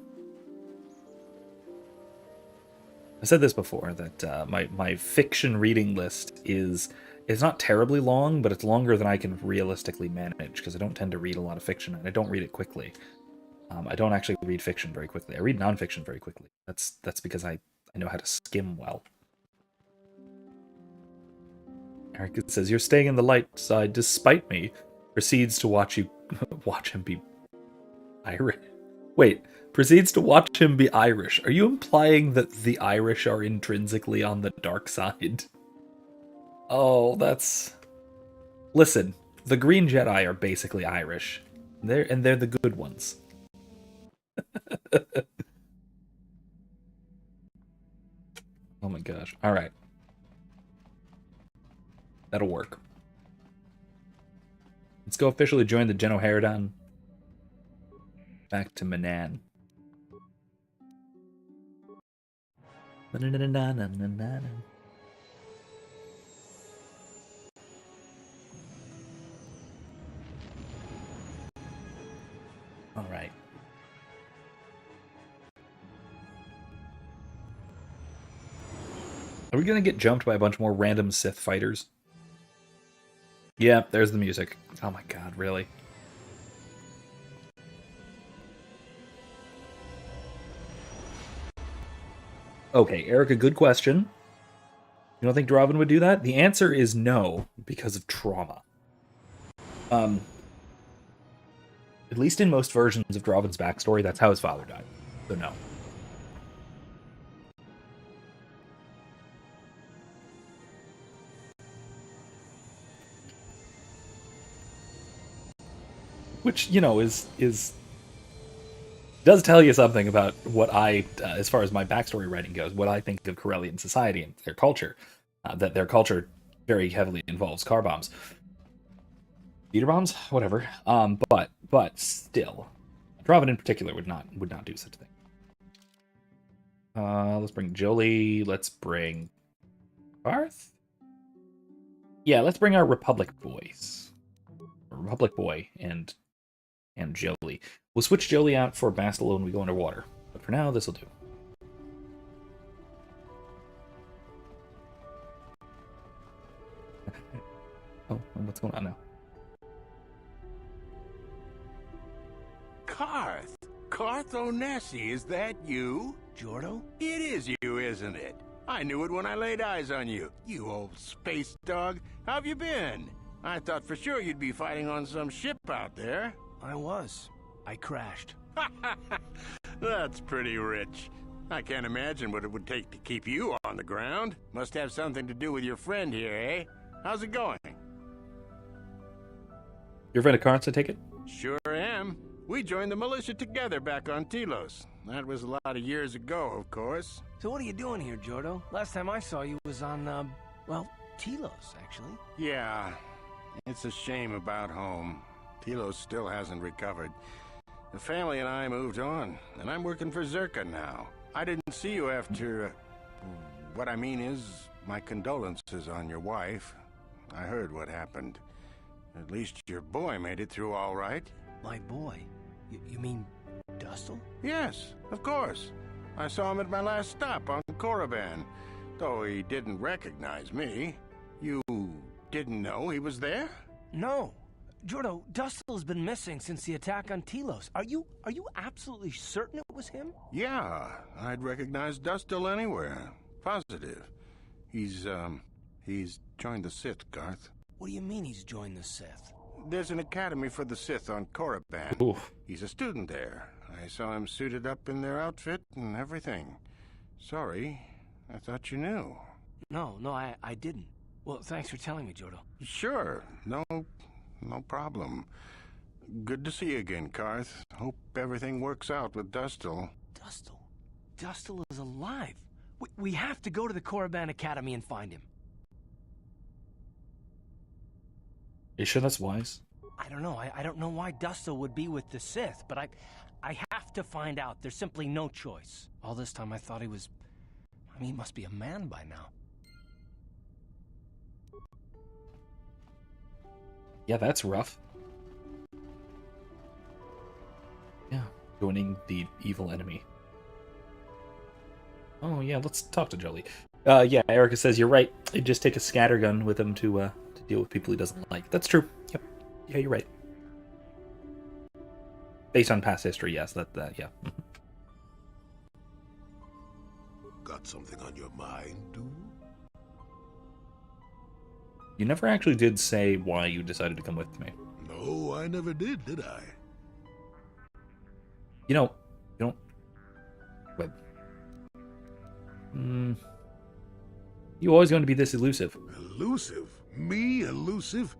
said this before, that my fiction reading list is not terribly long, but it's longer than I can realistically manage, because I don't tend to read a lot of fiction, and I don't read it quickly. I don't actually read fiction very quickly. I read nonfiction very quickly. That's because I know how to skim well. Eric says, "You're staying in the light side despite me." Proceeds to watch him be Irish. Wait, proceeds to watch him be Irish. Are you implying that the Irish are intrinsically on the dark side? Oh, that's... Listen, the Green Jedi are basically Irish. They're the good ones. Oh my gosh. Alright. That'll work. Let's go officially join the Genoharadan. Back to Manaan. All right. Are we gonna get jumped by a bunch more random Sith fighters? Yeah, there's the music. Oh my god, really? Okay, Erica, good question. You don't think Draven would do that? The answer is no, because of trauma. At least in most versions of Draven's backstory, that's how his father died. So no. Which, you know, does tell you something about what I, as far as my backstory writing goes, what I think of Corellian society and their culture. That their culture very heavily involves car bombs. Beater bombs? Whatever. But still. Draven in particular would not do such a thing. Let's bring Jolie. Let's bring Darth? Yeah, let's bring our Republic boys. Republic boy and Jolie. We'll switch Jolie out for Bastila when we go underwater. But for now, this'll do. Oh, what's going on now? Karth Onesi, is that you? Jordo? It is you, isn't it? I knew it when I laid eyes on you. You old space dog. How have you been? I thought for sure you'd be fighting on some ship out there. I was. I crashed. That's pretty rich. I can't imagine what it would take to keep you on the ground. Must have something to do with your friend here, eh? How's it going? Your friend of Karth's, I take it? Sure am. We joined the militia together back on Telos. That was a lot of years ago, of course. So what are you doing here, Jordo? Last time I saw you was on, well, Telos, actually. Yeah, it's a shame about home. Telos still hasn't recovered. The family and I moved on, and I'm working for Zerka now. I didn't see you after... what I mean is, my condolences on your wife. I heard what happened. At least your boy made it through all right. My boy? You mean Dustle? Yes, of course. I saw him at my last stop on Korriban, though he didn't recognize me. You didn't know he was there? No. Jordo, Dustle's been missing since the attack on Telos. Are you absolutely certain it was him? Yeah, I'd recognize Dustle anywhere. Positive. He's joined the Sith, Garth. What do you mean he's joined the Sith? There's an academy for the Sith on Korriban. Oof. He's a student there. I saw him suited up in their outfit and everything. Sorry, I thought you knew. No, I didn't. Well, thanks for telling me, Jordo. Sure, no problem. Good to see you again, Karth. Hope everything works out with Dustle. Dustle is alive. We have to go to the Korriban Academy and find him. You sure that's wise? I don't know. I don't know why Dustle would be with the Sith, but I have to find out. There's simply no choice. All this time I thought he was... I mean, he must be a man by now. Yeah, that's rough. Yeah, joining the evil enemy. Oh yeah, let's talk to Jolie. Yeah, Erica says you're right. It'd just take a scattergun with him to deal with people he doesn't like. That's true. Yep. Yeah, you're right. Based on past history, yes. Yeah. Got something on your mind, dude? You never actually did say why you decided to come with me. No, I never did I? You don't... Wait. You always going to be this elusive. Elusive? Me elusive?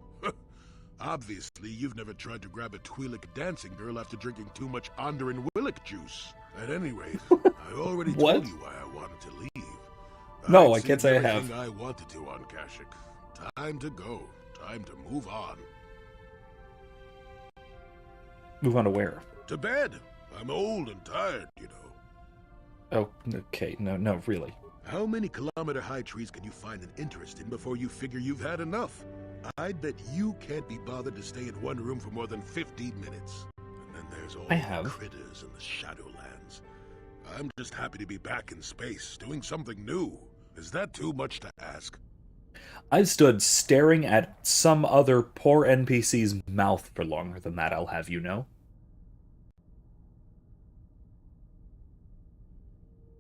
Obviously, you've never tried to grab a Twi'lek dancing girl after drinking too much Onderan Willick juice. At any rate, I already told you why I wanted to leave. No, I can't say I have. I wanted to on Kashyyyk. Time to go. Time to move on. Move on to where? To bed. I'm old and tired, you know. Oh, okay. No, really. How many kilometer-high trees can you find an interest in before you figure you've had enough? I'd bet you can't be bothered to stay in one room for more than 15 minutes. And then there's all the critters in the Shadowlands. I'm just happy to be back in space, doing something new. Is that too much to ask? I've stood staring at some other poor NPC's mouth for longer than that, I'll have you know.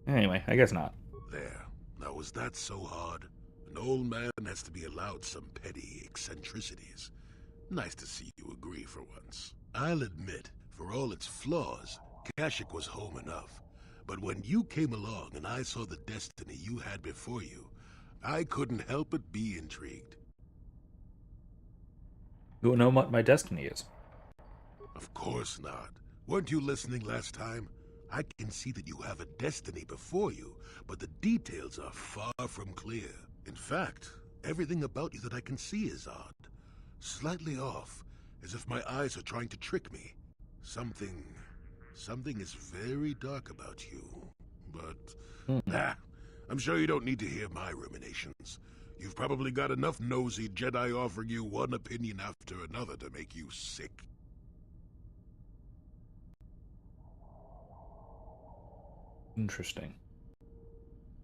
Anyway, I guess not. There. Now, was that so hard? An old man has to be allowed some petty eccentricities. Nice to see you agree for once. I'll admit, for all its flaws, Kashyyyk was home enough. But when you came along and I saw the destiny you had before you, I couldn't help but be intrigued. You don't know what my destiny is. Of course not. Weren't you listening last time? I can see that you have a destiny before you, but the details are far from clear. In fact, everything about you that I can see is odd. Slightly off, as if my eyes are trying to trick me. Something is very dark about you. But, I'm sure you don't need to hear my ruminations. You've probably got enough nosy Jedi offering you one opinion after another to make you sick. Interesting.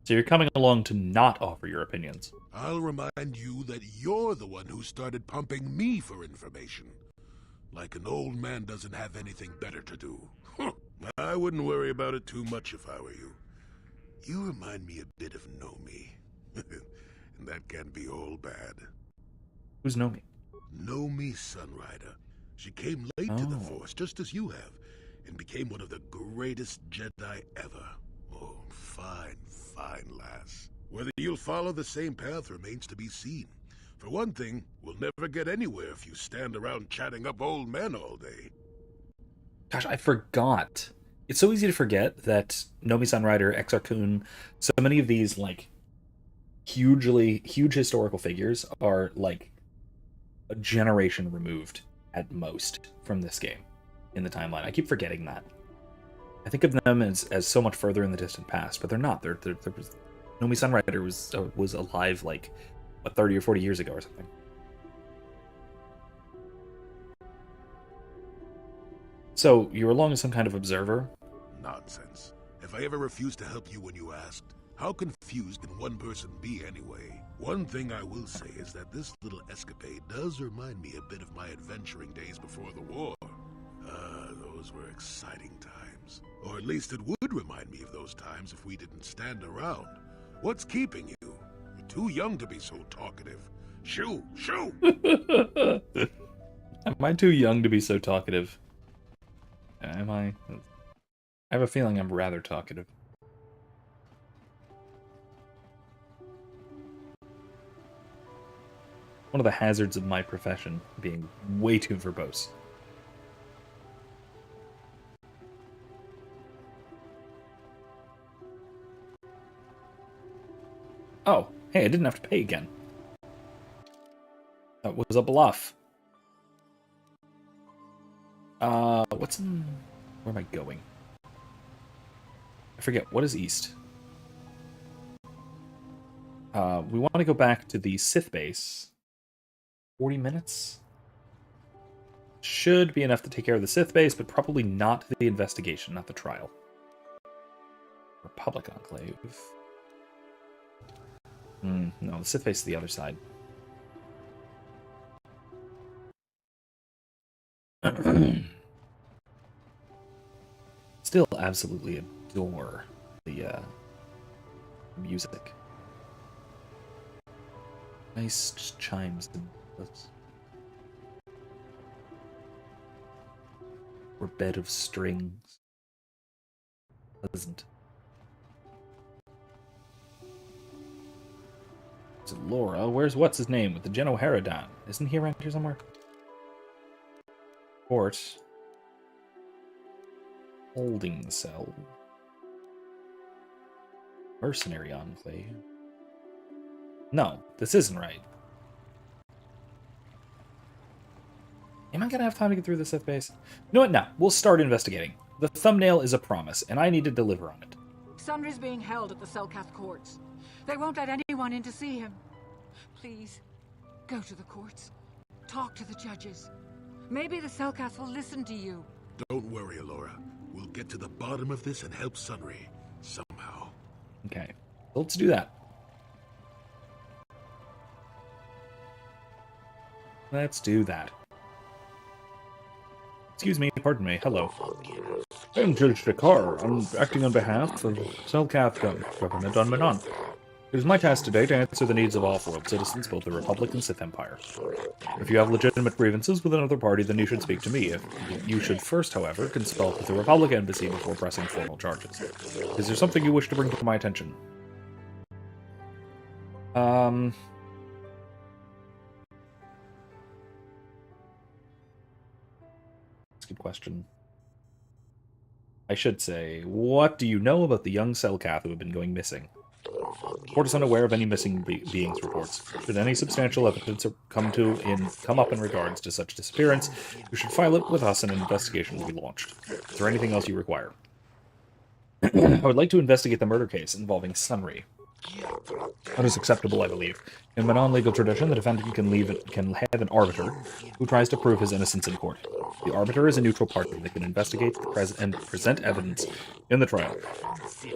So you're coming along to not offer your opinions. I'll remind you that you're the one who started pumping me for information. Like an old man doesn't have anything better to do. I wouldn't worry about it too much if I were you. You remind me a bit of Nomi. And that can be all bad. Who's Nomi? Nomi Sunrider. She came late to the Force, just as you have, and became one of the greatest Jedi ever. Oh, fine, fine lass. Whether you'll follow the same path remains to be seen. For one thing, we'll never get anywhere if you stand around chatting up old men all day. Gosh, I forgot. It's so easy to forget that Nomi Sunrider, Exar Kun, so many of these, like, huge historical figures are, like, a generation removed, at most, from this game in the timeline. I keep forgetting that. I think of them as so much further in the distant past, but they're not. Nomi Sunrider was alive, like, what, 30 or 40 years ago or something. So, you were along as some kind of observer? Nonsense. If I ever refused to help you when you asked, how confused can one person be anyway? One thing I will say is that this little escapade does remind me a bit of my adventuring days before the war. Those were exciting times. Or at least it would remind me of those times if we didn't stand around. What's keeping you? You're too young to be so talkative. Shoo! Shoo! Am I too young to be so talkative? Am I? I have a feeling I'm rather talkative. One of the hazards of my profession, being way too verbose. Oh, hey, I didn't have to pay again. That was a bluff. What's in... Where am I going? I forget. What is east? We want to go back to the Sith base. 40 minutes? Should be enough to take care of the Sith base, but probably not the investigation, not the trial. Republic Enclave. No, the Sith base is the other side. Still absolutely adore the music. Nice chimes and or bed of strings. Pleasant. So Laura, where's what's his name with the Gen O'Hara? Isn't he around here somewhere? Port. Holding cell. Mercenary Enclave. No, this isn't right. Am I gonna have time to get through the Sith base? You know what? No, we'll start investigating. The thumbnail is a promise, and I need to deliver on it. Sundry's being held at the Selkath courts. They won't let anyone in to see him. Please, go to the courts. Talk to the judges. Maybe the Selkath will listen to you. Don't worry, Alora. We'll get to the bottom of this and help Sunry. Somehow. Okay, let's do that. Let's do that. Excuse me, pardon me, hello. I'm Judge Dakar. I'm acting on behalf of Selkath government on Manaan. It is my task today to answer the needs of off-world citizens, both the Republic and Sith Empire. If you have legitimate grievances with another party, then you should speak to me. You should first, however, consult with the Republic Embassy before pressing formal charges. Is there something you wish to bring to my attention? That's a good question. I should say, what do you know about the young Selkath who have been going missing? Court is unaware of any missing beings reports. Should any substantial evidence come up in regards to such disappearance, you should file it with us and an investigation will be launched. Is there anything else you require? I would like to investigate the murder case involving Sunry. That is acceptable, I believe. In Manaan legal tradition, the defendant can have an arbiter who tries to prove his innocence in court. The arbiter is a neutral party that can investigate and present evidence in the trial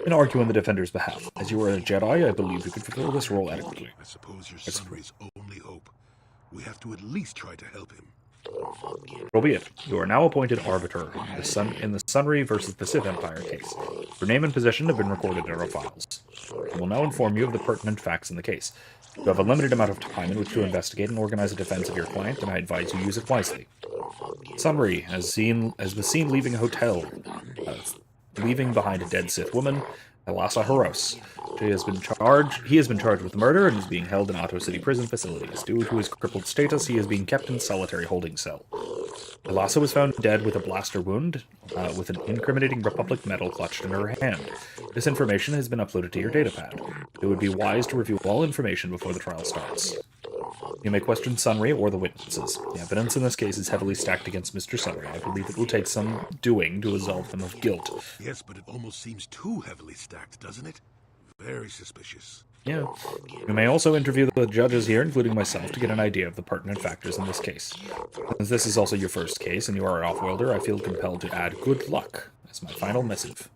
and argue on the defender's behalf. As you are a Jedi, I believe you could fulfill this role adequately. I suppose you're Sunry's only hope. We have to at least try to help him. So be it. You are now appointed arbiter in the Sunry versus the Sith Empire case. Your name and position have been recorded in our files. I will now inform you of the pertinent facts in the case. You have a limited amount of time in which to investigate and organize a defense of your client, and I advise you use it wisely. Sunry was seen leaving a hotel, leaving behind a dead Sith woman, Elasa Haros. He has been charged with murder and is being held in Otto City prison facilities. Due to his crippled status, he is being kept in solitary holding cell. Elasa was found dead with a blaster wound, with an incriminating Republic medal clutched in her hand. This information has been uploaded to your datapad. It would be wise to review all information before the trial starts. You may question Sunry or the witnesses. The evidence in this case is heavily stacked against Mr. Sunry. I believe it will take some doing to absolve him of guilt. Yes, but it almost seems too heavily stacked, doesn't it? Very suspicious. Yeah. You may also interview the judges here, including myself, to get an idea of the pertinent factors in this case. Since this is also your first case and you are an off-worlder, I feel compelled to add good luck as my final missive.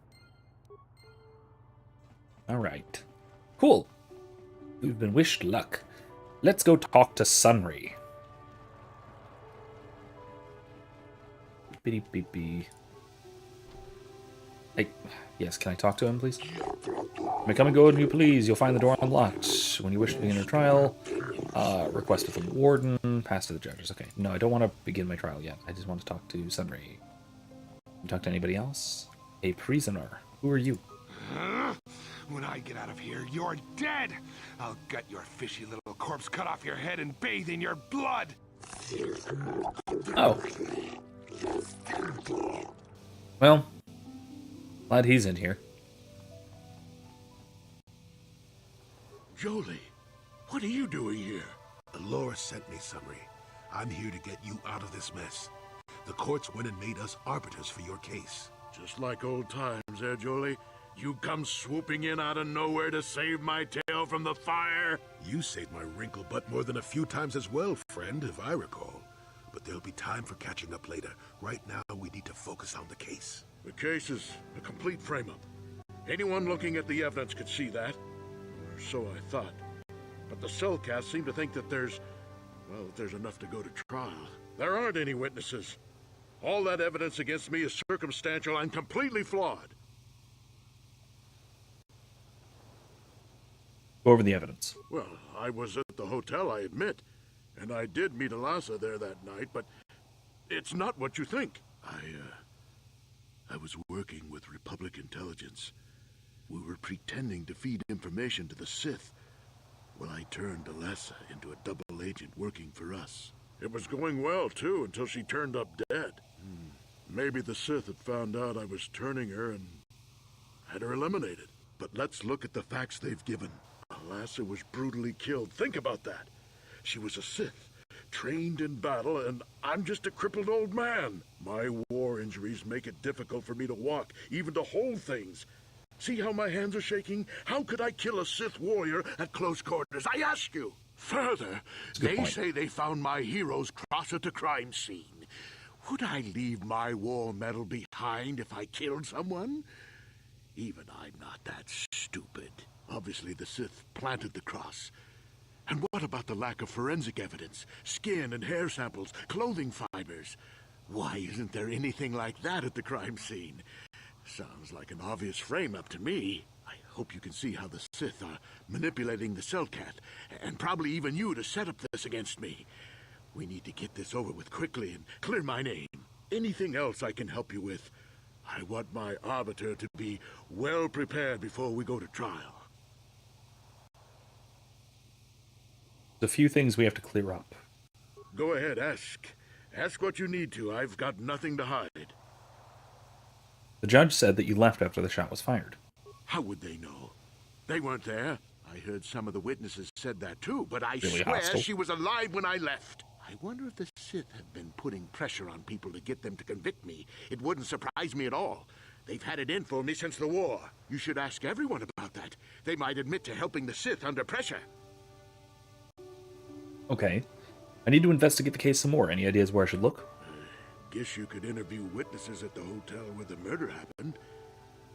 Alright. Cool. We've been wished luck. Let's go talk to Sunry. Beep beep beep. Hey, yes, can I talk to him, please? May come and go when you please. You'll find the door unlocked. When you wish to begin your trial, request with the warden, pass to the judges. Okay, no, I don't want to begin my trial yet. I just want to talk to Sunry. You talk to anybody else? A prisoner. Who are you? When I get out of here, you're dead! I'll gut your fishy little corpse, cut off your head, and bathe in your blood! Oh. Well, glad he's in here. Jolie, what are you doing here? Alora sent me, Sunry. I'm here to get you out of this mess. The courts went and made us arbiters for your case. Just like old times, eh, Jolie? You come swooping in out of nowhere to save my tail from the fire? You saved my wrinkle butt more than a few times as well, friend, if I recall. But there'll be time for catching up later. Right now, we need to focus on the case. The case is a complete frame-up. Anyone looking at the evidence could see that. Or so I thought. But the Cellcast seem to think that there's enough to go to trial. There aren't any witnesses. All that evidence against me is circumstantial and completely flawed. Go over the evidence. Well, I was at the hotel, I admit. And I did meet Elasa there that night, but it's not what you think. I was working with Republic intelligence. We were pretending to feed information to the Sith. Well, I turned Elasa into a double agent working for us. It was going well, too, until she turned up dead. Maybe the Sith had found out I was turning her and had her eliminated. But let's look at the facts they've given. Elasa was brutally killed. Think about that. She was a Sith, trained in battle, and I'm just a crippled old man. My war injuries make it difficult for me to walk, even to hold things. See how my hands are shaking? How could I kill a Sith warrior at close quarters? I ask you. Further, they say they found my hero's cross at the crime scene. Would I leave my war medal behind if I killed someone? Even I'm not that stupid. Obviously, the Sith planted the cross. And what about the lack of forensic evidence? Skin and hair samples, clothing fibers. Why isn't there anything like that at the crime scene? Sounds like an obvious frame-up to me. I hope you can see how the Sith are manipulating the Cellcat, and probably even you to set up this against me. We need to get this over with quickly and clear my name. Anything else I can help you with? I want my arbiter to be well prepared before we go to trial. There's a few things we have to clear up. Go ahead, ask. Ask what you need to. I've got nothing to hide. The judge said that you left after the shot was fired. How would they know? They weren't there. I heard some of the witnesses said that too, but I Really swear hostile. she was alive when I left. I wonder if the Sith have been putting pressure on people to get them to convict me. It wouldn't surprise me at all. They've had it in for me since the war. You should ask everyone about that. They might admit to helping the Sith under pressure. Okay. I need to investigate the case some more. Any ideas where I should look? Guess you could interview witnesses at the hotel where the murder happened.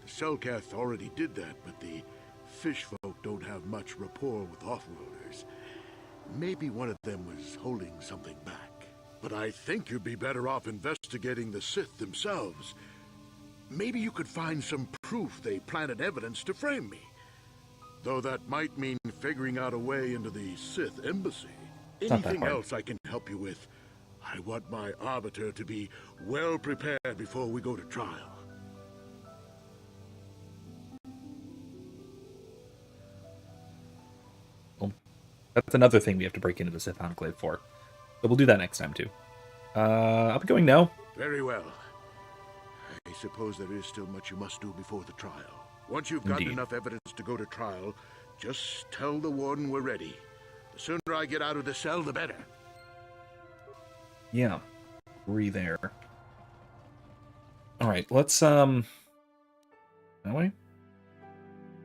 The Selkath already did that, but the fish folk don't have much rapport with offworlders. Maybe one of them was holding something back. But I think you'd be better off investigating the Sith themselves. Maybe you could find some proof they planted evidence to frame me. Though that might mean figuring out a way into the Sith embassy. Anything else I can help you with? I want my arbiter to be well prepared before we go to trial. Well, that's another thing we have to break into the Sith Enclave for. But we'll do that next time, too. I'll be going now. Very well. I suppose there is still much you must do before the trial. Once you've gotten enough evidence to go to trial, just tell the warden we're ready. The sooner I get out of the cell, the better. Yeah. Agree there. Alright, let's, that way?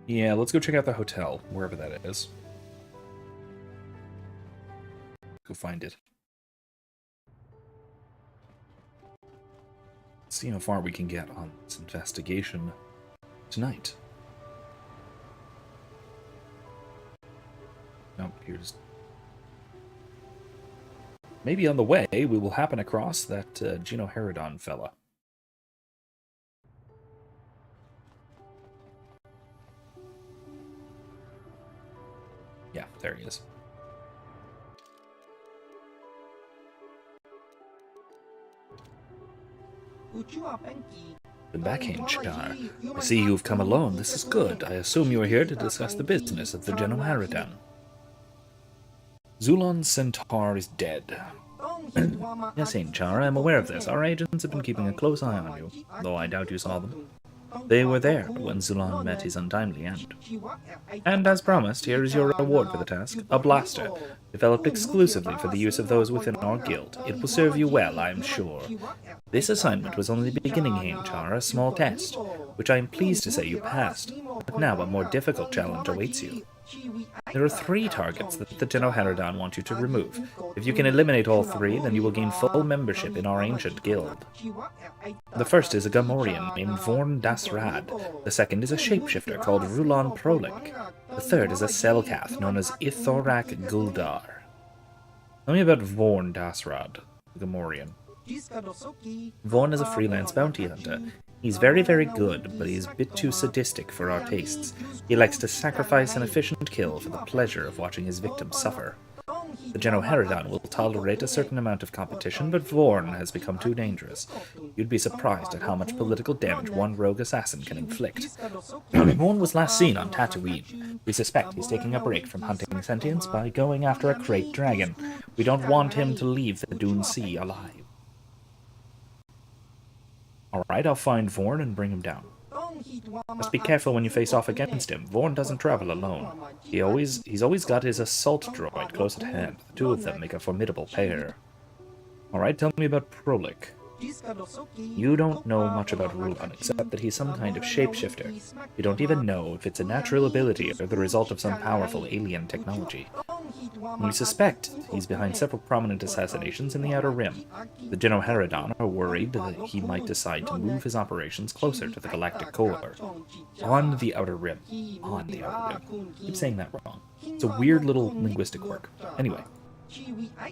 Yeah, let's go check out the hotel, wherever that is. Go find it. See how far we can get on this investigation tonight. Oh, here's... Maybe on the way we will happen across that Gino Herodon fella. Yeah, there he is. Welcome back, Char. I see you've come alone. This is good. I assume you are here to discuss the business of the General Herodon. Zulon Centaur is dead. Yes, Char, I am aware of this. Our agents have been keeping a close eye on you, though I doubt you saw them. They were there when Zulon met his untimely end. And as promised, here is your reward for the task, a blaster, developed exclusively for the use of those within our guild. It will serve you well, I am sure. This assignment was only the beginning, Char, a small test, which I am pleased to say you passed, but now a more difficult challenge awaits you. There are 3 targets that the General Herodon want you to remove. If you can eliminate all 3, then you will gain full membership in our ancient guild. The first is a Gamorrean named Vorn Dasrad. The second is a shapeshifter called Rulon Prolik. The third is a Selkath known as Ithorak Guldar. Tell me about Vorn Dasrad, the Gamorrean. Vorn is a freelance bounty hunter. He's very, very good, but he's a bit too sadistic for our tastes. He likes to sacrifice an efficient kill for the pleasure of watching his victims suffer. The General Herodon will tolerate a certain amount of competition, but Vorn has become too dangerous. You'd be surprised at how much political damage one rogue assassin can inflict. Vorn was last seen on Tatooine. We suspect he's taking a break from hunting sentients by going after a crate dragon. We don't want him to leave the Dune Sea alive. Alright, I'll find Vorn and bring him down. Just be careful when you face off against him. Vorn doesn't travel alone. He's always got his assault droid close at hand. The two of them make a formidable pair. Alright, tell me about Prolik. You don't know much about Rulon, except that he's some kind of shapeshifter. You don't even know if it's a natural ability or the result of some powerful alien technology. We suspect he's behind several prominent assassinations in the Outer Rim. The General Herodon are worried that he might decide to move his operations closer to the galactic core. On the Outer Rim. On the Outer Rim. I keep saying that wrong. It's a weird little linguistic quirk. Anyway.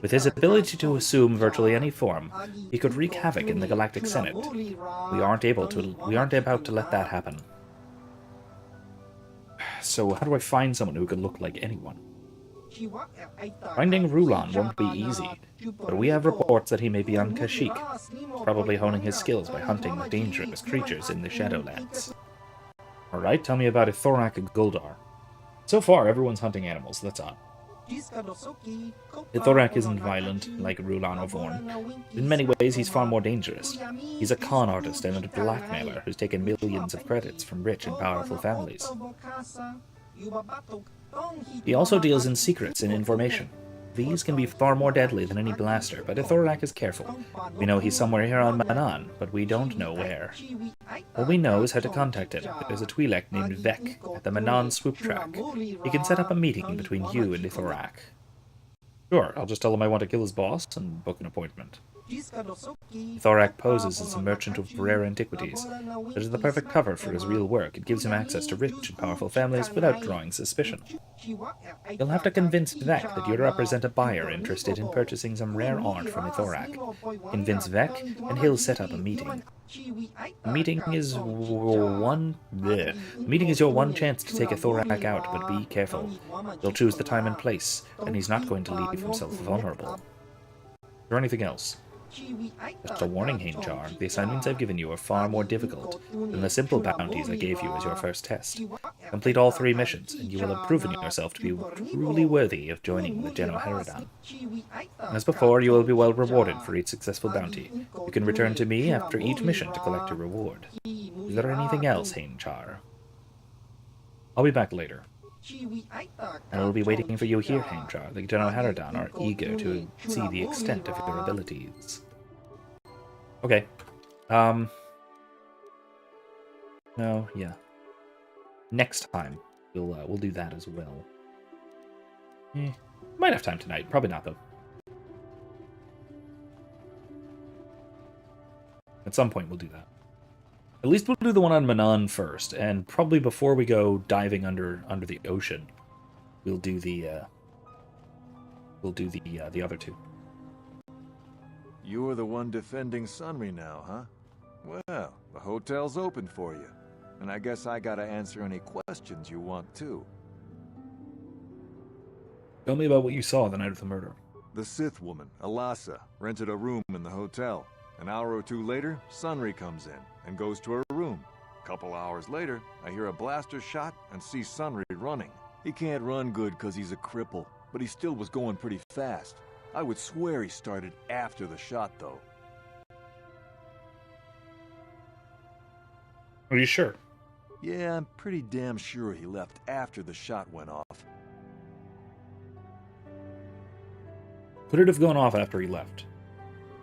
With his ability to assume virtually any form, he could wreak havoc in the Galactic Senate. We aren't about to let that happen. So how do I find someone who could look like anyone? Finding Rulon won't be easy, but we have reports that he may be on Kashyyyk, probably honing his skills by hunting dangerous creatures in the Shadowlands. Alright, tell me about Ithorak Guldar. So far, everyone's hunting animals, that's odd. Ithorak isn't violent, like Rulon or Vorn. In many ways, he's far more dangerous. He's a con artist and a blackmailer who's taken millions of credits from rich and powerful families. He also deals in secrets and information. these can be far more deadly than any blaster, but Ithorak is careful. We know he's somewhere here on Manaan, but we don't know where. All we know is how to contact him. There's a Twi'lek named Vec at the Manaan swoop track. He can set up a meeting between you and Ithorak. Sure, I'll just tell him I want to kill his boss and book an appointment. Ithorak poses as a merchant of rare antiquities. It is the perfect cover for his real work. It gives him access to rich and powerful families without drawing suspicion. You'll have to convince Vec that you represent a buyer interested in purchasing some rare art from Ithorak. Convince Vec, and he'll set up a meeting. The meeting is your one chance to take Ithorak out, but be careful. He'll choose the time and place, and he's not going to leave himself vulnerable. Is there anything else? Just a warning, Hainchar. The assignments I've given you are far more difficult than the simple bounties I gave you as your first test. Complete all 3 missions, and you will have proven yourself to be truly worthy of joining the General Heradan. As before, you will be well rewarded for each successful bounty. You can return to me after each mission to collect your reward. Is there anything else, Hainchar? I'll be back later. And I'll be waiting for you here, Hainchar. The General Heradan are eager to see the extent of your abilities. Okay. No, yeah. Next time, we'll do that as well. Might have time tonight. Probably not, though. At some point, we'll do that. At least we'll do the one on Manaan first, and probably before we go diving under the ocean, we'll do the other 2. You're the one defending Sunry now, huh? Well, the hotel's open for you, and I guess I gotta answer any questions you want too. Tell me about what you saw the night of the murder. The Sith woman, Alasa, rented a room in the hotel. An hour or 2 later, Sunry comes in and goes to her room. A couple hours later, I hear a blaster shot and see Sunry running. He can't run good because he's a cripple, but he still was going pretty fast. I would swear he started after the shot, though. Are you sure? Yeah, I'm pretty damn sure he left after the shot went off. Could it have gone off after he left?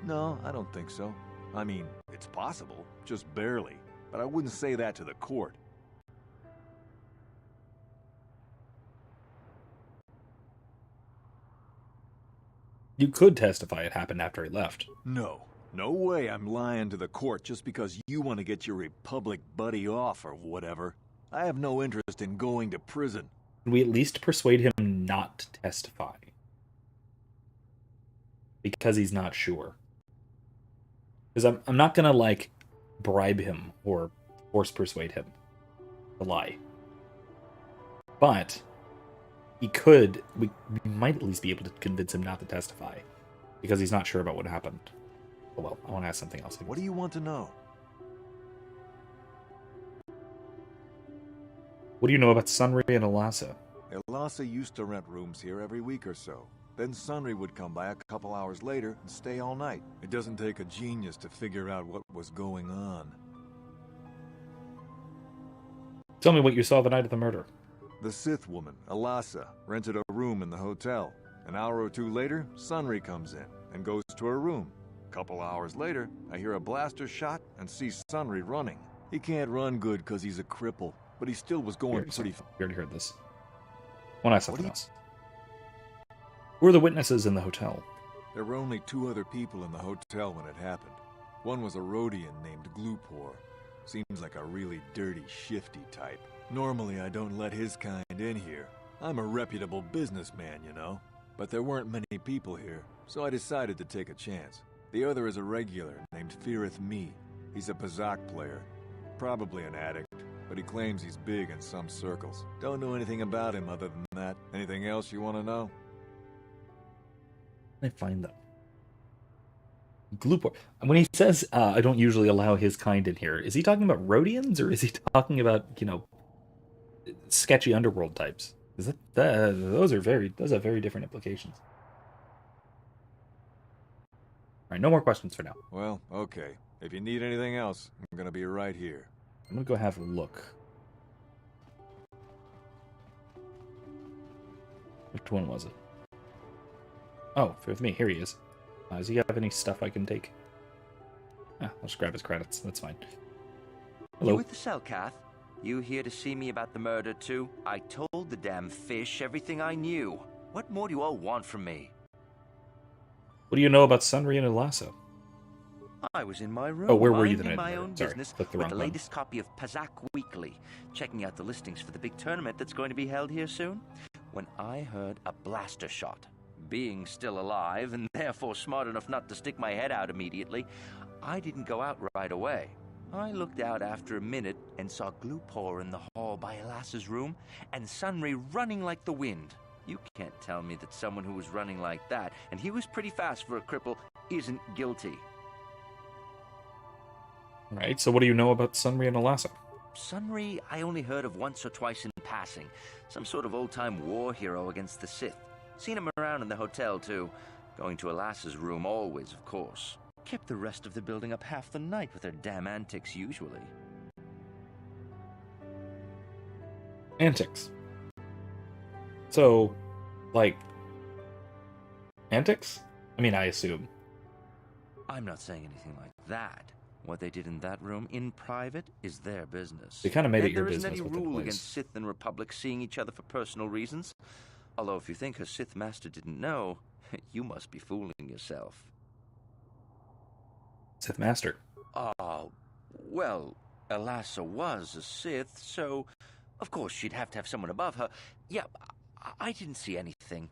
No, I don't think so. I mean, it's possible, just barely. But I wouldn't say that to the court. You could testify it happened after he left. No. No way I'm lying to the court just because you want to get your Republic buddy off or whatever. I have no interest in going to prison. Can we at least persuade him not to testify? Because he's not sure. Because I'm not gonna, like, bribe him or force persuade him to lie. But we might at least be able to convince him not to testify. Because he's not sure about what happened. Oh well, I want to ask something else. What do you want to know? What do you know about Sunry and Alasa? Alasa used to rent rooms here every week or so. Then Sunry would come by a couple hours later and stay all night. It doesn't take a genius to figure out what was going on. Tell me what you saw the night of the murder. The Sith woman, Alasa, rented a room in the hotel. An hour or 2 later, Sunry comes in and goes to her room. A couple hours later, I hear a blaster shot and see Sunry running. He can't run good because he's a cripple, but he still was going pretty fast. You already heard this. Want to ask something else? Who are the witnesses in the hotel? There were only 2 other people in the hotel when it happened. One was a Rhodian named Glupor. Seems like a really dirty, shifty type. Normally I don't let his kind in here. I'm a reputable businessman, you know. But there weren't many people here, so I decided to take a chance. The other is a regular named Firith Me. He's a Pazak player. Probably an addict, but he claims he's big in some circles. Don't know anything about him other than that. Anything else you want to know? I find them. Glupor. When he says, I don't usually allow his kind in here, is he talking about Rhodians, or is he talking about, sketchy underworld types? Is those have very different implications. Alright, no more questions for now. Well, okay. If you need anything else, I'm gonna be right here. I'm gonna go have a look. Which one was it? Oh, with me. Here he is. Does he have any stuff I can take? I'll just grab his credits. That's fine. Hello. You with the Selkath? You here to see me about the murder, too? I told the damn fish everything I knew. What more do you all want from me? What do you know about Sunry and Elasa? I was in my room, Oh, where were you minding the night my of the own murder? Sorry, business clicked the with wrong the button. latest copy of Pazak Weekly, checking out the listings for the big tournament that's going to be held here soon, when I heard a blaster shot. Being still alive, and therefore smart enough not to stick my head out immediately, I didn't go out right away. I looked out after a minute and saw Glupor in the hall by Elas's room, and Sunry running like the wind. You can't tell me that someone who was running like that, and he was pretty fast for a cripple, isn't guilty. Right, so what do you know about Sunry and Elasa? Sunry, I only heard of once or twice in passing. Some sort of old-time war hero against the Sith. Seen him around in the hotel, too. Going to Elas's room always, of course. Kept the rest of the building up half the night with their damn antics, usually. Antics. So, like, antics? I mean, I assume. I'm not saying anything like that. What they did in that room, in private, is their business. They kind of made it your There business isn't any what took rule place. against Sith and Republic seeing each other for personal reasons. Although if you think her Sith master didn't know, you must be fooling yourself. Sith Master. Well, Elasa was a Sith, so of course she'd have to have someone above her. Yeah, I didn't see anything.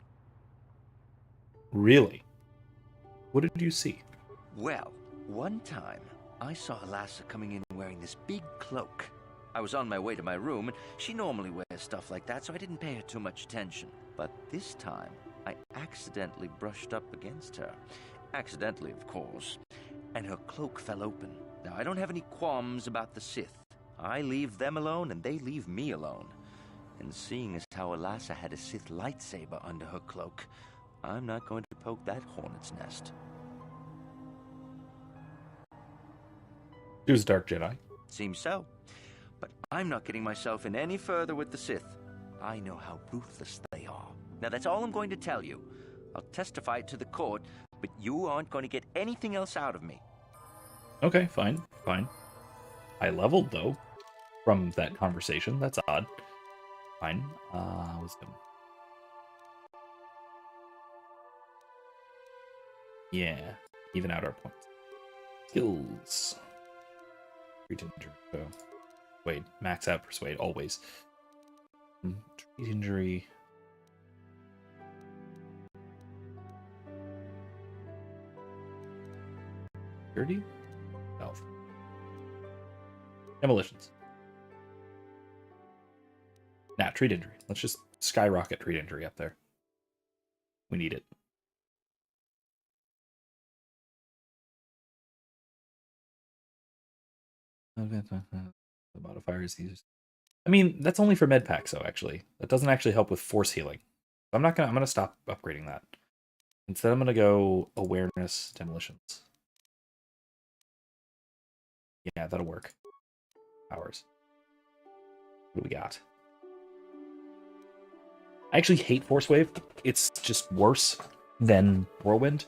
Really? What did you see? Well, one time, I saw Elasa coming in wearing this big cloak. I was on my way to my room, and she normally wears stuff like that, so I didn't pay her too much attention. But this time, I accidentally brushed up against her. Accidentally, of course. And her cloak fell open. Now, I don't have any qualms about the Sith. I leave them alone, and they leave me alone. And seeing as how Elasa had a Sith lightsaber under her cloak, I'm not going to poke that hornet's nest. She was a Dark Jedi. Seems so. But I'm not getting myself in any further with the Sith. I know how ruthless they are. Now, that's all I'm going to tell you. I'll testify it to the court, but you aren't going to get anything else out of me. Okay, fine. I leveled, though, from that conversation. That's odd. Fine. Wisdom. Yeah, even out our points. Skills. Treat injury. Wait, max out persuade, always. Treat injury. Dirty? Health. Demolitions. Nah, treat injury. Let's just skyrocket treat injury up there. We need it. The modifier is used. I mean, that's only for med packs, though. Actually, that doesn't actually help with force healing. I'm gonna stop upgrading that. Instead, I'm gonna go awareness demolitions. Yeah, that'll work. Powers. What do we got? I actually hate Force Wave. It's just worse than Whirlwind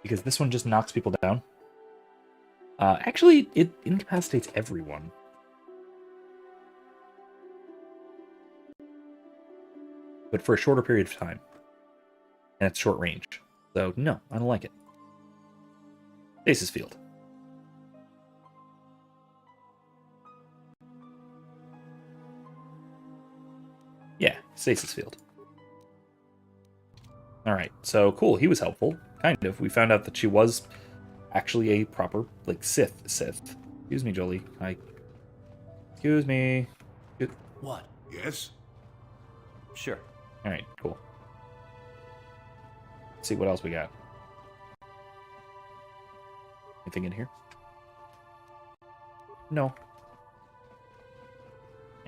because this one just knocks people down. Actually, it incapacitates everyone. But for a shorter period of time. And it's short range. So, no, I don't like it. Stasis Field. Yeah, Stasis Field. Alright, so cool. He was helpful. Kind of. We found out that she was actually a proper, like, Sith. Excuse me, Jolie. Excuse me. What? Yes? Sure. Alright, cool. Let's see what else we got. Anything in here? No.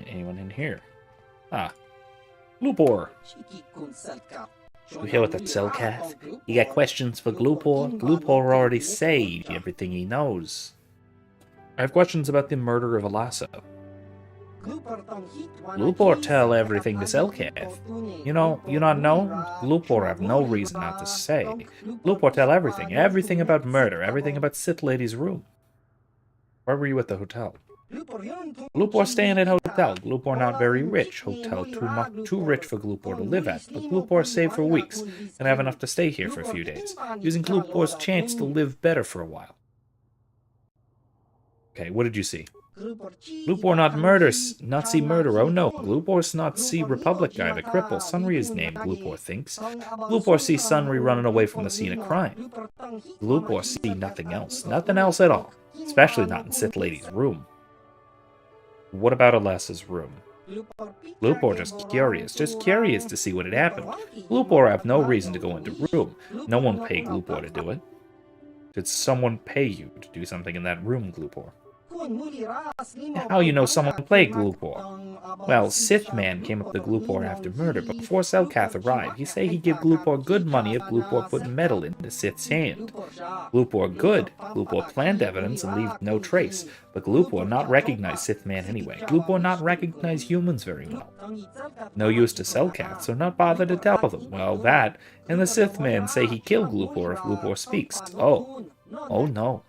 Anyone in here? Ah. Glupor. You hear what that Selkath? You got questions for Glupor? Glupor already said everything he knows. I have questions about the murder of Elasa. Glupor tell everything to Selkath. You not know? Glupor have no reason not to say. Glupor tell everything. Everything about murder. Everything about Sith Lady's room. Where were you at the hotel? Glupor staying at hotel. Glupor not very rich. Hotel too rich for Glupor to live at. But Glupor save for weeks and have enough to stay here for a few days, using Glupor's chance to live better for a while. Okay, what did you see? Glupor not not see murder. Oh no, Glupor's not see Republic guy, the cripple. Sunry is named, Glupor thinks. Glupor see Sunry running away from the scene of crime. Glupor see nothing else. Nothing else at all. Especially not in Sith Lady's room. What about Alessa's room? Glupor just curious to see what had happened. Glupor have no reason to go into room. No one paid Glupor to do it. Did someone pay you to do something in that room, Glupor? How you know someone played Glupor? Well, Sith man came up to Glupor after murder, before Selkath arrived. He say he give Glupor good money if Glupor put metal into Sith's hand. Glupor good. Glupor plant evidence and leave no trace, but Glupor not recognize Sith man anyway. Glupor not recognize humans very well. No use to Selkath, so not bother to tell them. Well, that, and the Sith man say he kill Glupor if Glupor speaks. Oh no.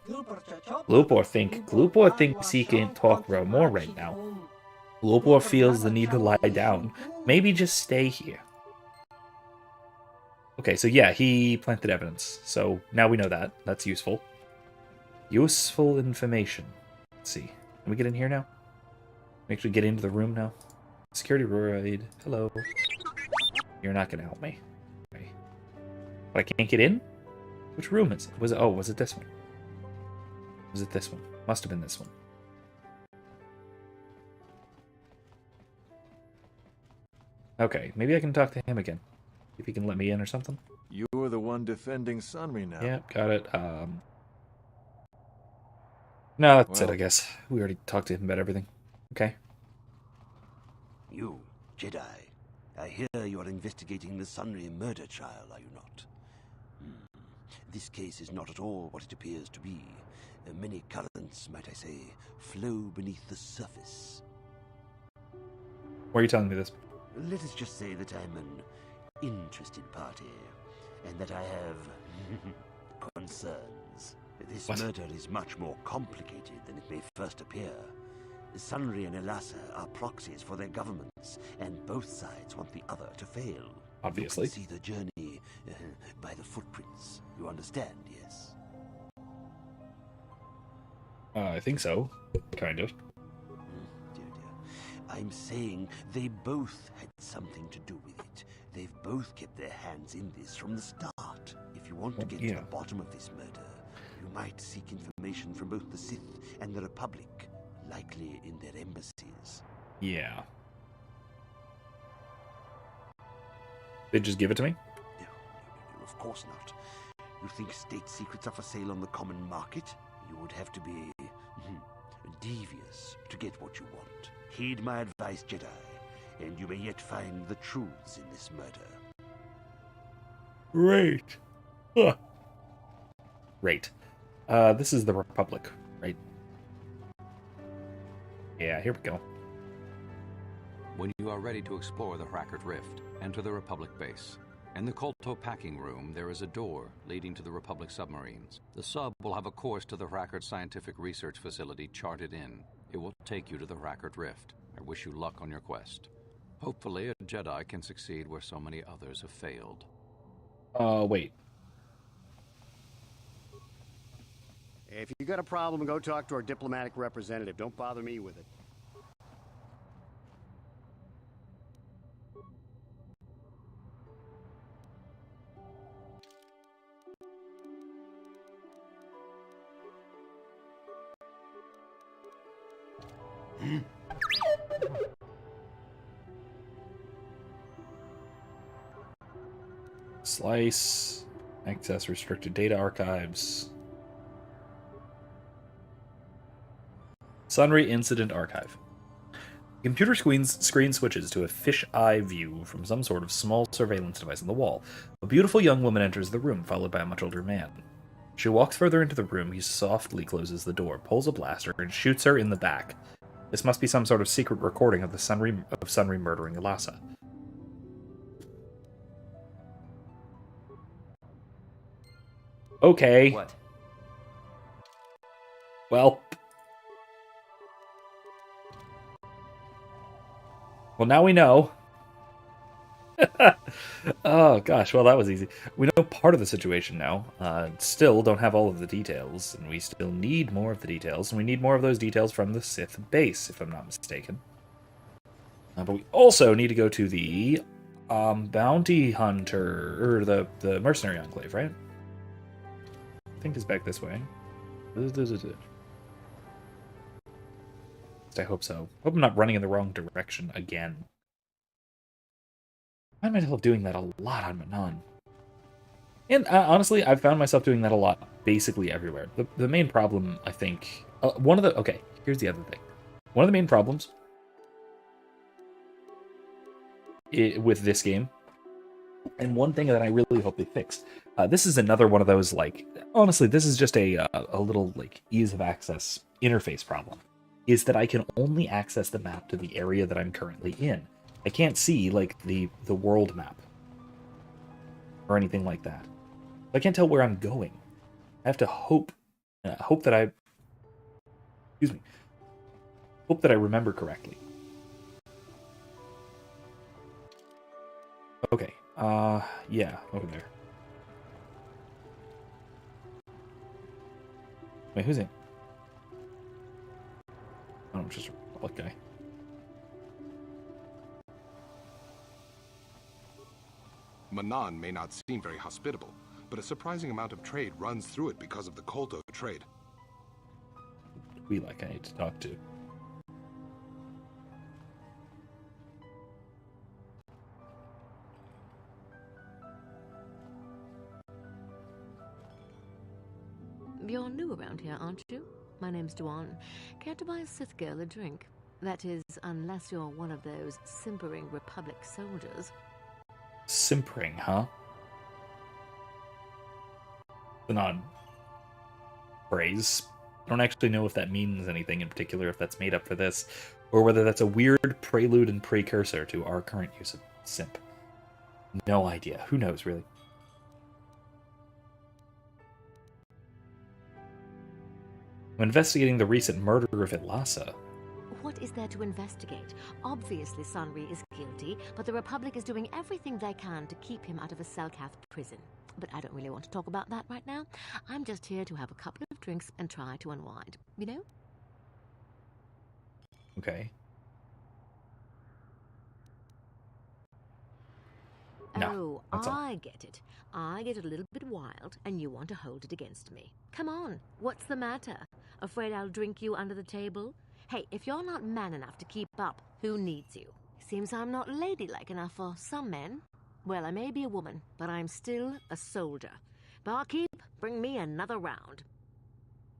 Glupor thinks he can't talk more right now. Glupor feels the need to lie down. Maybe just stay here. Okay, so yeah, he planted evidence. So now we know that. That's useful. Useful information. Let's see. Can we get in here now? Can we actually get into the room now? Security raid. Hello. You're not gonna help me. Okay. But I can't get in? Which room is it? Was it this one? Was it this one? Must have been this one. Okay, maybe I can talk to him again. If he can let me in or something. You're the one defending Sunry now. Yeah, got it. No, that's it, I guess. We already talked to him about everything. Okay. You, Jedi. I hear you're investigating the Sunry murder trial, are you not? This case is not at all what it appears to be. Many currents, might I say, flow beneath the surface. Why are you telling me this? Let us just say that I'm an interested party, and that I have concerns. This murder is much more complicated than it may first appear. Sunry and Elassa are proxies for their governments, and both sides want the other to fail. Obviously. You can see the journey by the footprints. You understand, yes? I think so. Kind of. Dear. I'm saying they both had something to do with it. They've both kept their hands in this from the start. If you want to get to the bottom of this murder, you might seek information from both the Sith and the Republic, likely in their embassies. Yeah. They'd just give it to me? No, of course not. You think state secrets are for sale on the common market? You would have to be devious to get what you want. Heed my advice, Jedi, and you may yet find the truths in this murder. Great. Great. This is the Republic, right? Yeah, here we go. When you are ready to explore the Hrackert Rift, enter the Republic base. In the Kolto packing room, there is a door leading to the Republic submarines. The sub will have a course to the Hrackert Scientific Research Facility charted in. It will take you to the Hrackert Rift. I wish you luck on your quest. Hopefully, a Jedi can succeed where so many others have failed. Wait. If you got a problem, go talk to our diplomatic representative. Don't bother me with it. Slice. Access restricted data archives. Sunry Incident Archive. The computer screen switches to a fisheye view from some sort of small surveillance device on the wall. A beautiful young woman enters the room, followed by a much older man. She walks further into the room. He softly closes the door, pulls a blaster, and shoots her in the back. This must be some sort of secret recording of the Sunry murdering Lhasa. Okay. What? Well, now we know. Oh gosh, well that was easy. We know part of the situation now. Still don't have all of the details, and we still need more of the details, and we need more of those details from the Sith base, if I'm not mistaken. But we also need to go to the bounty hunter, or the mercenary enclave, right? I think it's back this way. I hope so. Hope I'm not running in the wrong direction again. I find myself doing that a lot on Manaan. And honestly, I've found myself doing that a lot basically everywhere. The main problem, I think... okay, here's the other thing. One of the main problems with this game, and one thing that I really hope they fix, this is another one of those, like... Honestly, this is just a little, like, ease of access interface problem, is that I can only access the map to the area that I'm currently in. I can't see, like, the world map or anything like that. I can't tell where I'm going. I have to hope that I... Excuse me. Hope that I remember correctly. Okay. Yeah, over there. Wait, who's in? Oh, I'm just a Republic guy. Manaan may not seem very hospitable, but a surprising amount of trade runs through it because of the Kolto trade. I need to talk to. You're new around here, aren't you? My name's Duan. Care to buy a Sith girl a drink? That is, unless you're one of those simpering Republic soldiers. Simpering, huh? An odd phrase. I don't actually know if that means anything in particular, if that's made up for this, or whether that's a weird prelude and precursor to our current use of simp. No idea. Who knows, really? I'm investigating the recent murder of Lhasa. What is there to investigate? Obviously, Sunry is guilty, but the Republic is doing everything they can to keep him out of a Selkath prison. But I don't really want to talk about that right now. I'm just here to have a couple of drinks and try to unwind, you know? Okay. No, I get it. I get a little bit wild, and you want to hold it against me. Come on, what's the matter? Afraid I'll drink you under the table? Hey, if you're not man enough to keep up, who needs you? Seems I'm not ladylike enough for some men. Well, I may be a woman, but I'm still a soldier. Barkeep, bring me another round.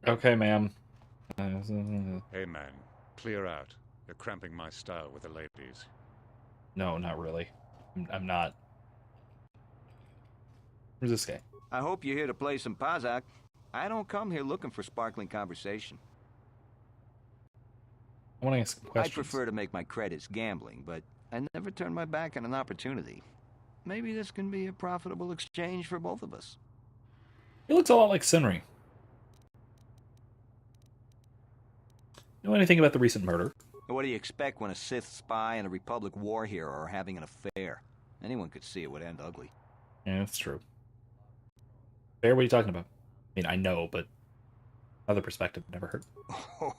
Okay, ma'am. Hey, man. Clear out. You're cramping my style with the ladies. No, not really. I'm not. Who's this guy? I hope you're here to play some Pazak. I don't come here looking for sparkling conversation. I want to ask some questions. I prefer to make my credits gambling, but I never turn my back on an opportunity. Maybe this can be a profitable exchange for both of us. He looks a lot like Sinri. Know anything about the recent murder? What do you expect when a Sith spy and a Republic war hero are having an affair? Anyone could see it would end ugly. Yeah, that's true. Fair, what are you talking about? I mean, I know, but other perspective never hurt.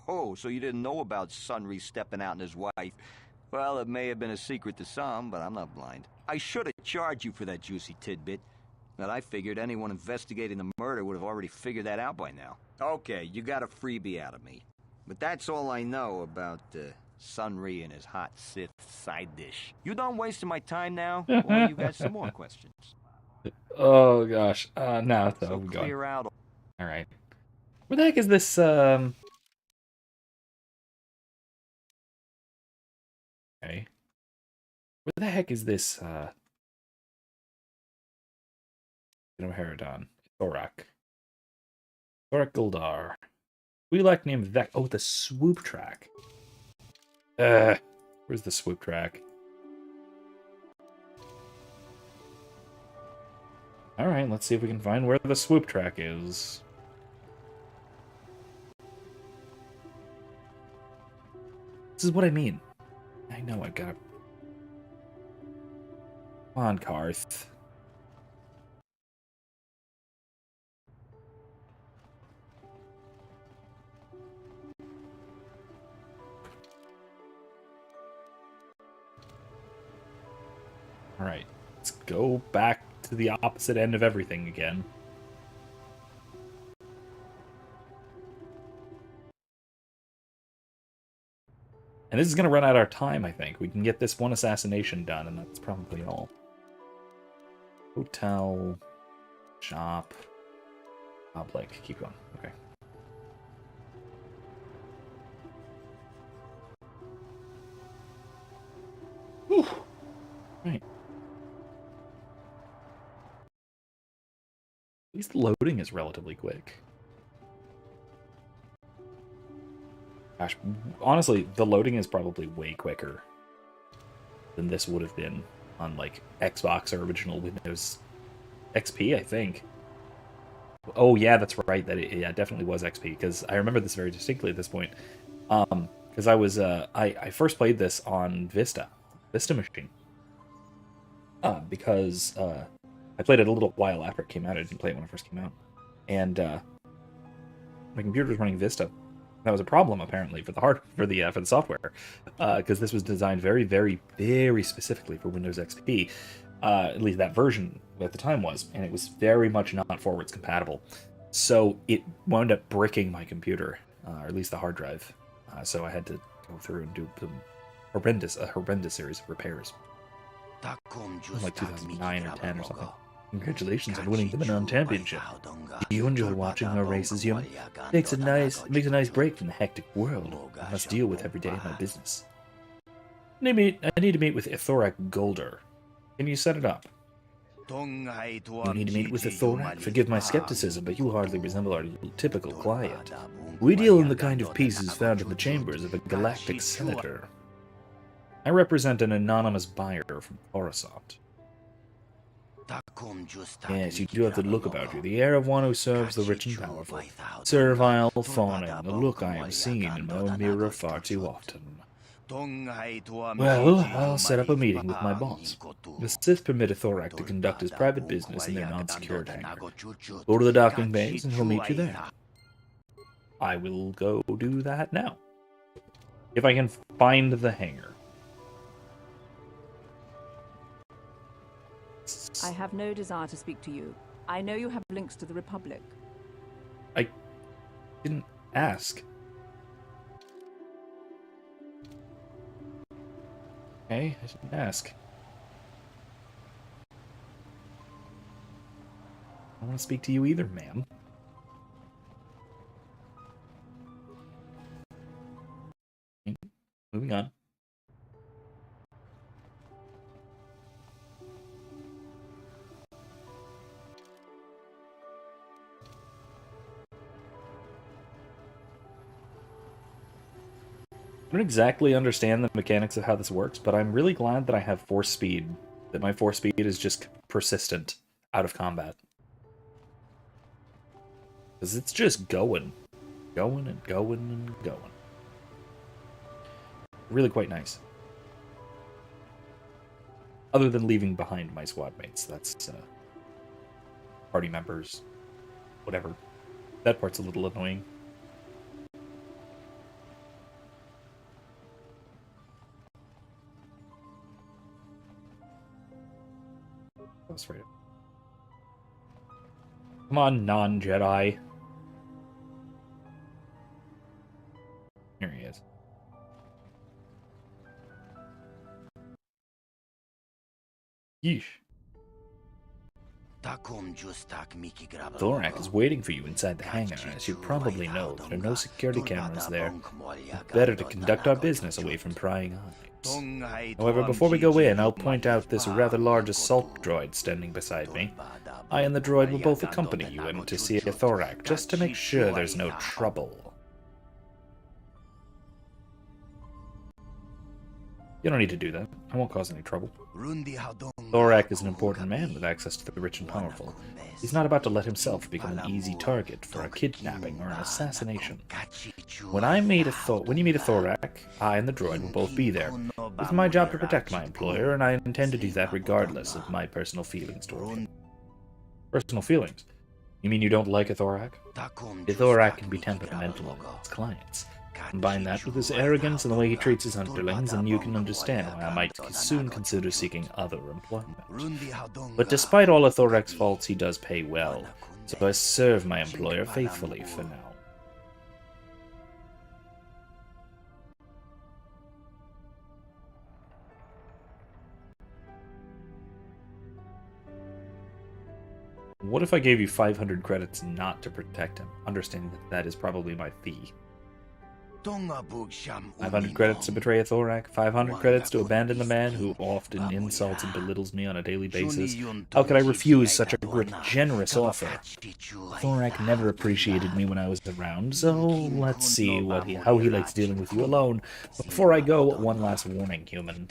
Oh, so you didn't know about Sunry stepping out on his wife? Well, it may have been a secret to some, but I'm not blind. I should have charged you for that juicy tidbit. But I figured anyone investigating the murder would have already figured that out by now. Okay, you got a freebie out of me. But that's all I know about Sunry and his hot Sith side dish. You done wasting my time now, or you got some more questions? Oh gosh, no, it's So clear out. All right, where the heck is this? Okay, where the heck is this? Herodon, Thorak Guldar. We like name Vec. Oh, the swoop track. Where's the swoop track? Alright, let's see if we can find where the swoop track is. This is what I mean. I know I gotta... Come on, Karth. Alright, let's go back to the opposite end of everything again. And this is going to run out our time, I think. We can get this one assassination done, and that's probably all. Hotel, shop, public. Keep going. Okay. Whew. Right. At least the loading is relatively quick. Gosh, honestly, the loading is probably way quicker than this would have been on, like, Xbox or original Windows XP, I think. Oh, yeah, that's right. It definitely was XP, because I remember this very distinctly at this point. Because I was, I first played this on Vista machine. Because I played it a little while after it came out. I didn't play it when it first came out. And my computer was running Vista. That was a problem, apparently, for the software, because this was designed very, very, very specifically for Windows XP. At least that version at the time was, and it was very much not forwards compatible. So it wound up bricking my computer, or at least the hard drive. So I had to go through and do a horrendous series of repairs. Like 2009 or 10 or something. Congratulations on winning the Manaan Championship. Do you enjoy watching our races, human? Makes a nice break from the hectic world I must deal with every day in my business. I need to meet with Thorak Golder. Can you set it up? You need to meet with Thorak. Forgive my skepticism, but you hardly resemble our typical client. We deal in the kind of pieces found in the chambers of a galactic senator. I represent an anonymous buyer from Coruscant. Yes, you do have the look about you, the air of one who serves the rich and powerful. Servile, fawning, a look I have seen in my own mirror far too often. Well, I'll set up a meeting with my boss. The Sith permit Thorak to conduct his private business in their non-secured hangar. Go to the docking bays and he'll meet you there. I will go do that now. If I can find the hangar. I have no desire to speak to you. I know you have links to the Republic. I didn't ask. Okay, I didn't ask. I don't want to speak to you either, ma'am. Moving on. I don't exactly understand the mechanics of how this works, but I'm really glad that I have force speed. That my force speed is just persistent out of combat. Because it's just going. Going and going and going. Really quite nice. Other than leaving behind my squad mates. That's, party members. Whatever. That part's a little annoying. Come on, non-Jedi. Here he is. Yeesh. Thorak is waiting for you inside the hangar. As you probably know, there are no security cameras there. Better to conduct our business away from prying eyes. However, before we go in, I'll point out this rather large assault droid standing beside me. I and the droid will both accompany you in to see a Thorak, just to make sure there's no trouble. You don't need to do that. I won't cause any trouble. Thorak is an important man with access to the rich and powerful. He's not about to let himself become an easy target for a kidnapping or an assassination. When you meet a Thorak, I and the droid will both be there. It's my job to protect my employer, and I intend to do that regardless of my personal feelings toward him. Personal feelings? You mean you don't like a Thorak? A Thorak can be temperamental with his clients. Combine that with his arrogance and the way he treats his underlings, and you can understand why I might soon consider seeking other employment. But despite all of Thorak's faults, he does pay well, so I serve my employer faithfully for now. What if I gave you 500 credits not to protect him, understanding that that is probably my fee? 500 credits to betray a Thorak, 500 credits to abandon the man who often insults and belittles me on a daily basis. How could I refuse such a generous offer? Thorak never appreciated me when I was around, so let's see how he likes dealing with you alone. But before I go, one last warning, human.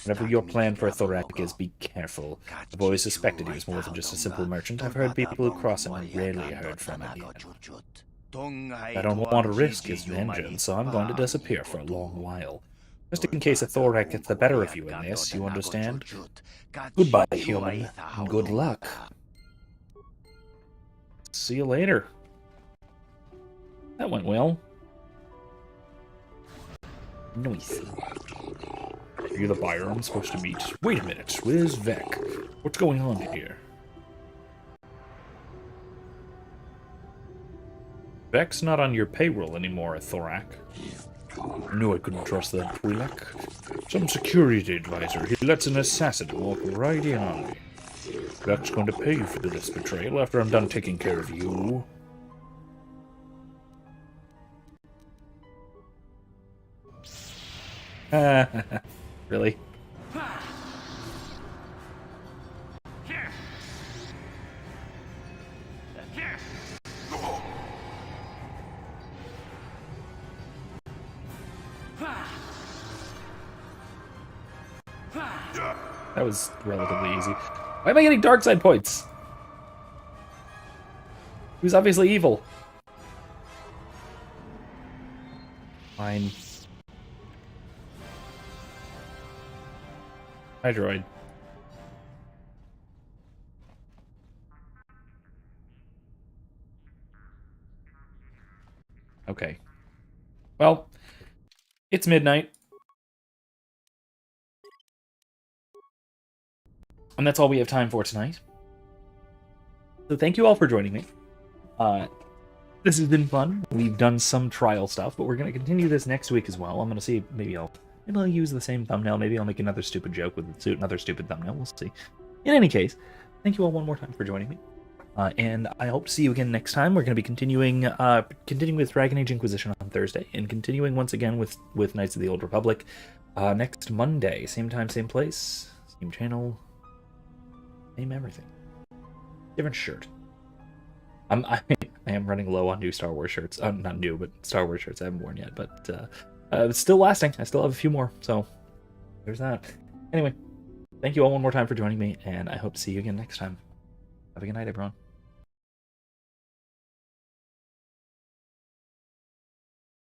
Whatever your plan for a Thorak is, be careful. I've always suspected he was more than just a simple merchant. I've heard people who cross him and rarely heard from him again. I don't want to risk his vengeance, so I'm going to disappear for a long while. Just in case a Thorak gets the better of you in this, you understand? Goodbye, human, and good luck. See you later. That went well. Nice. Are you the buyer I'm supposed to meet? Wait a minute, where's Vec? What's going on here? Vec's not on your payroll anymore, Thorak. I knew I couldn't trust that Twi'lek. Some security advisor. He lets an assassin walk right in on me. Vec's going to pay you for this betrayal after I'm done taking care of you. Really? That was relatively easy. Why am I getting dark side points? He was obviously evil. Fine. Hi, droid. Okay. Well, it's midnight. And that's all we have time for tonight. So thank you all for joining me. This has been fun. We've done some trial stuff, but we're going to continue this next week as well. I'm going to see, maybe I'll use the same thumbnail. Maybe I'll make another stupid joke with another stupid thumbnail. We'll see. In any case, thank you all one more time for joining me. And I hope to see you again next time. We're going to be continuing with Dragon Age Inquisition on Thursday, and continuing once again with Knights of the Old Republic next Monday. Same time, same place, same channel. Same everything. Different shirt. I am running low on new Star Wars shirts. Not new, but Star Wars shirts I haven't worn yet. But it's still lasting. I still have a few more. So there's that. Anyway, thank you all one more time for joining me, and I hope to see you again next time. Have a good night, everyone.